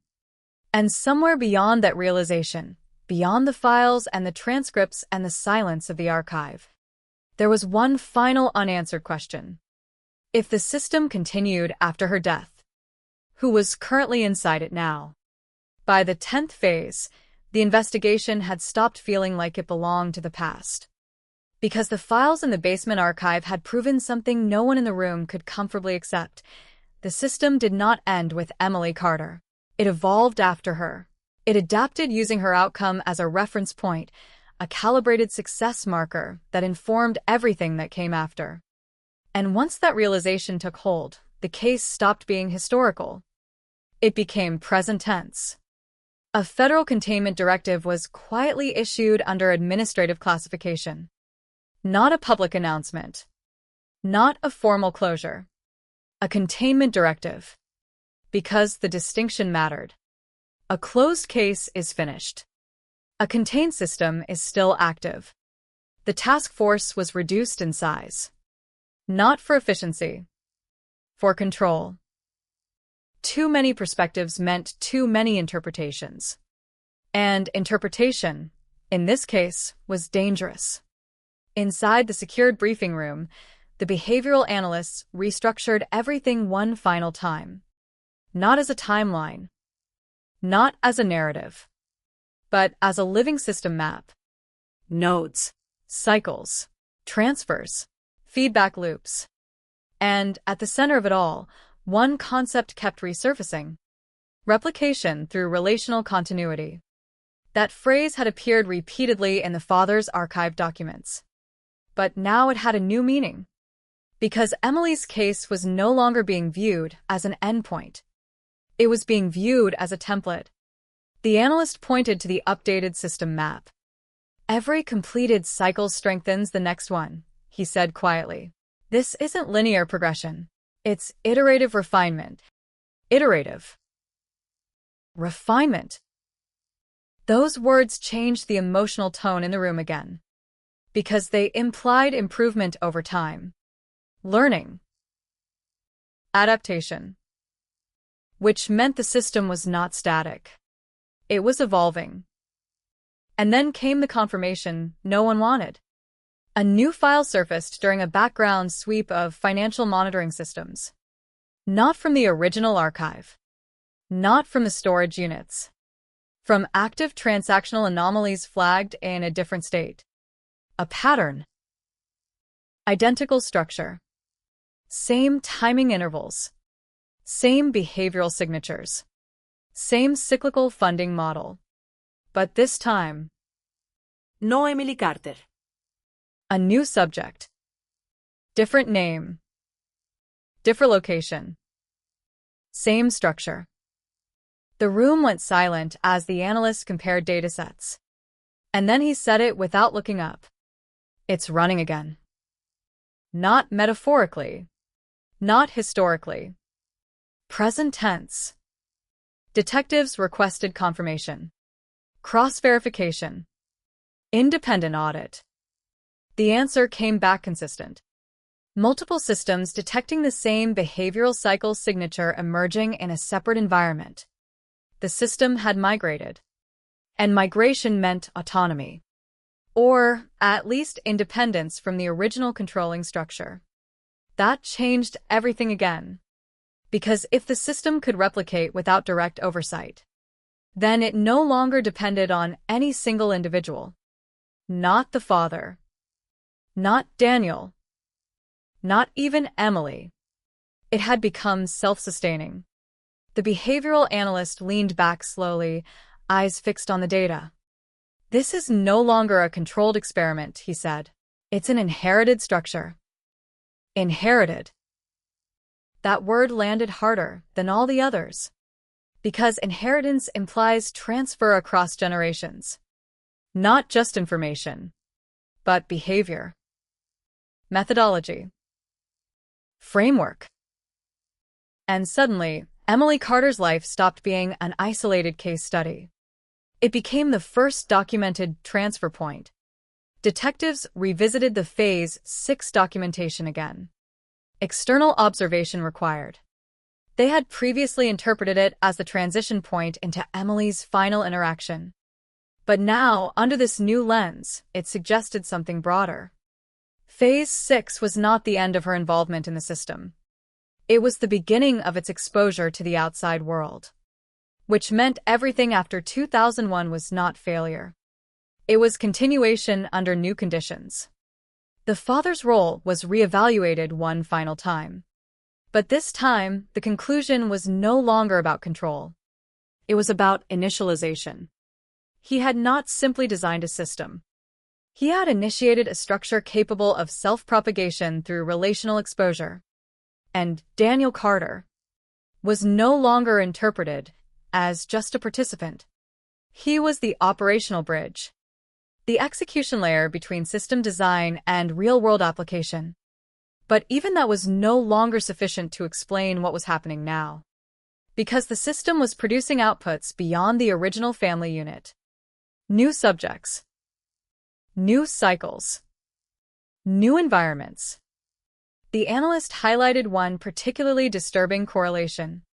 And somewhere beyond that realization, beyond the files and the transcripts and the silence of the archive, there was one final unanswered question. If the system continued after her death, who was currently inside it now? By the 10th phase, the investigation had stopped feeling like it belonged to the past. Because the files in the basement archive had proven something no one in the room could comfortably accept. The system did not end with Emily Carter. It evolved after her. It adapted using her outcome as a reference point, a calibrated success marker that informed everything that came after. And once that realization took hold, the case stopped being historical. It became present tense. A federal containment directive was quietly issued under administrative classification. Not a public announcement. Not a formal closure. A containment directive. Because the distinction mattered. A closed case is finished. A contained system is still active. The task force was reduced in size. Not for efficiency. For control. Too many perspectives meant too many interpretations. And interpretation, in this case, was dangerous. Inside the secured briefing room, the behavioral analysts restructured everything one final time. Not as a timeline, not as a narrative, but as a living system map. Nodes, cycles, transfers, feedback loops. And at the center of it all, one concept kept resurfacing: replication through relational continuity. That phrase had appeared repeatedly in the father's archived documents. But now it had a new meaning. Because Emily's case was no longer being viewed as an endpoint. It was being viewed as a template. The analyst pointed to the updated system map. Every completed cycle strengthens the next one, he said quietly. This isn't linear progression. It's iterative refinement. Iterative. Refinement. Those words changed the emotional tone in the room again. Because they implied improvement over time. Learning. Adaptation. Which meant the system was not static. It was evolving. And then came the confirmation no one wanted. A new file surfaced during a background sweep of financial monitoring systems. Not from the original archive. Not from the storage units. From active transactional anomalies flagged in a different state. A pattern. Identical structure. Same timing intervals. Same behavioral signatures. Same cyclical funding model. But this time, No Emily Carter. a new subject. Different name. Different location. Same structure. The room went silent as the analyst compared datasets. And then he said it without looking up. It's running again. Not metaphorically. Not historically. Present tense. Detectives requested confirmation. Cross-verification. Independent audit. The answer came back consistent. Multiple systems detecting the same behavioral cycle signature emerging in a separate environment. The system had migrated. And migration meant autonomy. Or, at least, independence from the original controlling structure. That changed everything again. Because if the system could replicate without direct oversight, then it no longer depended on any single individual. Not the father. Not Daniel. Not even Emily. It had become self-sustaining. The behavioral analyst leaned back slowly, eyes fixed on the data. This is no longer a controlled experiment, he said. It's an inherited structure. Inherited. That word landed harder than all the others, because inheritance implies transfer across generations. Not just information, but behavior, methodology, framework. And suddenly, Emily Carter's life stopped being an isolated case study. It became the first documented transfer point. Detectives revisited the Phase 6 documentation again. External observation required. They had previously interpreted it as the transition point into Emily's final interaction. But now, under this new lens, it suggested something broader. Phase 6 was not the end of her involvement in the system. It was the beginning of its exposure to the outside world, which meant everything after 2001 was not failure. It was continuation under new conditions. The father's role was reevaluated one final time. But this time, the conclusion was no longer about control. It was about initialization. He had not simply designed a system. He had initiated a structure capable of self-propagation through relational exposure. And Daniel Carter was no longer interpreted as just a participant. He was the operational bridge, the execution layer between system design and real-world application. But even that was no longer sufficient to explain what was happening now, because the system was producing outputs beyond the original family unit. New subjects, new cycles, new environments. The analyst highlighted one particularly disturbing correlation.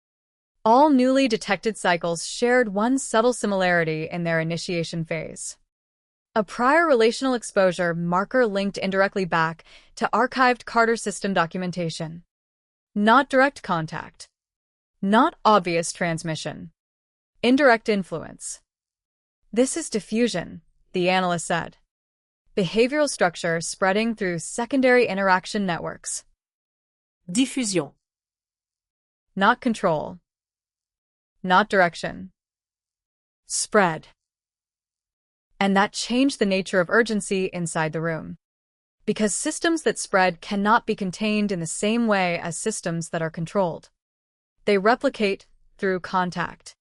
All newly detected cycles shared one subtle similarity in their initiation phase. A prior relational exposure marker linked indirectly back to archived Carter system documentation. Not direct contact. Not obvious transmission. Indirect influence. This is diffusion, the analyst said. Behavioral structure spreading through secondary interaction networks. Diffusion. Not control. Not direction. Spread. And that changed the nature of urgency inside the room. Because systems that spread cannot be contained in the same way as systems that are controlled. They replicate through contact,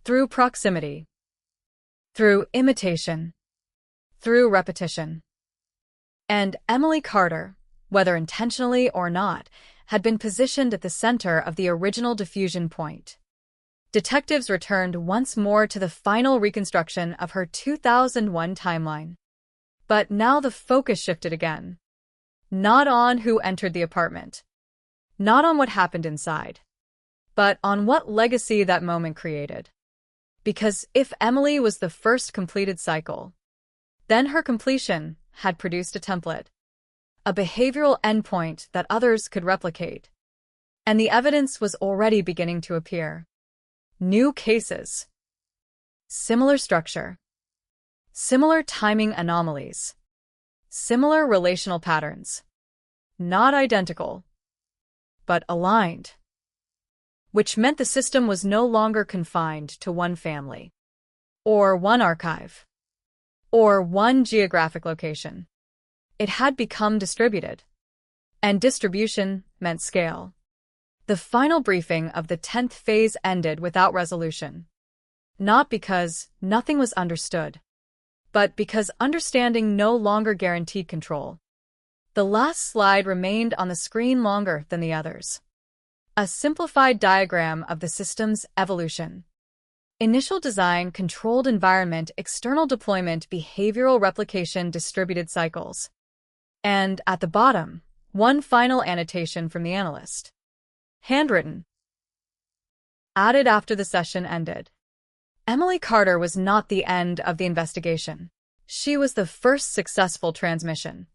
through proximity, through imitation, through repetition. And Emily Carter, whether intentionally or not, had been positioned at the center of the original diffusion point. Detectives returned once more to the final reconstruction of her 2001 timeline. But now the focus shifted again. Not on who entered the apartment. Not on what happened inside. But on what legacy that moment created. Because if Emily was the first completed cycle, then her completion had produced a template. A behavioral endpoint that others could replicate. And the evidence was already beginning to appear. New cases. Similar structure. Similar timing anomalies. Similar relational patterns. Not identical, but aligned. Which meant the system was no longer confined to one family, or one archive, or one geographic location. It had become distributed. And distribution meant scale. The final briefing of the 10th phase ended without resolution. Not because nothing was understood, but because understanding no longer guaranteed control. The last slide remained on the screen longer than the others. A simplified diagram of the system's evolution. Initial design, controlled environment, external deployment, behavioral replication, distributed cycles. And at the bottom, one final annotation from the analyst. Handwritten. Added after the session ended. Emily Carter was not the end of the investigation. She was the first successful transmission.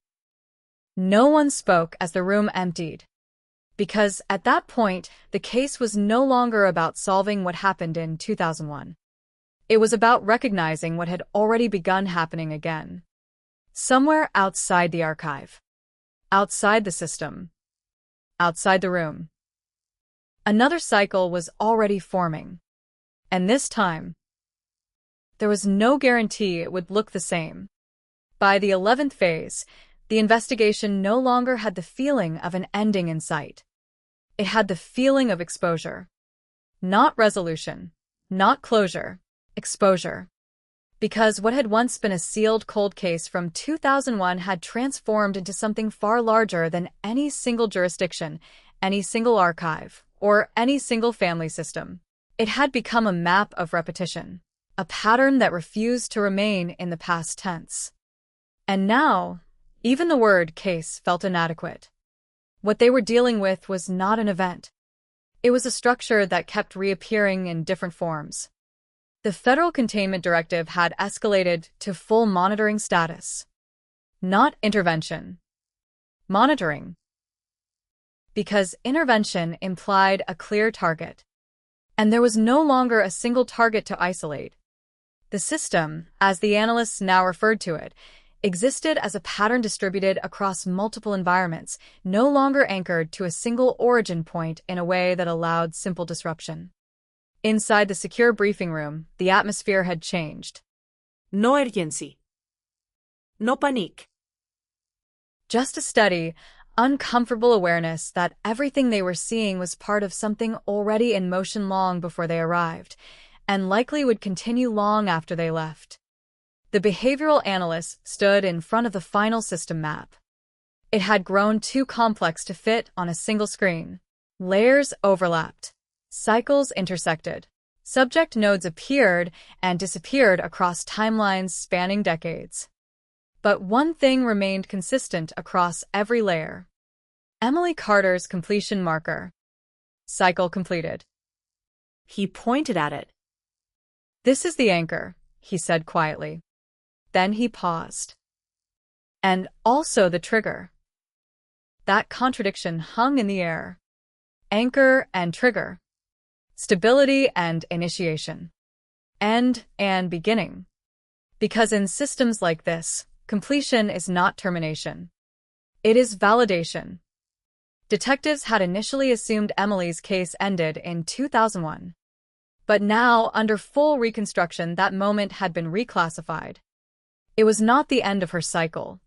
No one spoke as the room emptied. Because at that point, the case was no longer about solving what happened in 2001. It was about recognizing what had already begun happening again. Somewhere outside the archive. Outside the system. Outside the room. Another cycle was already forming. And this time, there was no guarantee it would look the same. By the 11th phase, the investigation no longer had the feeling of an ending in sight. It had the feeling of exposure. Not resolution, not closure, exposure. Because what had once been a sealed cold case from 2001 had transformed into something far larger than any single jurisdiction, any single archive, or any single family system. It had become a map of repetition, a pattern that refused to remain in the past tense. And now, even the word case felt inadequate. What they were dealing with was not an event. It was a structure that kept reappearing in different forms. The Federal Containment Directive had escalated to full monitoring status. Not intervention. Monitoring. Because intervention implied a clear target. And there was no longer a single target to isolate. The system, as the analysts now referred to it, existed as a pattern distributed across multiple environments, no longer anchored to a single origin point in a way that allowed simple disruption. Inside the secure briefing room, the atmosphere had changed. No urgency. No panique. Just a steady, uncomfortable awareness that everything they were seeing was part of something already in motion long before they arrived, and likely would continue long after they left. The behavioral analyst stood in front of the final system map. It had grown too complex to fit on a single screen. Layers overlapped. Cycles intersected. Subject nodes appeared and disappeared across timelines spanning decades. But one thing remained consistent across every layer. Emily Carter's completion marker. Cycle completed. He pointed at it. This is the anchor, he said quietly. Then he paused. And also the trigger. That contradiction hung in the air. Anchor and trigger. Stability and initiation. End and beginning. Because in systems like this, completion is not termination. It is validation. Detectives had initially assumed Emily's case ended in 2001. But now, under full reconstruction, that moment had been reclassified. It was not the end of her cycle.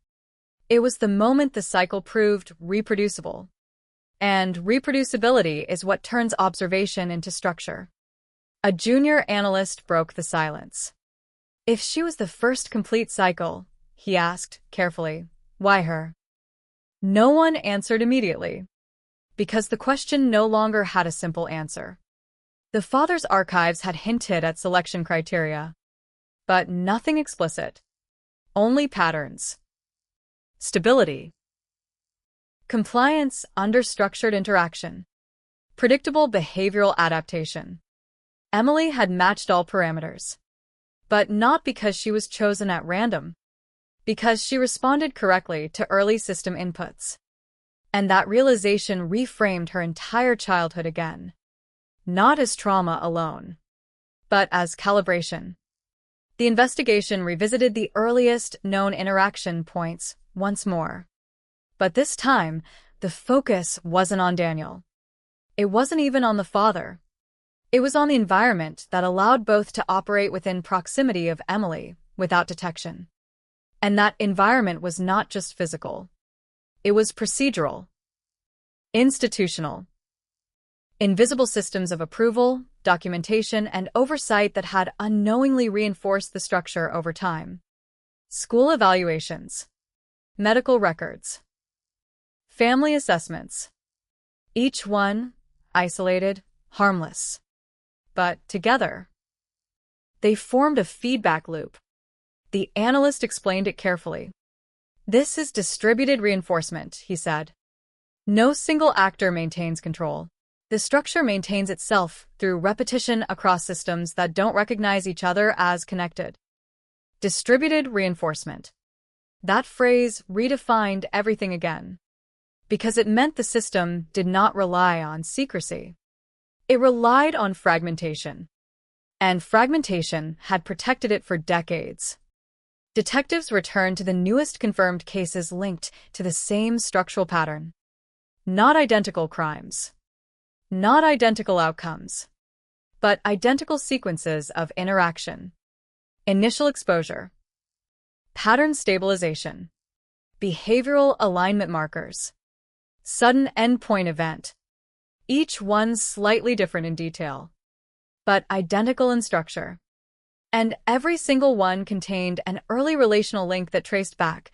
It was the moment the cycle proved reproducible. And reproducibility is what turns observation into structure. A junior analyst broke the silence. If she was the first complete cycle, he asked, carefully, why her? No one answered immediately. Because the question no longer had a simple answer. The father's archives had hinted at selection criteria. But nothing explicit. Only patterns. Stability. Compliance under structured interaction. Predictable behavioral adaptation. Emily had matched all parameters. But not because she was chosen at random. Because she responded correctly to early system inputs. And that realization reframed her entire childhood again. Not as trauma alone, but as calibration. The investigation revisited the earliest known interaction points once more. But this time, the focus wasn't on Daniel. It wasn't even on the father. It was on the environment that allowed both to operate within proximity of Emily without detection. And that environment was not just physical. It was procedural. Institutional. Invisible systems of approval, documentation, and oversight that had unknowingly reinforced the structure over time. School evaluations. Medical records. Family assessments. Each one, isolated, harmless. But together, they formed a feedback loop. The analyst explained it carefully. This is distributed reinforcement, he said. No single actor maintains control. The structure maintains itself through repetition across systems that don't recognize each other as connected. Distributed reinforcement. That phrase redefined everything again. Because it meant the system did not rely on secrecy. It relied on fragmentation. and fragmentation had protected it for decades. Detectives returned to the newest confirmed cases linked to the same structural pattern. Not identical crimes. Not identical outcomes. But identical sequences of interaction. Initial exposure. Pattern stabilization. Behavioral alignment markers. Sudden endpoint event. Each one slightly different in detail, but identical in structure. And every single one contained an early relational link that traced back,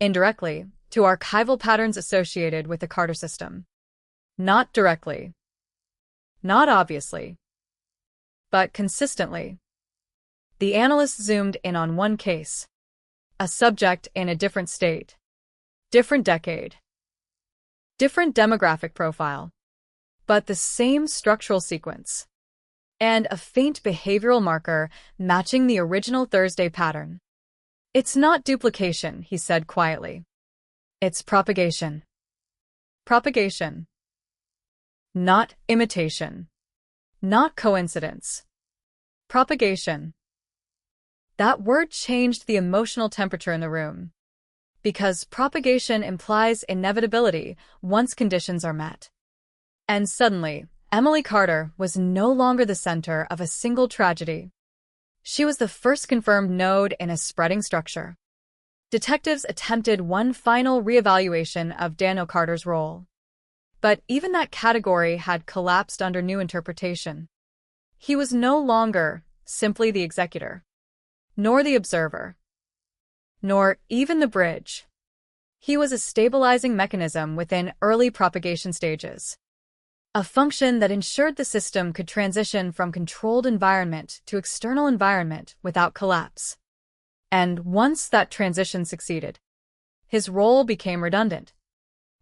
indirectly, to archival patterns associated with the Carter system. Not directly. Not obviously. But consistently. The analysts zoomed in on one case. A subject in a different state. Different decade. Different demographic profile. But the same structural sequence. And a faint behavioral marker matching the original Thursday pattern. It's not duplication, he said quietly. It's propagation. Propagation. Not imitation. Not coincidence. Propagation. That word changed the emotional temperature in the room. Because propagation implies inevitability once conditions are met. And suddenly, Emily Carter was no longer the center of a single tragedy. She was the first confirmed node in a spreading structure. Detectives attempted one final reevaluation of Daniel Carter's role. But even that category had collapsed under new interpretation. He was no longer simply the executor, nor the observer, nor even the bridge. He was a stabilizing mechanism within early propagation stages. A function that ensured the system could transition from controlled environment to external environment without collapse. And once that transition succeeded, his role became redundant,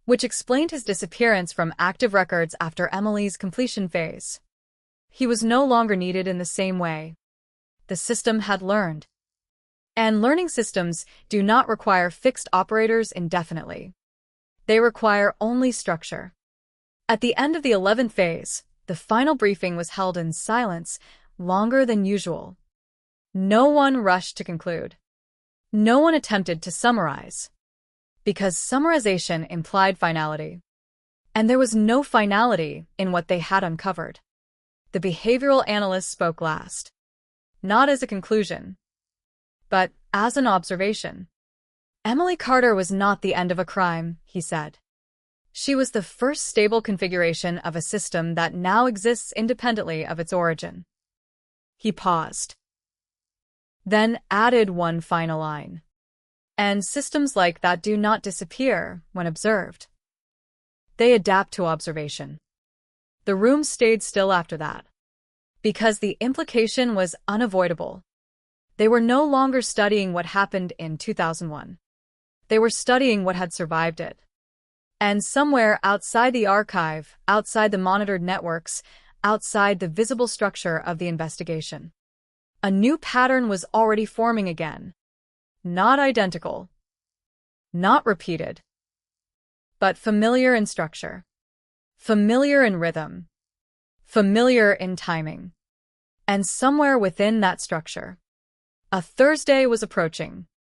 which explained his disappearance from active records after Emily's completion phase. He was no longer needed in the same way. The system had learned. And learning systems do not require fixed operators indefinitely. They require only structure. At the end of the 11th phase, the final briefing was held in silence, longer than usual. No one rushed to conclude. No one attempted to summarize. Because summarization implied finality. And there was no finality in what they had uncovered. The behavioral analyst spoke last. Not as a conclusion, but as an observation. Emily Carter was not the end of a crime, he said. She was the first stable configuration of a system that now exists independently of its origin. He paused. Then added one final line. And systems like that do not disappear when observed. They adapt to observation. The room stayed still after that. Because the implication was unavoidable. They were no longer studying what happened in 2001. They were studying what had survived it. And somewhere outside the archive, outside the monitored networks, outside the visible structure of the investigation, a new pattern was already forming again. Not identical. Not repeated. But familiar in structure. Familiar in rhythm. Familiar in timing. And somewhere within that structure, a Thursday was approaching.